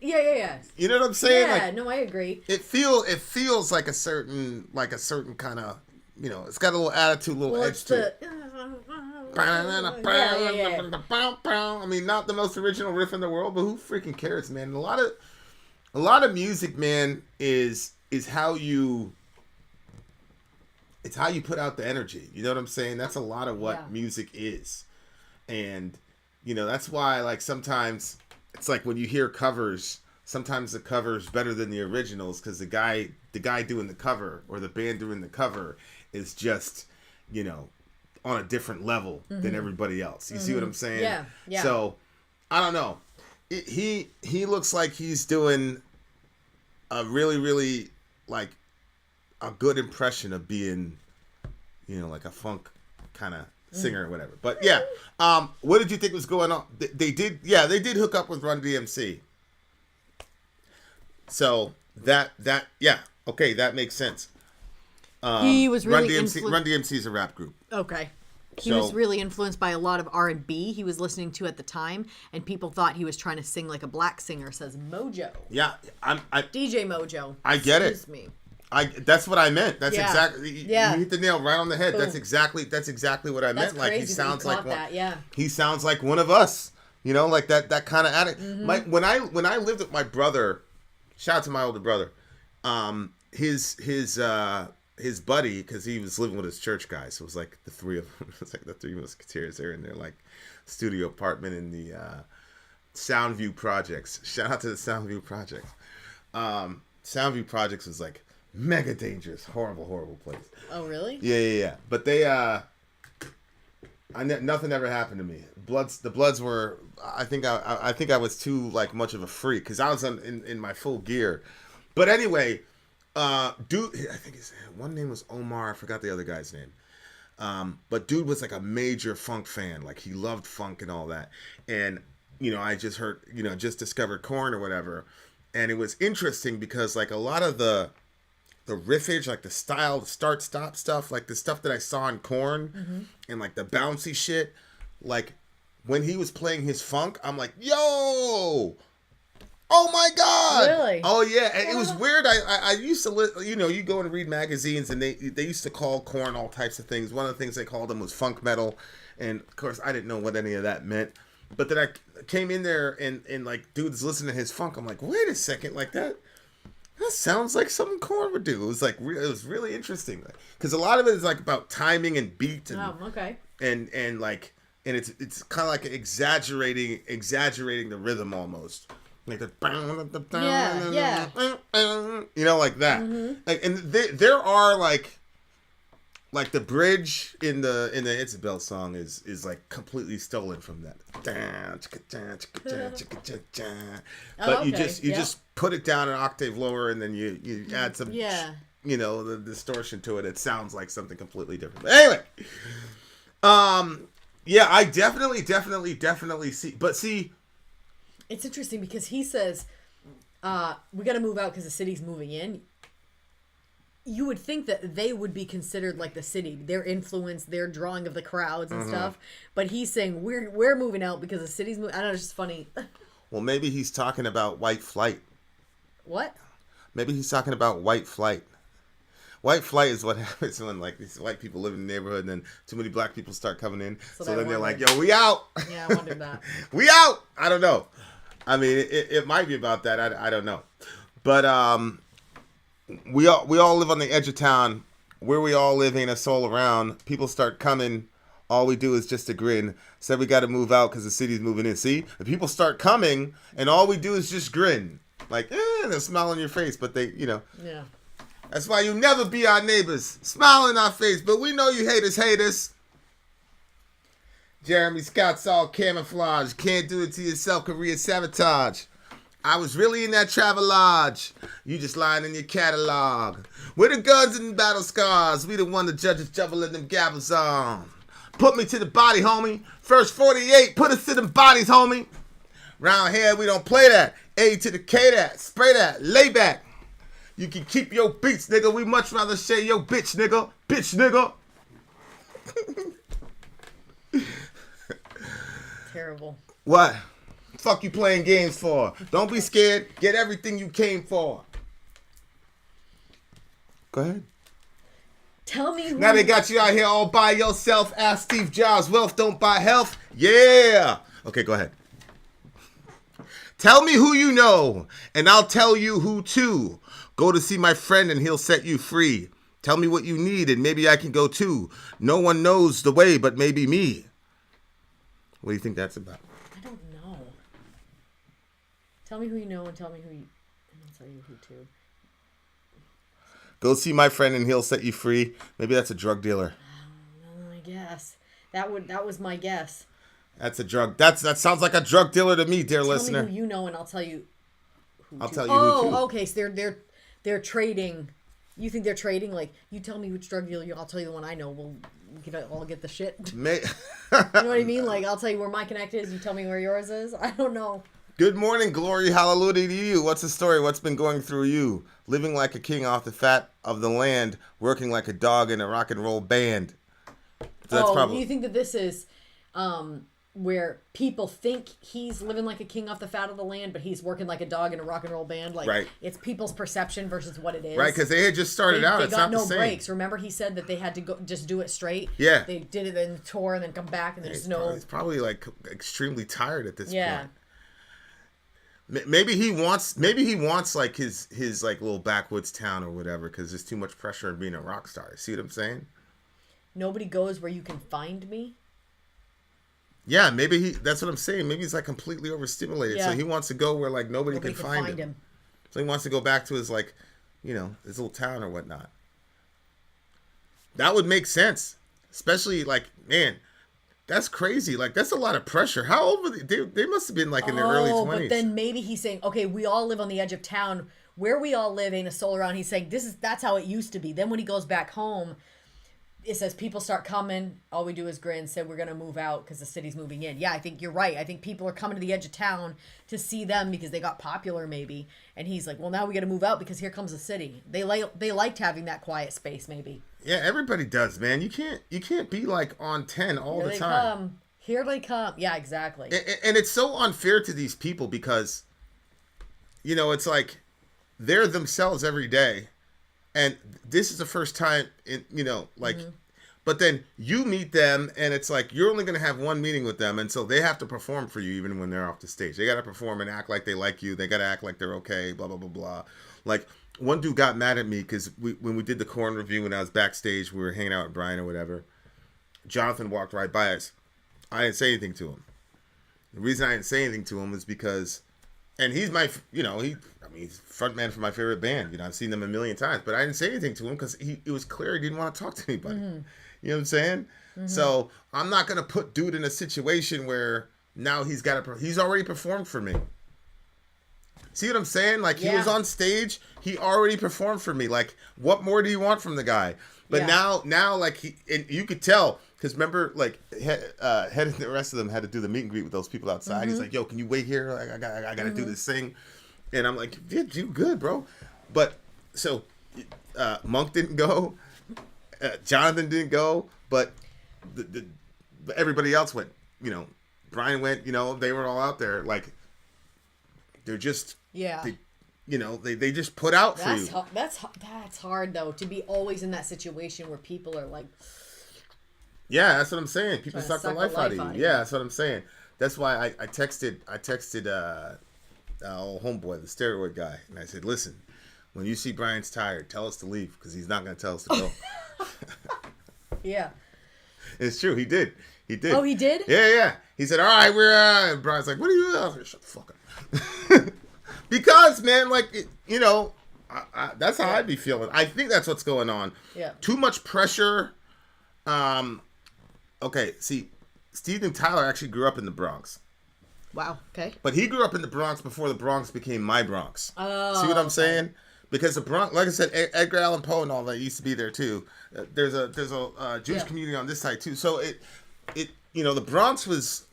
Yeah. You know what I'm saying? Yeah, like, no, I agree. It feels like a certain kind of, you know, it's got a little attitude, a little edge to it. I mean, not the most original riff in the world, but who freaking cares, man? A lot of music, man, is how you. It's how you put out the energy. You know what I'm saying? That's a lot of what music is, and you know that's why like sometimes. It's like when you hear covers, sometimes the cover's better than the originals because the guy doing the cover or the band doing the cover is just, you know, on a different level than everybody else. You see what I'm saying? Yeah. So, I don't know. He looks like he's doing a really, really, like, a good impression of being, you know, like a funk kind of singer or whatever. But yeah, what did you think was going on? They did hook up with Run DMC. So that makes sense. He was really Run DMC is a rap group. Okay. He was really influenced by a lot of R&B he was listening to at the time, and people thought he was trying to sing like a black singer, says Mojo. Yeah, DJ Mojo. I get it. Excuse me. That's what I meant. That's exactly. You hit the nail right on the head. Boom. That's exactly what I meant. Like he sounds like one. He sounds like one of us. You know, like that kind of attitude. When I lived with my brother, shout out to my older brother. His buddy, because he was living with his church guy, so it was like the three of them. It was like the three musketeers there in their like studio apartment in the Soundview Projects. Shout out to the Soundview Projects. Soundview Projects was like mega dangerous, horrible place. Oh really? Yeah. But they, nothing ever happened to me. The Bloods were. I think I was too like much of a freak because I was in my full gear. But anyway, dude, I think one name was Omar. I forgot the other guy's name. But dude was like a major funk fan. Like he loved funk and all that. And you know, I just heard, you know, just discovered Korn or whatever. And it was interesting because like a lot of the riffage, like the style, the start stop stuff, like the stuff that I saw in Korn and like the bouncy shit, like when he was playing his funk, I'm like, yo, oh my God. Really? Oh yeah. And it was weird. I used to, you know, you go and read magazines and they used to call Korn all types of things. One of the things they called them was funk metal. And of course I didn't know what any of that meant. But then I came in there and like dudes listening to his funk. I'm like, wait a second, like that sounds like something Korn would do. It was like it was really interesting because a lot of it is like about timing and beat and and like and it's kind of like exaggerating the rhythm almost. Like the you know, like that. Like, and there are like the bridge in the Isabel song is like completely stolen from that. But you just put it down an octave lower and then you add some you know, the distortion to it. It sounds like something completely different. But anyway, yeah, I definitely see. But see, it's interesting because he says we got to move out because the city's moving in. you would think that they would be considered like the city, their influence, their drawing of the crowds and stuff. But he's saying we're moving out because the city's moving. I don't know, it's just funny. Well, maybe he's talking about white flight. What? Maybe he's talking about white flight. White flight is what happens when like these white people live in the neighborhood and then too many black people start coming in. So then they're like, yo, we out. Yeah, I wondered that. We out. I don't know. I mean, it might be about that. I don't know. But we all live on the edge of town. Where we all live ain't a soul around. People start coming. All we do is just a grin. Said we got to move out because the city's moving in. See? If people start coming and all we do is just grin. Like, they'll smile on your face, but they, Yeah. That's why you never be our neighbors. Smile in our face, but we know you haters hate us. Jeremy Scott's all camouflage. Can't do it to yourself, Korea sabotage. I was really in that Travelodge. You just lying in your catalog. We're the guns and battle scars. We the one the judges juggling them gavels on. Put me to the body, homie. First 48, put us to them bodies, homie. Round here, we don't play that. A to the K that. Spray that. Lay back. You can keep your beats, nigga. We much rather say yo bitch, nigga. Bitch, nigga. Terrible. What? Fuck you playing games for? Don't be scared. Get everything you came for. Go ahead. Tell me who... Now they got you out here all by yourself. Ask Steve Jobs. Wealth don't buy health. Yeah. Okay, go ahead. Tell me who you know, and I'll tell you who too. Go to see my friend and he'll set you free. Tell me what you need and maybe I can go too. No one knows the way but maybe me. What do you think that's about? I don't know. Tell me who you know and tell me who you... And I'll tell you who too. Go see my friend and he'll set you free. Maybe that's a drug dealer. I guess. That was my guess. That's a drug. That sounds like a drug dealer to me, dear listener. Tell me who you know and I'll tell you who I'll too. tell you who too. Oh, okay. So they're trading. You think they're trading? Like, you tell me which drug dealer, I'll tell you the one I know. We'll all get the shit. You know what I mean? Like, I'll tell you where my connect is. You tell me where yours is. I don't know. Good morning, glory, hallelujah to you. What's the story? What's been going through you? Living like a king off the fat of the land, working like a dog in a rock and roll band. So that's probably... you think that this is where people think he's living like a king off the fat of the land, but he's working like a dog in a rock and roll band? Like, right. It's people's perception versus what it is. Right, because they had just started out. It's not the same. They got no breaks. Remember, he said that they had to go just do it straight. Yeah. They did it in the tour and then come back, and there's no... He's probably like extremely tired at this yeah. point. Maybe he wants like his like little backwoods town or whatever because there's too much pressure on being a rock star. See what I'm saying? Nobody goes where you can find me. Yeah, maybe that's what I'm saying. Maybe he's like completely overstimulated. Yeah. So he wants to go where like nobody can find him. So he wants to go back to his like, his little town or whatnot. That would make sense. Especially like, man, that's crazy. Like, that's a lot of pressure. How old were they must have been like in their early 20s. But then maybe he's saying, okay, we all live on the edge of town. Where we all live ain't a soul around. He's saying that's how it used to be. Then when he goes back home, it says people start coming. All we do is grin. Said we're going to move out because the city's moving in. Yeah, I think you're right. I think people are coming to the edge of town to see them because they got popular maybe. And he's like, well, now we got to move out because here comes the city. They liked having that quiet space maybe. Yeah, everybody does, man. You can't be like on 10 all the time. Here they come. Yeah, exactly. And it's so unfair to these people because, it's like they're themselves every day. And this is the first time, but then you meet them and it's like you're only going to have one meeting with them. And so they have to perform for you even when they're off the stage. They got to perform and act like they like you. They got to act like they're okay, blah, blah, blah, blah. Like, one dude got mad at me because when we did the Korn review when I was backstage, we were hanging out with Brian or whatever. Jonathan walked right by us. I didn't say anything to him. The reason I didn't say anything to him was because, and he's my, he's frontman for my favorite band. I've seen them a million times, but I didn't say anything to him because it was clear he didn't want to talk to anybody. Mm-hmm. You know what I'm saying? Mm-hmm. So I'm not gonna put dude in a situation where now he's already performed for me. See what I'm saying? Like, he was on stage. He already performed for me. Like, what more do you want from the guy? But now, like, you could tell. Because remember, like, Head and the rest of them had to do the meet and greet with those people outside. Mm-hmm. He's like, yo, can you wait here? Like, I got to do this thing. And I'm like, yeah, you good, bro. But, so, Monk didn't go, Jonathan didn't go, but everybody else went. You know, Brian went. You know, they were all out there. Like, they're just they just put out for you. That's hard though, to be always in that situation where people are like. Yeah, that's what I'm saying. People suck the life out of you. Yeah, that's what I'm saying. That's why I texted old homeboy, the steroid guy, and I said, listen, when you see Brian's tired, tell us to leave because he's not going to tell us to go. Yeah. It's true. He did. Oh, he did? Yeah. He said, all right, we're and Brian's like, what are you? I was like, shut the fuck up. Because, man, like, you know, that's how I'd be feeling. I think that's what's going on. Yeah. Too much pressure. Okay, see, Steven Tyler actually grew up in the Bronx. Wow, okay. But he grew up in the Bronx before the Bronx became my Bronx. Oh. See what I'm saying? Because the Bronx, like I said, Edgar Allan Poe and all that used to be there too. There's a Jewish community on this side too. So it the Bronx was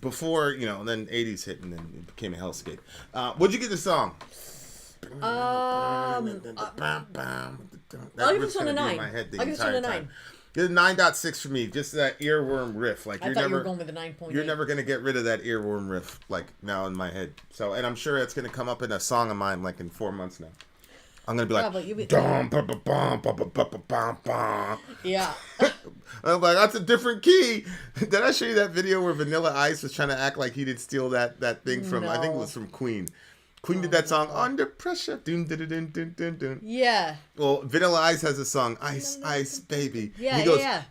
before, and then 80s hit and then it became a hellscape. What'd you get the song? I'll give this one a 9. I'll give this one a 9. Get a 9.6 for me. Just that earworm riff. Like I thought you were going with a 9.8. You're never gonna get rid of that earworm riff like now in my head. So, and I'm sure it's gonna come up in a song of mine like in 4 months now. I'm gonna be like, yeah. I'm like, that's a different key. Did I show you that video where Vanilla Ice was trying to act like he did steal that thing from? I think it was from Queen. Queen did that song, Under Pressure. Dun, dun, dun, dun, dun, dun. Yeah. Well, Vanilla Ice has a song, Ice, Ice, Baby. Yeah,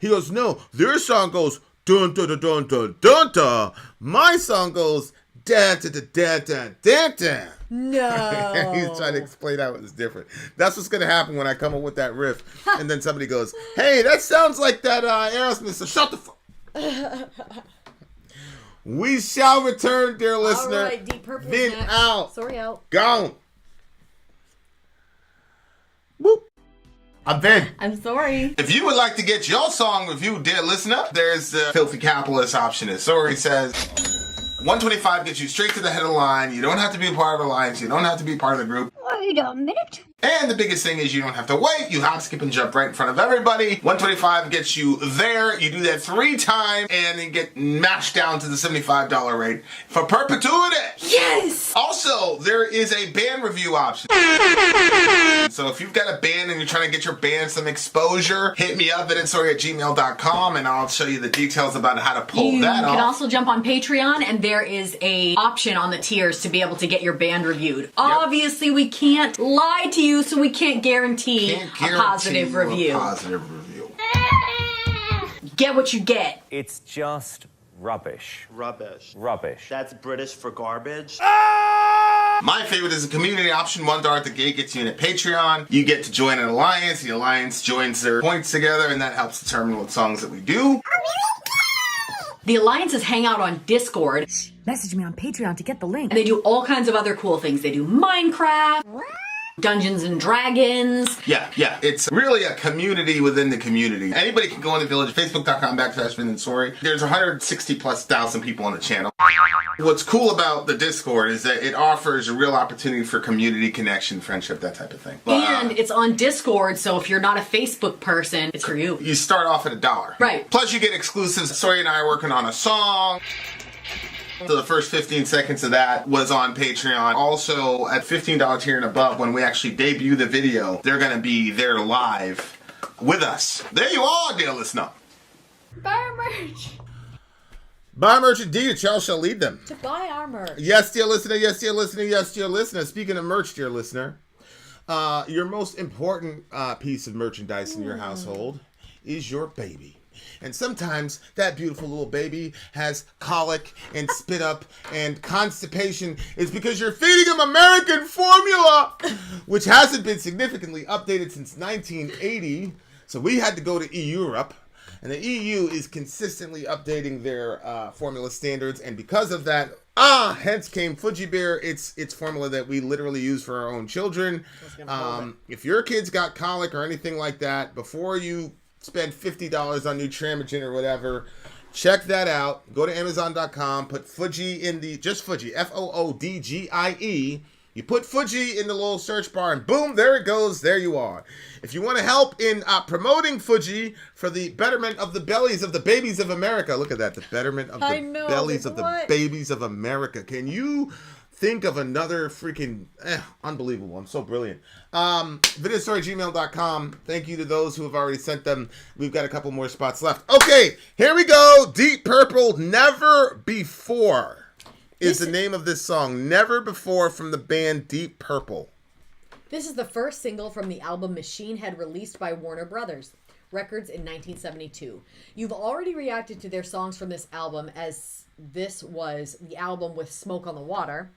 He goes, no, their song goes, dun, dun, dun, dun, dun, dun, dun. My song goes, dun, dun, dun, dun, dun, dun, dun. No. He's trying to explain how it's different. That's what's going to happen when I come up with that riff. And then somebody goes, hey, that sounds like that Aerosmith. So shut the fuck. We shall return, dear listener. All right, Deep Purple Vin next. out. Sorry, out. Gone. Whoop. I'm Vin. I'm sorry. If you would like to get your song reviewed, dear listener, there's the Filthy Capitalist option. As Sori says, 125 gets you straight to the head of the line. You don't have to be a part of the alliance. You don't have to be part of the group. Wait a minute. And the biggest thing is you don't have to wait. You hop, skip, and jump right in front of everybody. 125 gets you there. You do that 3 times, and then get mashed down to the $75 rate for perpetuity. Yes! Also, there is a band review option. So if you've got a band and you're trying to get your band some exposure, hit me up at sori@gmail.com, and I'll show you the details about how to pull that off. You can also jump on Patreon, and there is a option on the tiers to be able to get your band reviewed. Yep. Obviously, we can't lie to you, so we can't guarantee a positive review. Get what you get. It's just rubbish. Rubbish. Rubbish. That's British for garbage. My favorite is the community option. $1 at the gate gets you in at Patreon. You get to join an alliance. The alliance joins their points together, and that helps determine what songs that we do. The alliances hang out on Discord. Message me on Patreon to get the link. And they do all kinds of other cool things. They do Minecraft, Dungeons and Dragons. Yeah. It's really a community within the community. Anybody can go in the village, facebook.com/Vin and Sori. There's 160,000+ people on the channel. What's cool about the Discord is that it offers a real opportunity for community connection, friendship, that type of thing. And it's on Discord, so if you're not a Facebook person, it's for you. You start off at $1. Right. Plus you get exclusives. Sori and I are working on a song. So the first 15 seconds of that was on Patreon. Also, at $15 tier and above, when we actually debut the video, they're going to be there live with us. There you are, dear listener. Buy our merch. Buy merch indeed. Charles shall lead them. To buy our merch. Yes, dear listener. Yes, dear listener. Yes, dear listener. Speaking of merch, dear listener, your most important piece of merchandise in your household is your baby. And sometimes that beautiful little baby has colic and spit up and constipation. It's because you're feeding him American formula, which hasn't been significantly updated since 1980. So we had to go to Europe. And the EU is consistently updating their formula standards. And because of that, hence came Fuji Bear. It's formula that we literally use for our own children. If your kids got colic or anything like that, before you spend $50 on Nutramigen or whatever, check that out. Go to Amazon.com, put Fuji in just Fuji, Foodgie, You put Fuji in the little search bar and boom, there it goes. There you are. If you want to help in promoting Fuji for the betterment of the bellies of the babies of America. Look at that. The betterment of the bellies of the babies of America. Can you think of another freaking unbelievable? I'm so brilliant. Videostory@gmail.com. Thank you to those who have already sent them. We've got a couple more spots left. Okay, here we go. Deep Purple, Never Before is the name of this song. Never Before from the band Deep Purple. This is the first single from the album Machine Head, released by Warner Brothers Records in 1972. You've already reacted to their songs from this album, as this was the album with Smoke on the Water,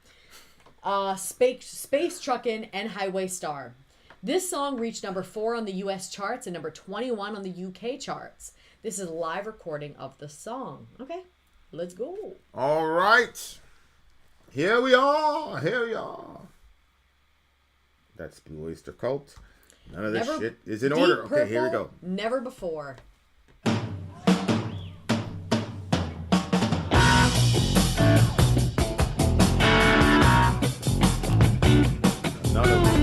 Space Truckin', and Highway Star. This song reached number 4 on the US charts and number 21 on the UK charts. This is a live recording of the song. Okay, let's go. All right. Here we are. Here we are. That's Blue Oyster Cult. None of this shit is in order. Okay, here we go. Never Before. Another one.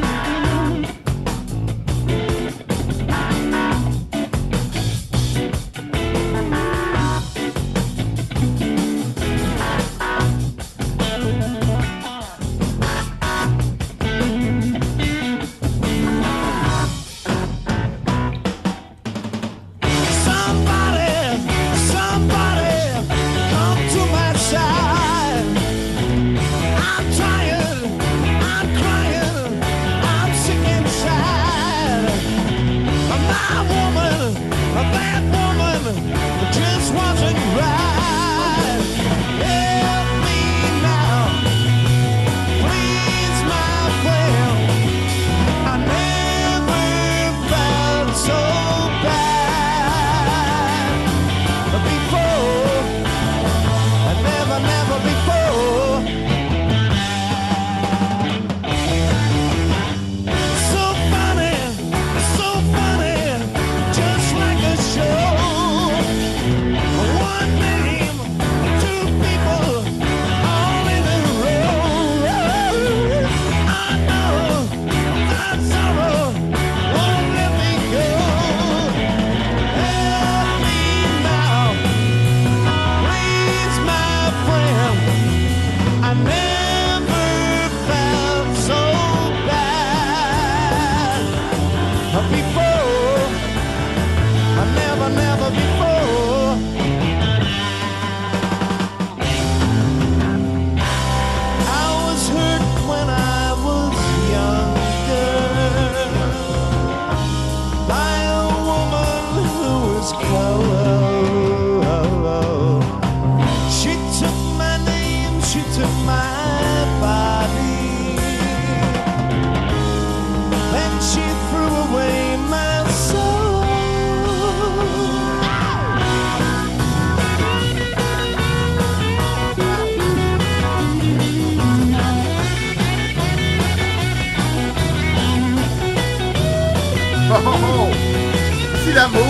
That move?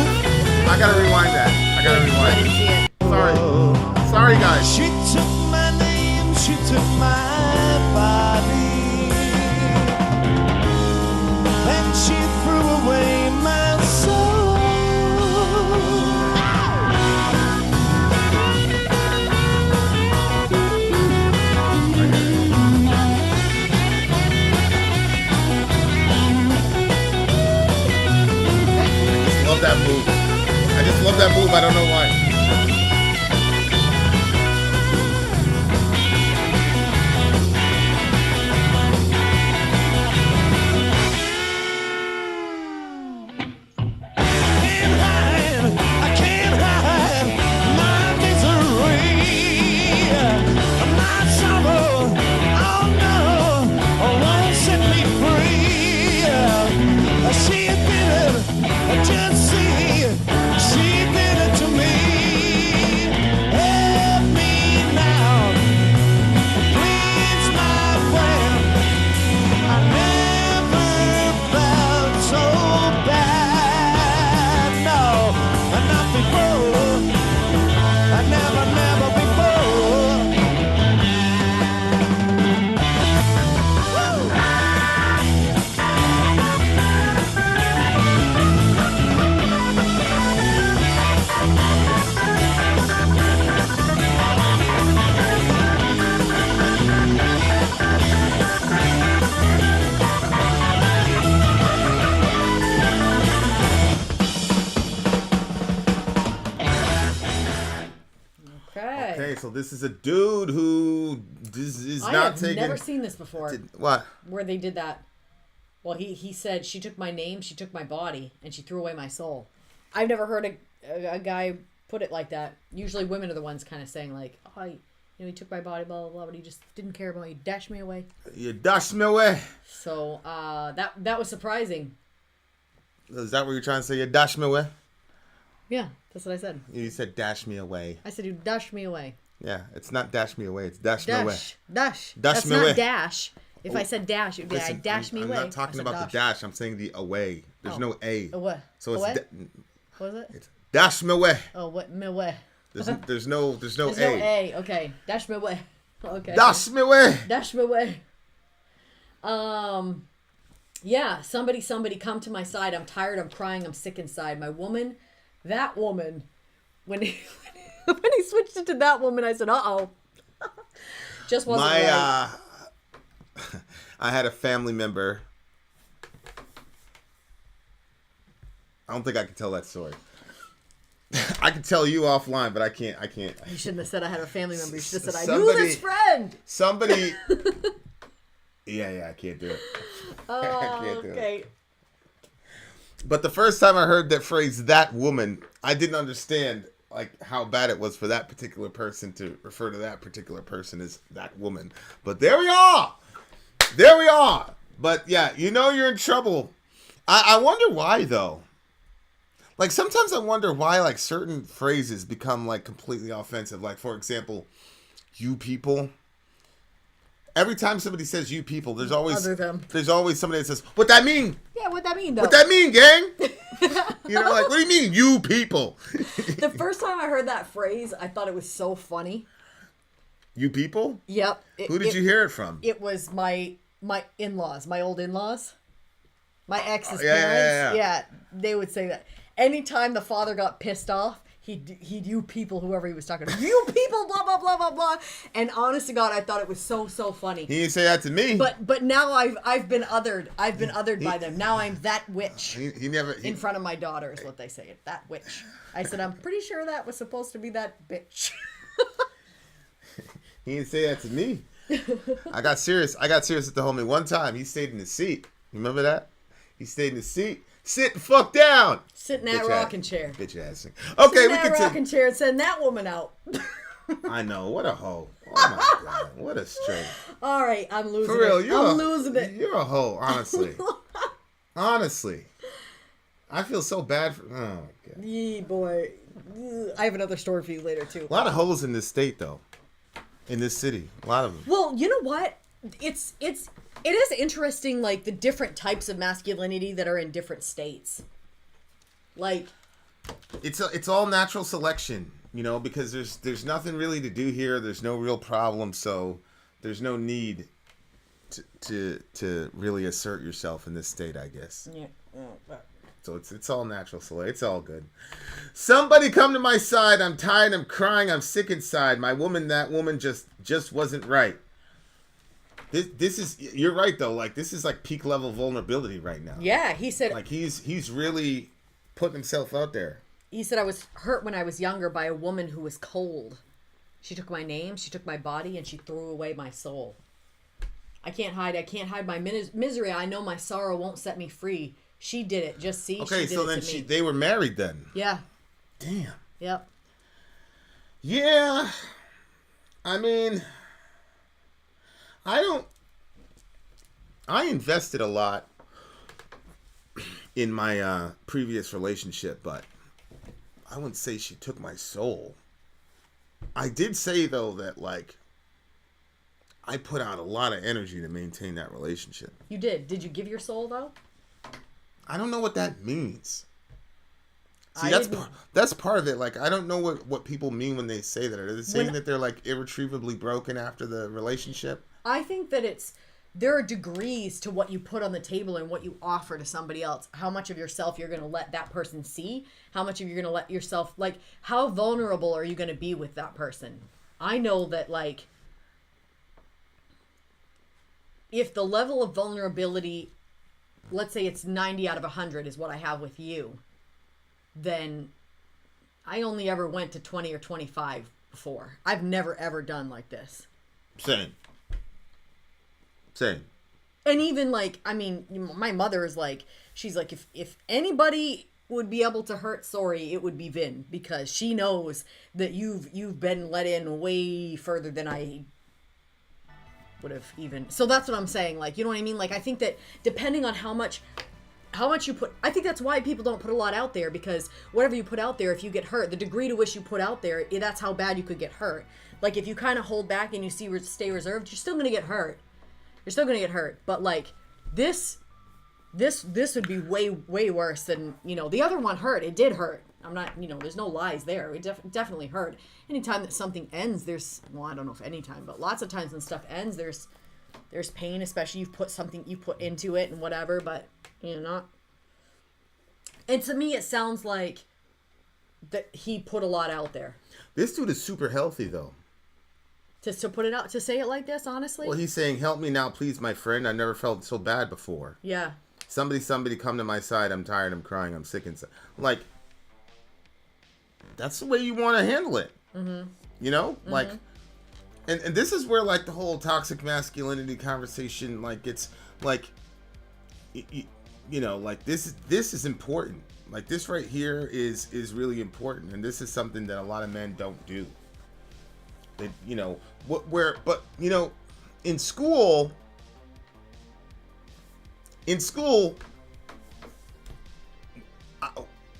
I gotta rewind that. I gotta rewind it. Sorry. Sorry, guys. She took my name, she took my body, and she threw away my soul. That move. I just love that move. I don't know why. I can't hide my misery, my sorrow. Oh no, won't set me free. She did it, just see, she did it to me. Okay, so this is a dude who is I not have taking... never seen this before. What? Where they did that. Well, he said, she took my name, she took my body, and she threw away my soul. I've never heard a guy put it like that. Usually women are the ones kind of saying like, oh, he took my body, blah, blah, blah, but he just didn't care about me. He dashed me away. You dashed me away. So, that was surprising. Is that what you're trying to say? You dashed me away? Yeah, that's what I said. You said dash me away. I said you dashed me away. Yeah, it's not dash me away. It's dash me away. Dash. Dash That's me not away. Dash. If I said dash, it would be Listen, I dash me away. I'm not talking about the dash. I'm saying the away. There's no A. Away. So it's Away? What was it? It's dash me away. Oh, what me away? There's no There's A. no A. Okay, dash me away. Okay. Dash me away. Dash me away. Yeah. Somebody, come to my side. I'm tired. I'm crying. I'm sick inside. My woman, that woman. When he switched it to that woman, I said, "Uh-oh." Just wasn't right. I had a family member. I don't think I can tell that story. I can tell you offline, but I can't. You shouldn't have said I had a family member. You should have said I Somebody- knew this friend. Somebody. Yeah, I can't do it. I can't do it. But the first time I heard that phrase, that woman, I didn't understand like how bad it was for that particular person to refer to that particular person as that woman. But there we are. There we are. But yeah, you're in trouble. I wonder why though. Like sometimes I wonder why like certain phrases become like completely offensive. Like for example, you people. Every time somebody says you people, there's always somebody that says, what that mean? Yeah, what that mean though? What that mean, gang? Like, what do you mean, you people? The first time I heard that phrase, I thought it was so funny. You people? Yep. Who did you hear it from? It was my in-laws, my old in-laws. My ex's yeah, parents. yeah. They would say that. Anytime the father got pissed off, he'd you people, whoever he was talking to, you people, blah, blah, blah, blah, blah. And honest to God, I thought it was so funny. He didn't say that to me. But now I've been othered. I've been othered by them. Now I'm that witch. He never... in front of my daughter is what they say. That witch. I said, I'm pretty sure that was supposed to be that bitch. He didn't say that to me. I got serious with the homie one time. He stayed in the seat. You remember that? He stayed in the seat. Sit the fuck down. Sit in that rocking chair. Bitch ass. Okay, Sit in that rocking chair and send that woman out. I know. What a hoe. Oh my God. What a straight. All right, I'm losing For real, it. I'm losing it. You're a hoe, honestly. Honestly. I feel so bad for... Oh, my God. Yee, boy. I have another story for you later, too. A lot of hoes in this state, though. In this city. A lot of them. Well, you know what? It is interesting, like, the different types of masculinity that are in different states. Like... It's all natural selection, because there's nothing really to do here. There's no real problem, so there's no need to really assert yourself in this state, I guess. Yeah. So it's all natural selection. It's all good. Somebody come to my side. I'm tired. I'm crying. I'm sick inside. My woman, that woman just wasn't right. This is, you're right though. Like this is like peak level vulnerability right now. Yeah, he said. Like he's really putting himself out there. He said, I was hurt when I was younger by a woman who was cold. She took my name, she took my body, and she threw away my soul. I can't hide my misery. I know my sorrow won't set me free. She did it. Just see. Okay, she did so it then to me. they were married then. Yeah. Damn. Yep. Yeah. I mean, I invested a lot in my previous relationship, but I wouldn't say she took my soul. I did say though that like I put out a lot of energy to maintain that relationship. You did. Did you give your soul though? I don't know what that means. See, that's part of it. Like, I don't know what people mean when they say that. Are they saying that they're like irretrievably broken after the relationship? I think that there are degrees to what you put on the table and what you offer to somebody else. How much of yourself you're going to let that person see. How much of you're going to let yourself, like, how vulnerable are you going to be with that person? I know that, like, if the level of vulnerability, let's say it's 90 out of 100 is what I have with you, then I only ever went to 20 or 25 before. I've never ever done like this. Same. And even like, I mean, my mother is like, she's like, if anybody would be able to hurt Sori, it would be Vin, because she knows that you've been let in way further than I would have even. So that's what I'm saying. Like, you know what I mean? Like, I think that depending on how much you put, I think that's why people don't put a lot out there, because whatever you put out there, if you get hurt, the degree to which you put out there, that's how bad you could get hurt. Like, if you kind of hold back and you stay reserved, you're still going to get hurt. You're still going to get hurt. But like this would be way, way worse than, you know, the other one hurt. It did hurt. I'm not, you know, there's no lies there. It definitely hurt. Anytime that something ends, well, I don't know if any time, but lots of times when stuff ends, there's pain, especially you put into it and whatever, but, you know, not. And to me, it sounds like that he put a lot out there. This dude is super healthy, though. To put it out, to say it like this, honestly? Well, he's saying, help me now, please, my friend. I never felt so bad before. Yeah. Somebody come to my side. I'm tired. I'm crying. I'm sick inside. Like, that's the way you want to handle it. Mm-hmm. You know? Mm-hmm. Like, and this is where, like, the whole toxic masculinity conversation, like, it's, like, you know, like, this is important. Like, this right here is really important. And this is something that a lot of men don't do. They, you know, but, you know, in school,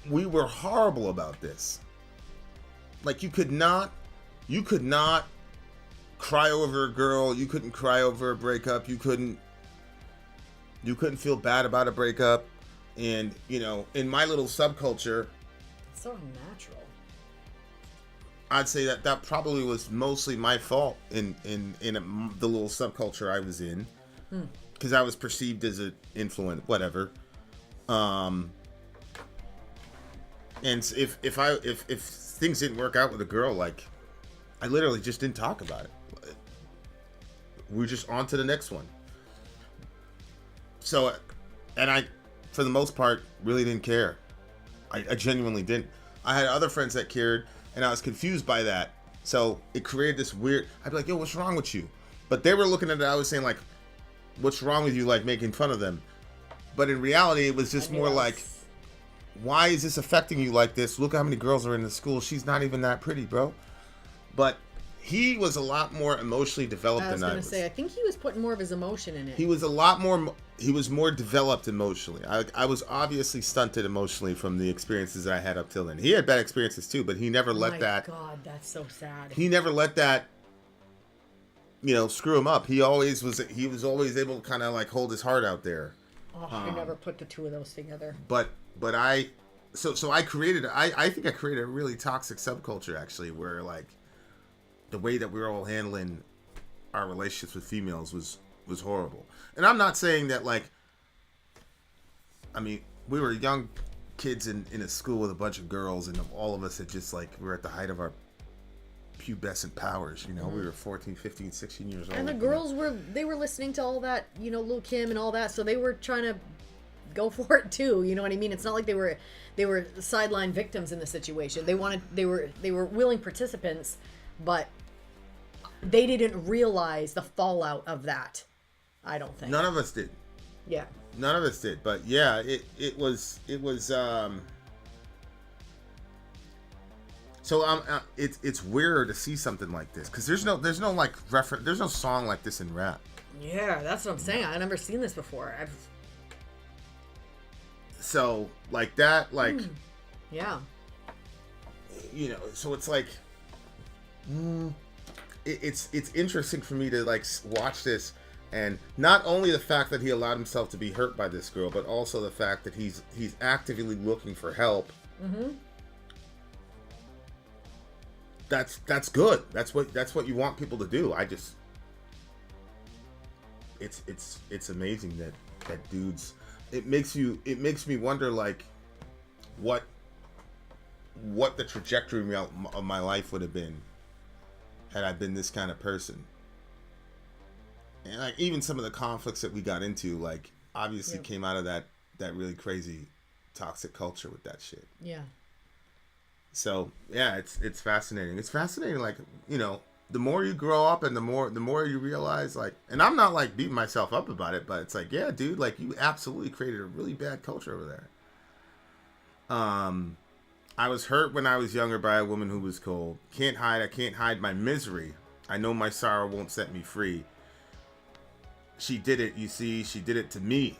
we were horrible about this. Like, you could not cry over a girl. You couldn't cry over a breakup. You couldn't feel bad about a breakup. And, you know, in my little subculture, it's so unnatural. I'd say that probably was mostly my fault in the little subculture I was in, because I was perceived as an influence, whatever. And if things didn't work out with a girl, like, I literally just didn't talk about it. We were just on to the next one. So, and I, for the most part, really didn't care. I genuinely didn't. I had other friends that cared, and I was confused by that. So it created this weird, I'd be like, yo, what's wrong with you? But they were looking at it, I was saying, like, what's wrong with you, like, making fun of them. But in reality, it was just more like, why is this affecting you like this? Look how many girls are in the school. She's not even that pretty, bro. But he was a lot more emotionally developed than I was. I think he was putting more of his emotion in it. He was more developed emotionally. I was obviously stunted emotionally from the experiences that I had up till then. He had bad experiences too, but he never let that. Oh my God, that's so sad. He never let that, you know, screw him up. He was always able to kind of like hold his heart out there. Oh, I never put the two of those together. But I think I created a really toxic subculture, actually, where like the way that we were all handling our relationships with females was horrible. And I'm not saying that, like, I mean, we were young kids in a school with a bunch of girls, and all of us had just, like, we were at the height of our pubescent powers, you know. We were 14, 15, 16 years old. And the girls were listening to all that, you know, Lil' Kim and all that, so they were trying to go for it too, you know what I mean? It's not like they were sideline victims in the situation. They were willing participants, but they didn't realize the fallout of that. I don't think. None of us did. Yeah. None of us did. But yeah, it was so it's weird to see something like this, because there's no like reference, there's no song like this in rap. Yeah, that's what I'm saying. I've never seen this before. So like that, like yeah, you know, so it's like it's interesting for me to like watch this, and not only the fact that he allowed himself to be hurt by this girl, but also the fact that he's actively looking for help. Mm-hmm. That's good. That's what you want people to do. It's amazing that dudes. It makes me wonder, like, what the trajectory of my life would have been had I been this kind of person. And like even some of the conflicts that we got into, like, obviously came out of that really crazy toxic culture with that shit. Yeah. So yeah, it's fascinating. It's fascinating, like, you know, the more you grow up and the more you realize, like, and I'm not like beating myself up about it, but it's like, yeah, dude, like you absolutely created a really bad culture over there. I was hurt when I was younger by a woman who was cold. I can't hide my misery. I know my sorrow won't set me free. She did it, you see, she did it to me.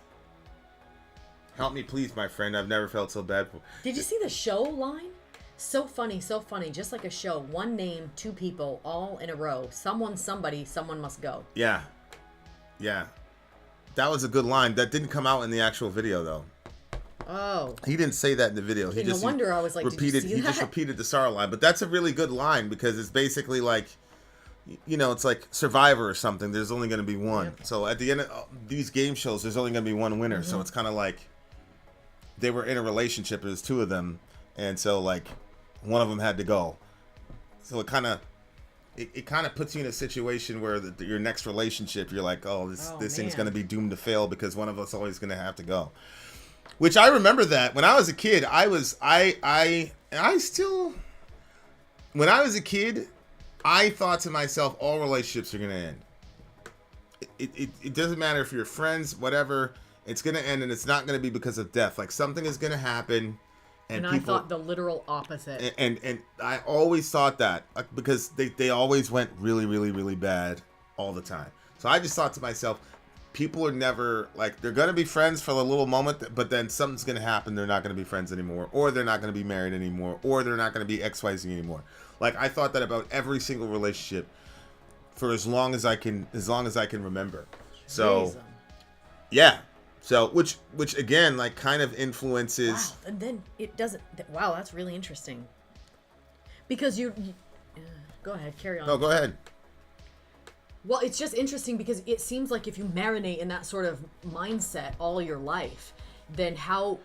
Help me please, my friend, I've never felt so bad before. Did you see the show line? So funny, just like a show. One name, two people, all in a row. Someone, somebody, someone must go. Yeah. That was a good line. That didn't come out in the actual video, though. Oh. He didn't say that in the video. Okay, no wonder I was like, did you see that? He just repeated the sorrow line. But that's a really good line because it's basically like, you know, it's like Survivor or something. There's only going to be one. Yep. So at the end of these game shows, there's only going to be one winner. Mm-hmm. So it's kind of like they were in a relationship. There's two of them. And so, like, one of them had to go. So it kind of puts you in a situation where your next relationship, you're like, this thing's going to be doomed to fail because one of us always going to have to go. Which I remember that when I was a kid, when I was a kid, I thought to myself, all relationships are going to end. It doesn't matter if you're friends, whatever, it's going to end, and it's not going to be because of death. Like, something is going to happen. And I thought the literal opposite. And I always thought that because they always went really, really, really bad all the time. So I just thought to myself, people are never, like, they're going to be friends for a little moment, but then something's going to happen. They're not going to be friends anymore, or they're not going to be married anymore, or they're not going to be XYZ anymore. Like, I thought that about every single relationship for as long as I can remember. So, yeah. So, which again, like, kind of influences. Wow, and then it doesn't. Wow, that's really interesting. Because you go ahead, carry on. No, go ahead. Well, it's just interesting because it seems like if you marinate in that sort of mindset all your life, then how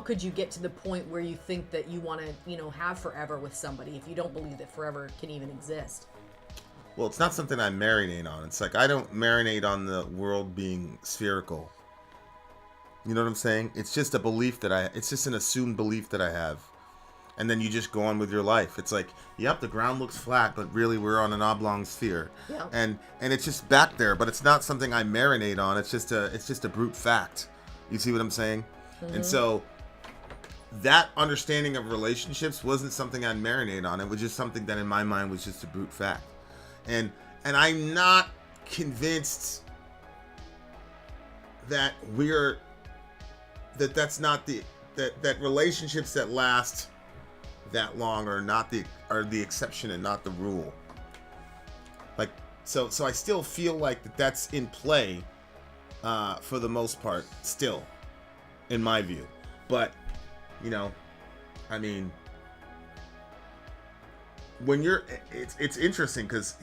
could you get to the point where you think that you want to, have forever with somebody if you don't believe that forever can even exist? Well, it's not something I marinate on. It's like I don't marinate on the world being spherical. You know what I'm saying? It's just a belief it's just an assumed belief that I have. And then you just go on with your life. It's like, yep, the ground looks flat, but really we're on an oblong sphere. Yeah. And it's just back there, but it's not something I marinate on. It's just a brute fact. You see what I'm saying? Mm-hmm. And so that understanding of relationships wasn't something I'd marinate on. It was just something that in my mind was just a brute fact. And I'm not convinced that that's not that relationships that last that long are the exception and not the rule. Like, so I still feel like that's in play for the most part still, in my view. But I mean, when it's interesting because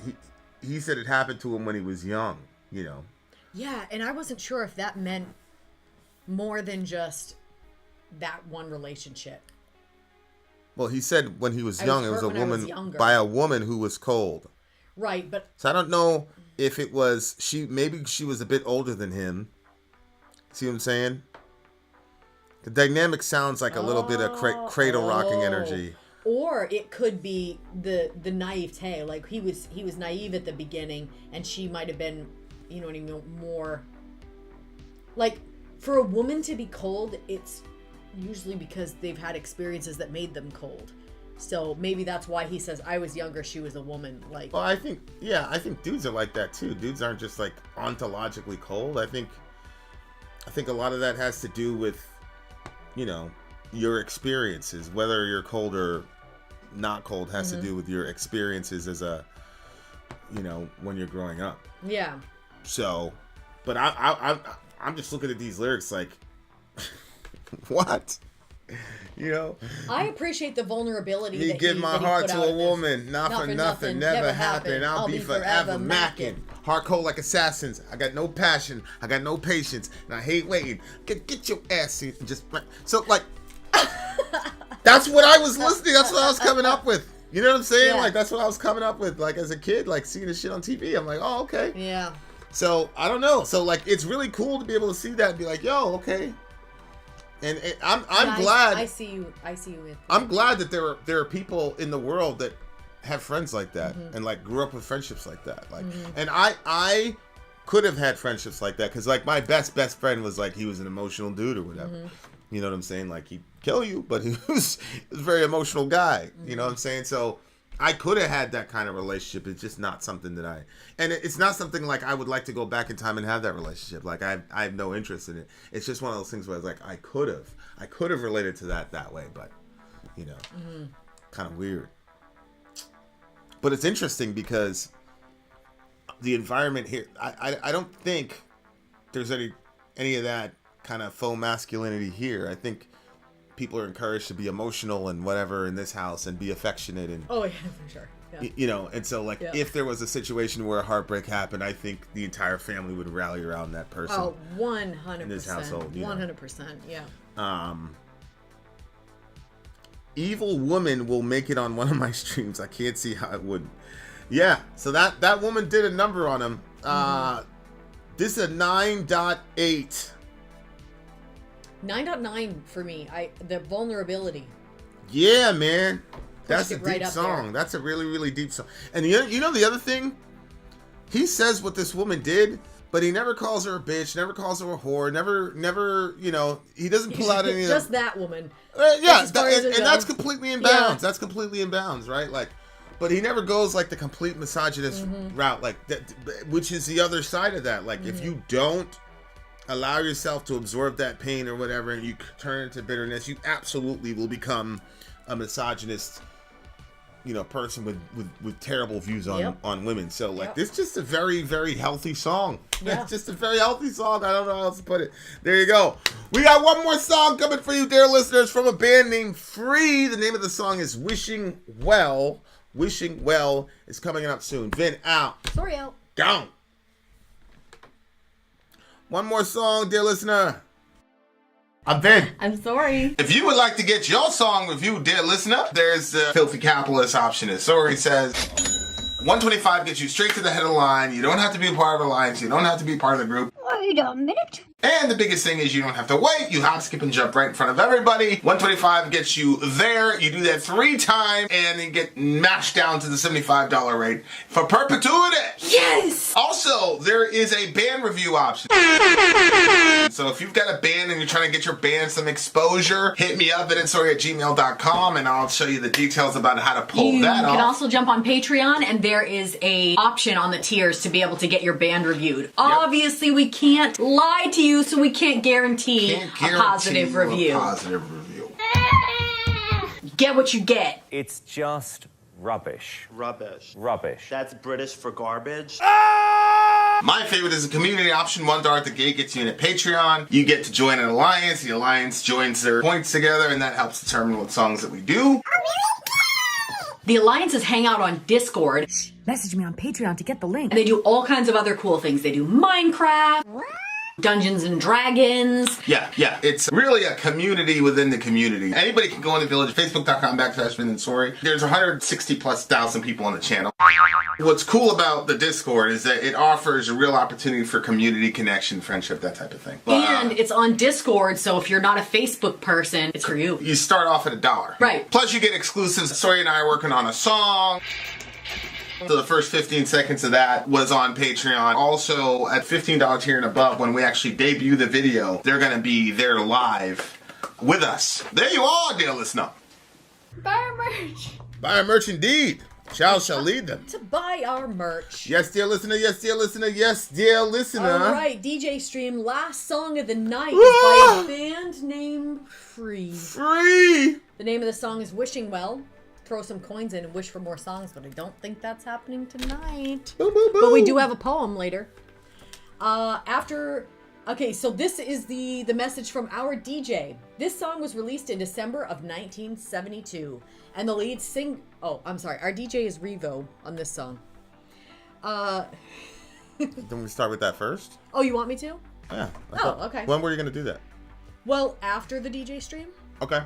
he said it happened to him when he was young. Yeah, and I wasn't sure if that meant more than just that one relationship. Well, he said when he was young, it was a woman by a woman who was cold. Right, but so I don't know if it was maybe she was a bit older than him. See what I'm saying? The dynamic sounds like a little bit of cradle rocking energy. Or it could be the naivete, like he was naive at the beginning, and she might have been, more like. For a woman to be cold, it's usually because they've had experiences that made them cold. So maybe that's why he says, I was younger, she was a woman. Like, well, I think dudes are like that too. Dudes aren't just like ontologically cold. I think a lot of that has to do with, your experiences. Whether you're cold or not cold has to do with your experiences as a, when you're growing up. Yeah. So, but I'm just looking at these lyrics like, what? I appreciate the vulnerability. Me give my heart to a woman, not for nothing, never happen. I'll be forever macking. Heart cold like assassins. I got no passion. I got no patience, and I hate waiting. Get your ass in. Just so like. That's what I was listening. That's what I was coming up with. You know what I'm saying? Yeah. Like that's what I was coming up with. Like as a kid, like seeing this shit on TV. I'm like, oh okay. Yeah. So I don't know. So like it's really cool to be able to see that and be like, yo, okay. And I'm And glad. I see you. With I'm glad that there are people in the world that have friends like that and like grew up with friendships like that. Like, and I could have had friendships like that because like my best friend was like he was an emotional dude or whatever. You know what I'm saying? Like he'd kill you, but he was a very emotional guy. You know what I'm saying? So I could have had that kind of relationship. It's just not something that it's not something like I would like to go back in time and have that relationship. Like I have no interest in it. It's just one of those things where I was like, I could have related to that way, but you know, kind of weird. But it's interesting because the environment here, I don't think there's any of that kind of faux masculinity here. I think people are encouraged to be emotional and whatever in this house and be affectionate and oh yeah, for sure. Yeah. You know, and so like if there was a situation where a heartbreak happened, I think the entire family would rally around that person. Oh, 100%. In this household, 100%, yeah. Evil Woman will make it on one of my streams. I can't see how it wouldn't. Yeah, so that woman did a number on him. This is a 9.8. 9.9 for me. The vulnerability. Yeah, man. That's a right deep up song. there. That's a really, really deep song. And you know the other thing? He says what this woman did, but he never calls her a bitch, never calls her a whore, never, you know, he doesn't pull out any of just that woman. Yeah, and that's completely in bounds. Yeah. That's completely in bounds, right? Like, but he never goes like the complete misogynist route, like that, which is the other side of that. Like, if you don't allow yourself to absorb that pain or whatever, and you turn it to bitterness, you absolutely will become a misogynist, you know, person with terrible views on women. So like, this is just a very, very healthy song. Yeah. It's just a very healthy song. I don't know how else to put it. There you go. We got one more song coming for you, dear listeners, from a band named Free. The name of the song is Wishing Well. Wishing Well is coming up soon. Vin out. Sorry out. Down. One more song, dear listener. I'm Vin. I'm sorry. If you would like to get your song reviewed, dear listener, there's the Filthy Capitalist option. As Sori says, 125 gets you straight to the head of the line. You don't have to be a part of the alliance. You don't have to be part of the group. Wait a minute. And the biggest thing is you don't have to wait. You hop, skip, and jump right in front of everybody. 125 gets you there. You do that 3 times, and you get mashed down to the $75 rate for perpetuity. Yes! Also, there is a band review option. So if you've got a band and you're trying to get your band some exposure, hit me up at itsori@gmail.com, and I'll show you the details about how to pull that off. You can also jump on Patreon, and there is a option on the tiers to be able to get your band reviewed. Obviously, we can't lie to you, so we can't guarantee a positive review. Get what you get. It's just rubbish. Rubbish. Rubbish. That's British for garbage. My favorite is a community option. $1 at the gate gets you in at Patreon. You get to join an alliance. The alliance joins their points together, and that helps determine what songs that we do. The alliances hang out on Discord. Message me on Patreon to get the link. And they do all kinds of other cool things. They do Minecraft, Dungeons and Dragons. Yeah. It's really a community within the community. Anybody can go in the village. Facebook.com/Vin and Sori. There's 160,000+ people on the channel. What's cool about the Discord is that it offers a real opportunity for community connection, friendship, that type of thing. And it's on Discord, so if you're not a Facebook person, it's for you. You start off at $1. Right. Plus you get exclusives. Sori and I are working on a song. So the first 15 seconds of that was on Patreon. Also, at $15 tier and above, when we actually debut the video, they're going to be there live with us. There you are, dear listener. Buy our merch. Buy our merch indeed. Shall lead them. To buy our merch. Yes, dear listener. Yes, dear listener. Yes, dear listener. All right, DJ Stream. Last song of the night is by a band named Free. Free. The name of the song is Wishing Well. Throw some coins in and wish for more songs, but I don't think that's happening tonight. Boo, boo, boo. But we do have a poem later. Okay, so this is the message from our DJ. This song was released in December of 1972, and the lead our DJ is Revo on this song. Then we start with that first? Oh, you want me to? Yeah. Okay. When were you going to do that? Well, after the DJ stream. Okay.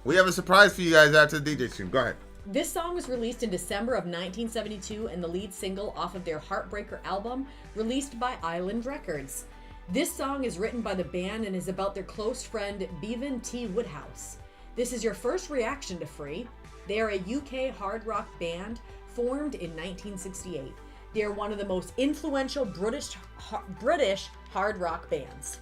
We have a surprise for you guys after the DJ stream. Go ahead. This song was released in December of 1972 and the lead single off of their Heartbreaker album, released by Island Records. This song is written by the band and is about their close friend Bevan T. Woodhouse. This is your first reaction to Free. They are a UK hard rock band formed in 1968. They are one of the most influential British hard rock bands.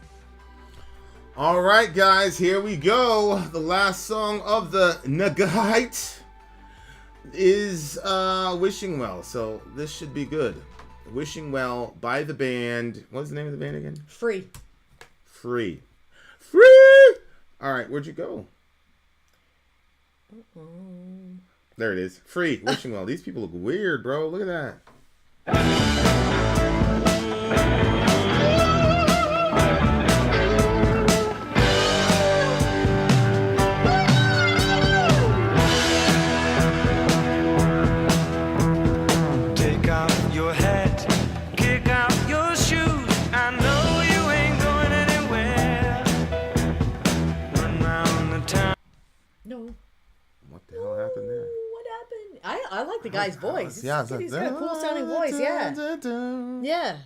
All right, guys, here we go. The last song of the night is Wishing Well, so this should be good. Wishing Well by the band. What's the name of the band again? Free. Free. Free! All right, where'd you go? There it is. Free. Wishing Well. These people look weird, bro. Look at that. I like the guy's voice. Yeah, he's got a cool sounding voice. Yeah, yeah.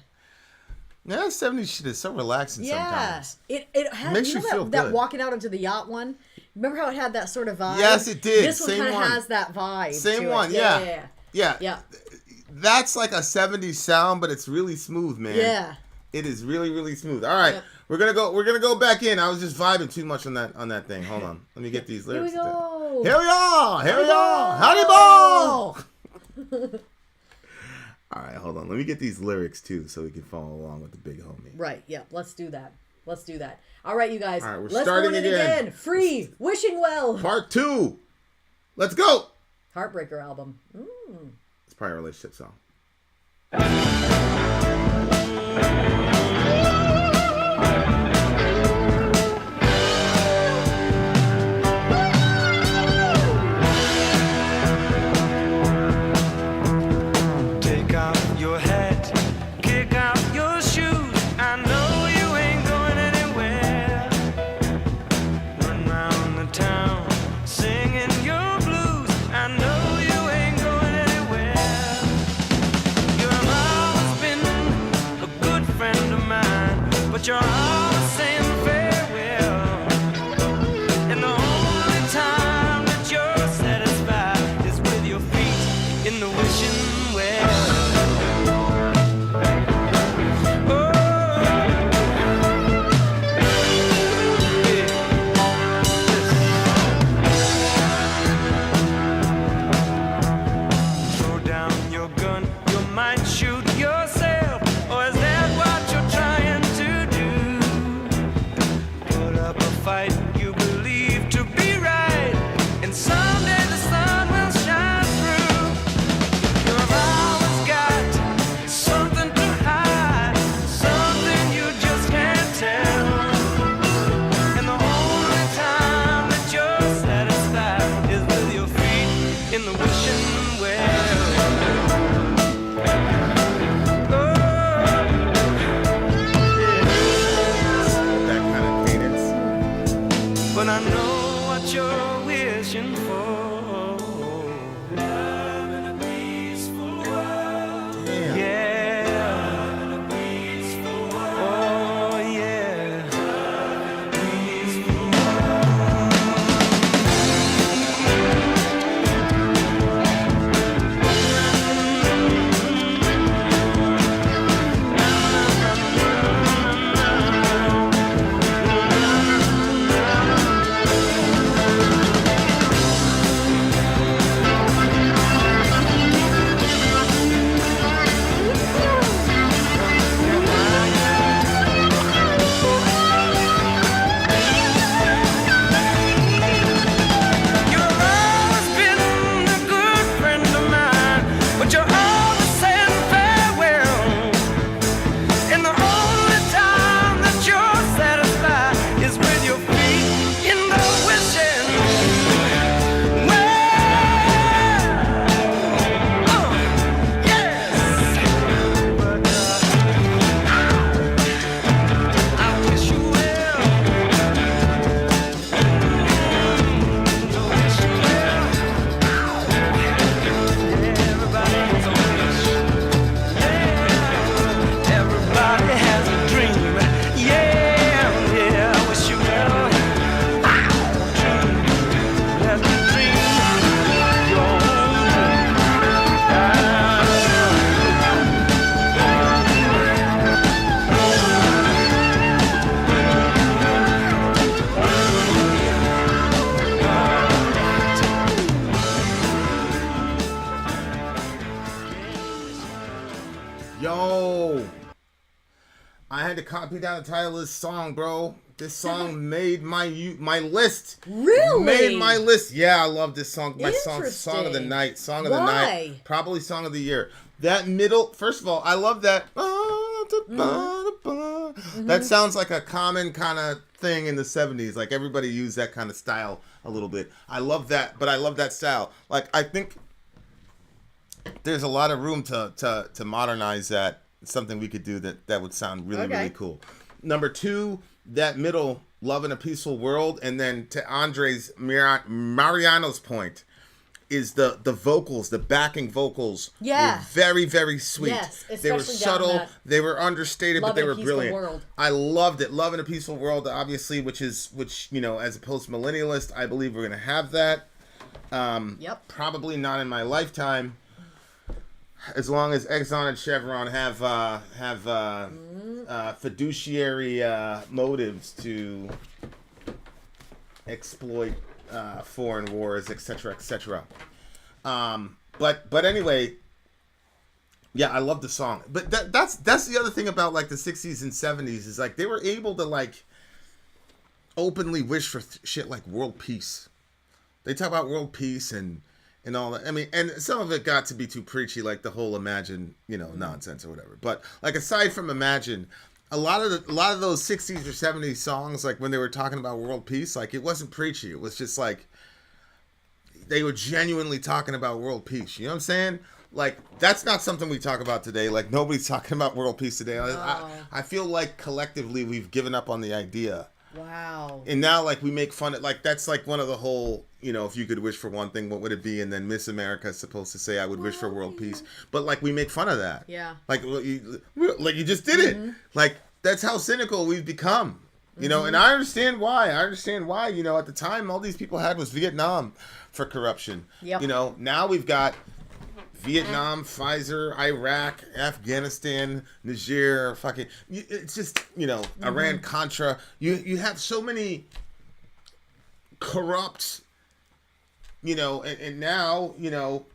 Yeah, 70s shit is so relaxing sometimes. It has, makes you know, feel that good. Walking Out Into the Yacht one. Remember how it had that sort of vibe? Yes, it did. This one Same kind of one. has that vibe. Same to one. It. Yeah. Yeah. That's like a 70s sound, but it's really smooth, man. Yeah. It is really, really smooth. All right, we're gonna go back in. I was just vibing too much on that thing. Hold on, let me get these lyrics. Here we go. Here we are. Howdy ball. All right, hold on. Let me get these lyrics too, so we can follow along with the big homie. Right. Yeah. Let's do that. All right, you guys. All right, we're let's starting go in again. Free. Wishing Well. Part 2. Let's go. Heartbreaker album. It's probably a relationship song. You're always saying farewell, and the only time that you're satisfied is with your feet in the wishing well. Throw down your gun, you might shoot yourself, or is that what you're trying to do? Put up a fight you believe to be right, and someday the sun will shine through. You've always got something to hide, something you just can't tell, and the only time that you're satisfied is with your feet in the wishing well. That kind of cadence. But I know what you're wishing for. Love in a peaceful world. Damn. Yeah. Love in a peaceful world. Oh yeah. Love in a peaceful world. Yo, I had to copy down the title of this song, bro. This song made my list. Really? Made my list. Yeah, I love this song. My song of the Interesting. night. Song of the Why? night. Probably song of the year. That middle, first of all, I love that. That sounds like a common kind of thing in the 70s. Like everybody used that kind of style a little bit. I love that, but I love that style. Like I think there's a lot of room to modernize that. It's something we could do that would sound really, really cool. Number 2, that middle, Love in a Peaceful World. And then to Andres Mariano's point, is the vocals, the backing vocals were very, very sweet. Yes, they were especially subtle, they were understated, but they were brilliant. World. I loved it. Love in a Peaceful World, obviously, which you know, as a post-millennialist, I believe we're gonna have that. Probably not in my lifetime. As long as Exxon and Chevron have fiduciary motives to exploit foreign wars, etc., etc. But anyway, yeah, I love the song. But that's the other thing about like the 60s and 70s is like they were able to like openly wish for shit like world peace. They talk about world peace and all that. I mean, and some of it got to be too preachy, like the whole Imagine, you know, nonsense or whatever. But like aside from Imagine, a lot of those 60s or 70s songs, like when they were talking about world peace, like it wasn't preachy. It was just like they were genuinely talking about world peace. You know what I'm saying? Like that's not something we talk about today. Like nobody's talking about world peace today. I feel like collectively we've given up on the idea. Wow. And now like we make fun of like that's like one of the whole, you know, if you could wish for one thing, what would it be? And then Miss America is supposed to say I would wish for world peace. But like we make fun of that. Yeah. Like you just did it. Like that's how cynical we've become. You know, and I understand why. You know, at the time all these people had was Vietnam for corruption. Yep. You know, now we've got Vietnam, Pfizer, Iraq, Afghanistan, Niger, fucking. It's just, you know, Iran, Contra. You have so many corrupt, you know, and now, you know,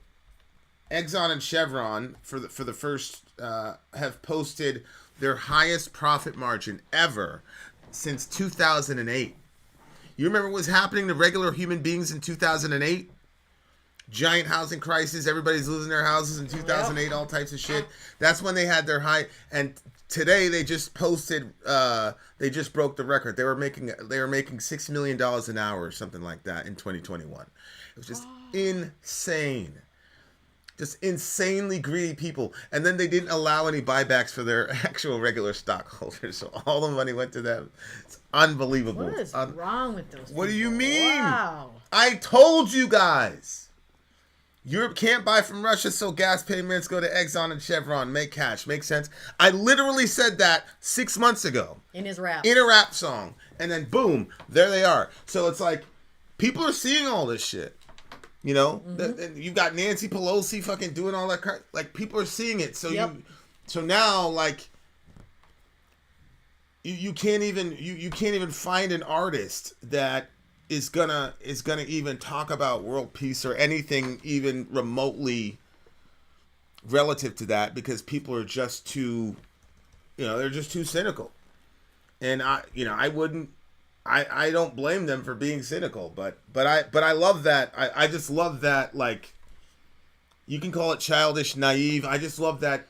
Exxon and Chevron for the first have posted their highest profit margin ever since 2008. You remember what was happening to regular human beings in 2008? Giant housing crisis, everybody's losing their houses in 2008, all types of shit. That's when they had their high, and today they just posted, they just broke the record. They were making $6 million an hour or something like that in 2021. It was just insane. Just insanely greedy people. And then they didn't allow any buybacks for their actual regular stockholders. So all the money went to them. It's unbelievable. What is wrong with those people? What do you mean? Wow. I told you guys. Europe can't buy from Russia, so gas payments go to Exxon and Chevron. Make cash. Make sense? I literally said that 6 months ago. In his rap. In a rap song. And then boom, there they are. So it's like, people are seeing all this shit. You know? You've got Nancy Pelosi fucking doing all that crap. Like, people are seeing it. So so now, like, you can't even find an artist that is gonna even talk about world peace or anything even remotely relative to that, because people are just too, you know, they're just too cynical. And I don't blame them for being cynical, but I love that. I just love that, like, you can call it childish, naive. I just love that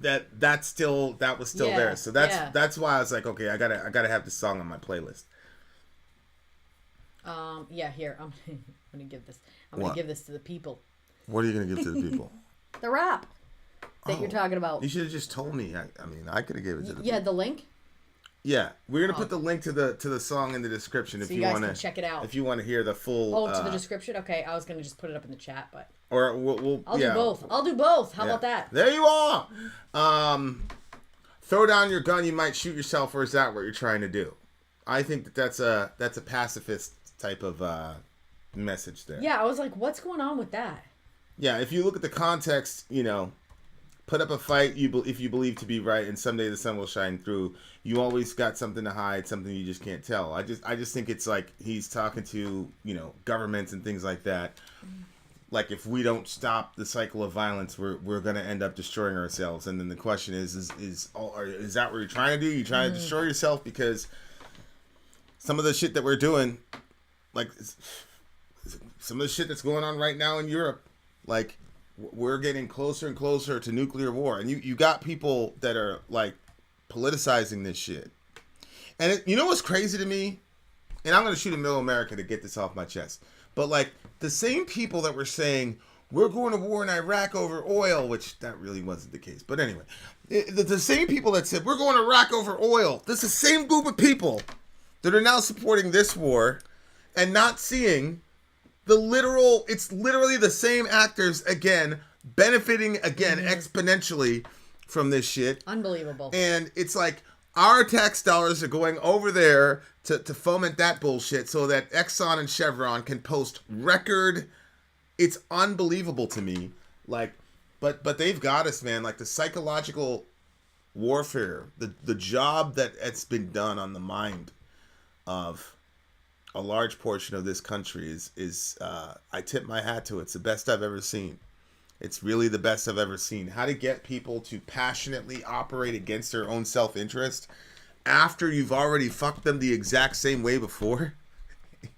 was still there. So that's why I was like, okay, I gotta have this song on my playlist. Here, I'm gonna give this. I'm gonna give this to the people. What are you gonna give to the people? The rap that you're talking about. You should have just told me. I mean, I could have given it to the people. Yeah, the link. Yeah, we're gonna put the link to the song in the description if you guys want to can check it out. If you want to hear the full. To the description. Okay, I was gonna just put it up in the chat, but. Or we'll I'll do both. I'll do both. How about that? There you are. Throw down your gun. You might shoot yourself. Or is that what you're trying to do? I think that's a pacifist type of message there. Yeah, I was like, what's going on with that? Yeah, if you look at the context, you know, put up a fight if you believe to be right, and someday the sun will shine through. You always got something to hide, something you just can't tell. I just think it's like he's talking to, you know, governments and things like that. like if we don't stop the cycle of violence, we're gonna end up destroying ourselves. And then the question is that what you're trying to do? You trying to destroy yourself? Because some of the shit that we're doing, like some of the shit that's going on right now in Europe, like we're getting closer and closer to nuclear war. And you got people that are like politicizing this shit. And you know what's crazy to me? And I'm gonna shoot in middle America to get this off my chest. But like the same people that were saying we're going to war in Iraq over oil, which that really wasn't the case. But anyway, the same people that said we're going to Iraq over oil, this is the same group of people that are now supporting this war and not seeing it's literally the same actors again, benefiting again exponentially from this shit. Unbelievable. And it's like our tax dollars are going over there to foment that bullshit so that Exxon and Chevron can post record. It's unbelievable to me. Like, but they've got us, man. Like the psychological warfare, the job that it's been done on the mind of a large portion of this country is I tip my hat to it. It's the best I've ever seen. It's really the best I've ever seen. How to get people to passionately operate against their own self-interest after you've already fucked them the exact same way before.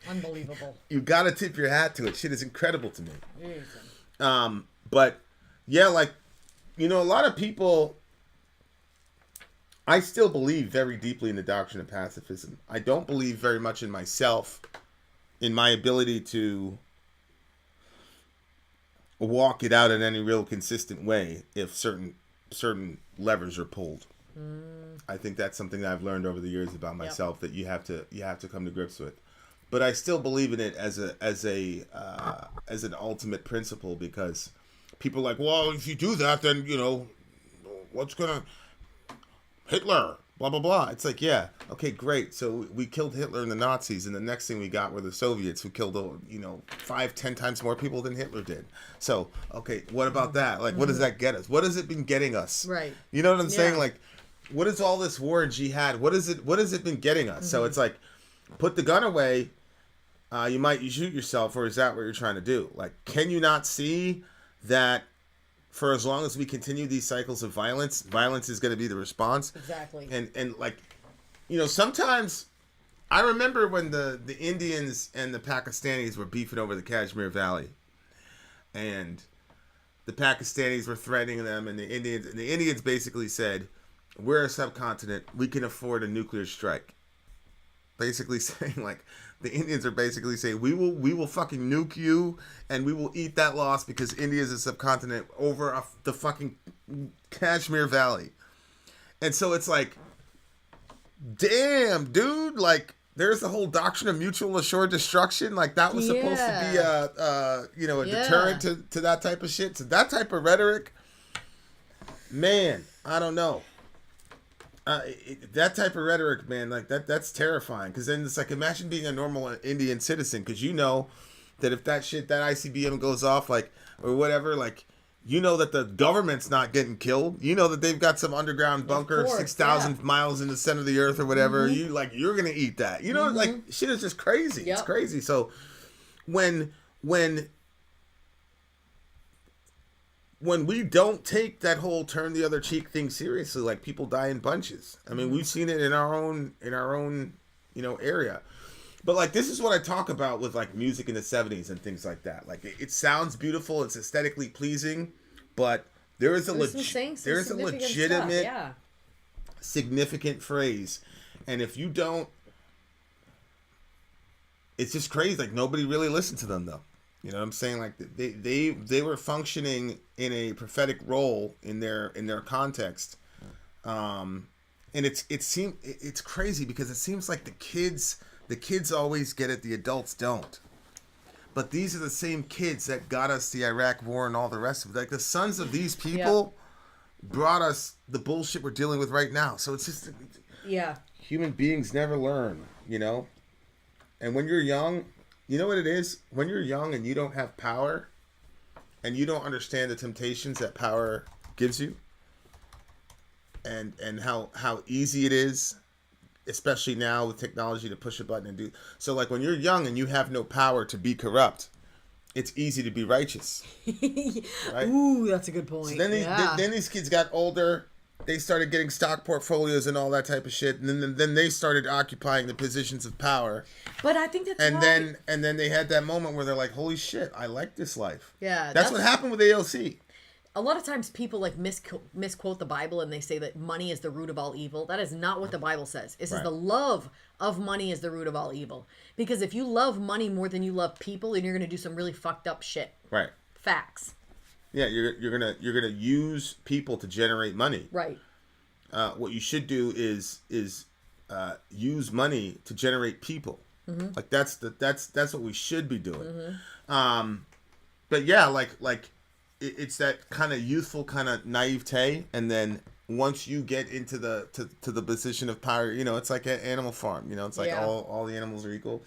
Unbelievable. You gotta tip your hat to it. Shit is incredible to me. But yeah, like, you know, a lot of people, I still believe very deeply in the doctrine of pacifism. I don't believe very much in myself, in my ability to walk it out in any real consistent way if certain levers are pulled. I think that's something that I've learned over the years about myself that you have to come to grips with. But I still believe in it as an ultimate principle, because people are like, well, if you do that, then you know what's gonna Hitler, blah blah blah. It's like, yeah, okay, great. So we killed Hitler and the Nazis, and the next thing we got were the Soviets, who killed 5-10 times more people than Hitler did. So okay, what about that? Like, what does that get us? What has it been getting us? Right. You know what I'm saying? Like, what is all this war and jihad? What has it been getting us? So it's like, put the gun away. You shoot yourself, or is that what you're trying to do? Like, can you not see that for as long as we continue these cycles of violence is going to be the response? Exactly. And like, you know, sometimes I remember when the Indians and the Pakistanis were beefing over the Kashmir Valley, and the Pakistanis were threatening them, and the Indians basically said, we're a subcontinent, we can afford a nuclear strike. Basically saying, like, the Indians are basically saying, we will fucking nuke you, and we will eat that loss because India is a subcontinent over the fucking Kashmir Valley. And so it's like, damn, dude, like, there's the whole doctrine of mutual assured destruction. Like, that was supposed to be a deterrent to that type of shit. So that type of rhetoric, man, I don't know. That type of rhetoric, man, like that's terrifying. Because then it's like, imagine being a normal Indian citizen, because you know that if that ICBM goes off, like, or whatever, like, you know that the government's not getting killed. You know that they've got some underground bunker 6,000 miles in the center of the earth or whatever. You're gonna eat that. You know, like, shit is just crazy. Yep. It's crazy. So when we don't take that whole turn the other cheek thing seriously, like, people die in bunches. I mean, we've seen it in our own, area. But like, this is what I talk about with like music in the 70s and things like that. Like, it sounds beautiful, it's aesthetically pleasing, but there is a legitimate significant phrase. And if you don't, it's just crazy. Like, nobody really listened to them though. You know what I'm saying? Like, they were functioning in a prophetic role in their context, and it's crazy because it seems like the kids always get it, the adults don't. But these are the same kids that got us the Iraq War and all the rest of it. Like, the sons of these people brought us the bullshit we're dealing with right now. So it's just human beings never learn, you know. And when you're young, you know what it is? When you're young and you don't have power, and you don't understand the temptations that power gives you, and how easy it is, especially now with technology, to push a button and do. So like, when you're young and you have no power to be corrupt, it's easy to be righteous. Right? Ooh, that's a good point. So then these kids got older. They started getting stock portfolios and all that type of shit, and then they started occupying the positions of power. But I think that's and then they had that moment where they're like, "Holy shit, I like this life." Yeah, that's what happened with AOC. A lot of times people like misquote the Bible and they say that money is the root of all evil. That is not what the Bible says. It says the love of money is the root of all evil. Because if you love money more than you love people, then you're going to do some really fucked up shit. Right. Facts. Yeah, you're gonna use people to generate money. Right. What you should do is use money to generate people. Mm-hmm. Like that's what we should be doing. Mm-hmm. But yeah, like it's that kind of youthful kind of naivete, and then once you get into the position of power, it's like an Animal Farm. It's like all the animals are equal.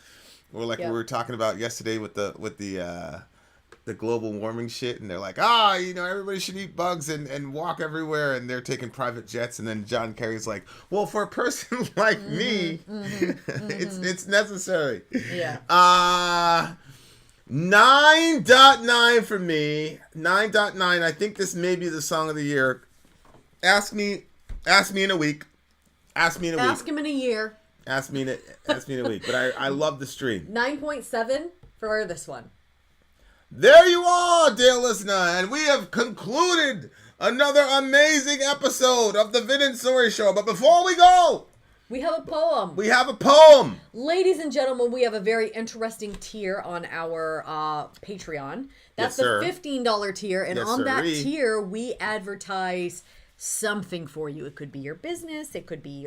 Or like we were talking about yesterday with the global warming shit, and they're like, everybody should eat bugs and walk everywhere, and they're taking private jets, and then John Kerry's like, well, for a person like me, it's necessary. Yeah. 9.9 for me. 9.9. I think this may be the song of the year. Ask me in a week. Ask me in a week. Ask him in a year. Ask me in a week. But I love the stream. 9.7 for this one. There you are, dear listener, and we have concluded another amazing episode of the Vin and Sori Show. But before we go, we have a poem. Ladies and gentlemen, we have a very interesting tier on our Patreon. That's the $15 tier, and on that tier, we advertise something for you. It could be your business, it could be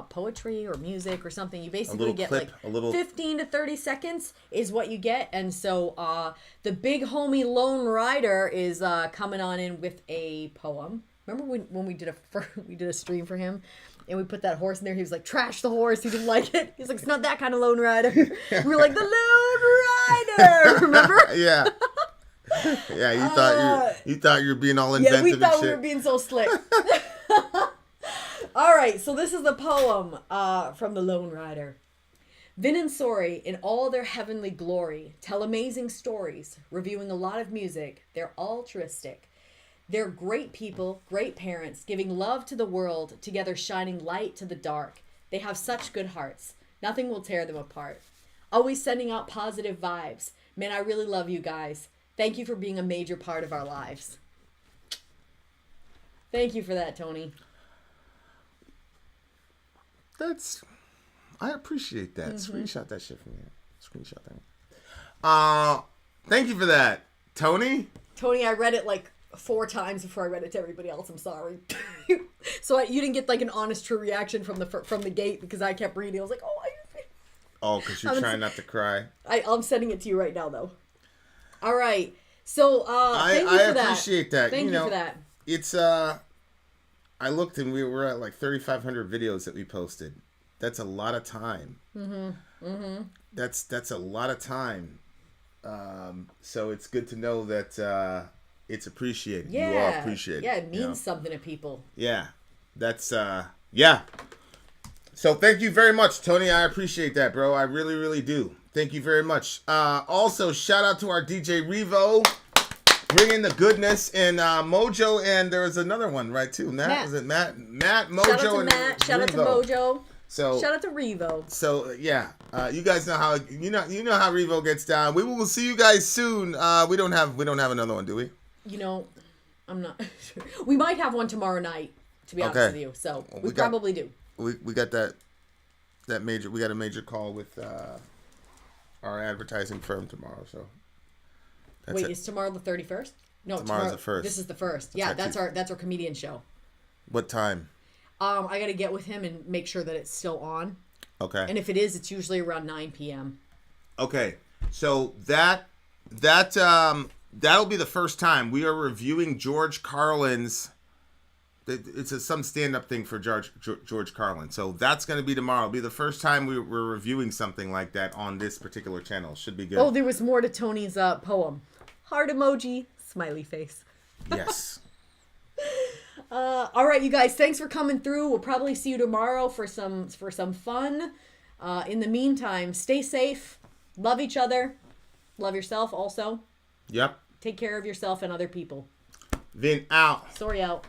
poetry or music or something. You basically get clip, 15 to 30 seconds is what you get. And so the big homie Lone Rider is coming on in with a poem. Remember when we did a stream for him and we put that horse in there? He was like, trash the horse. He didn't like it. He's like, it's not that kind of Lone Rider. We were like, the Lone Rider. Remember? Yeah. Yeah, you thought you were being all inventive. Yeah, we thought we were being so slick. All right, so this is the poem from the Lone Rider. Vin and Sori, in all their heavenly glory, tell amazing stories, reviewing a lot of music. They're altruistic. They're great people, great parents, giving love to the world, together shining light to the dark. They have such good hearts. Nothing will tear them apart. Always sending out positive vibes. Man, I really love you guys. Thank you for being a major part of our lives. Thank you for that, Tony. I appreciate that. Mm-hmm. Screenshot that shit from you. Screenshot that. Thank you for that, Tony. Tony, I read it like 4 times before I read it to everybody else. I'm sorry. So you didn't get like an honest, true reaction from the gate because I kept reading. I was like, because you're trying not to cry. I'm sending it to you right now, though. All right. So thank you for that. I appreciate that. Thank you for that. It's I looked and we were at like 3,500 videos that we posted. That's a lot of time. Mm-hmm. Mm-hmm. That's a lot of time. So it's good to know that it's appreciated. Yeah. You all appreciate it. Yeah, it means something to people. Yeah. That's yeah. So thank you very much, Tony. I appreciate that, bro. I really, really do. Thank you very much. Also, shout out to our DJ Revo, bringing the goodness, and Mojo, and there was another one, right, too. Matt. Was it Matt, Mojo, shout out to Matt. Shout out to Mojo. So shout out to Revo. So yeah, you guys know how you know how Revo gets down. We will see you guys soon. We don't have another one, do we? I'm not sure. We might have one tomorrow night, to be honest with you. So we probably do. We got that major. We got a major call with our advertising firm tomorrow. So wait, is tomorrow the 31st? No, tomorrow's the 1st. This is the 1st. Yeah, that's our comedian show. What time? I got to get with him and make sure that it's still on. Okay. And if it is, it's usually around 9 p.m. Okay. So that'll be the first time we are reviewing George Carlin's. It's some stand-up thing for George Carlin. So that's going to be tomorrow. It'll be the first time we're reviewing something like that on this particular channel. Should be good. Oh, there was more to Tony's poem. Heart emoji, smiley face. Yes. All right, you guys, thanks for coming through. We'll probably see you tomorrow for some fun. In the meantime, stay safe. Love each other. Love yourself also. Yep. Take care of yourself and other people. Vin out. Sorry out.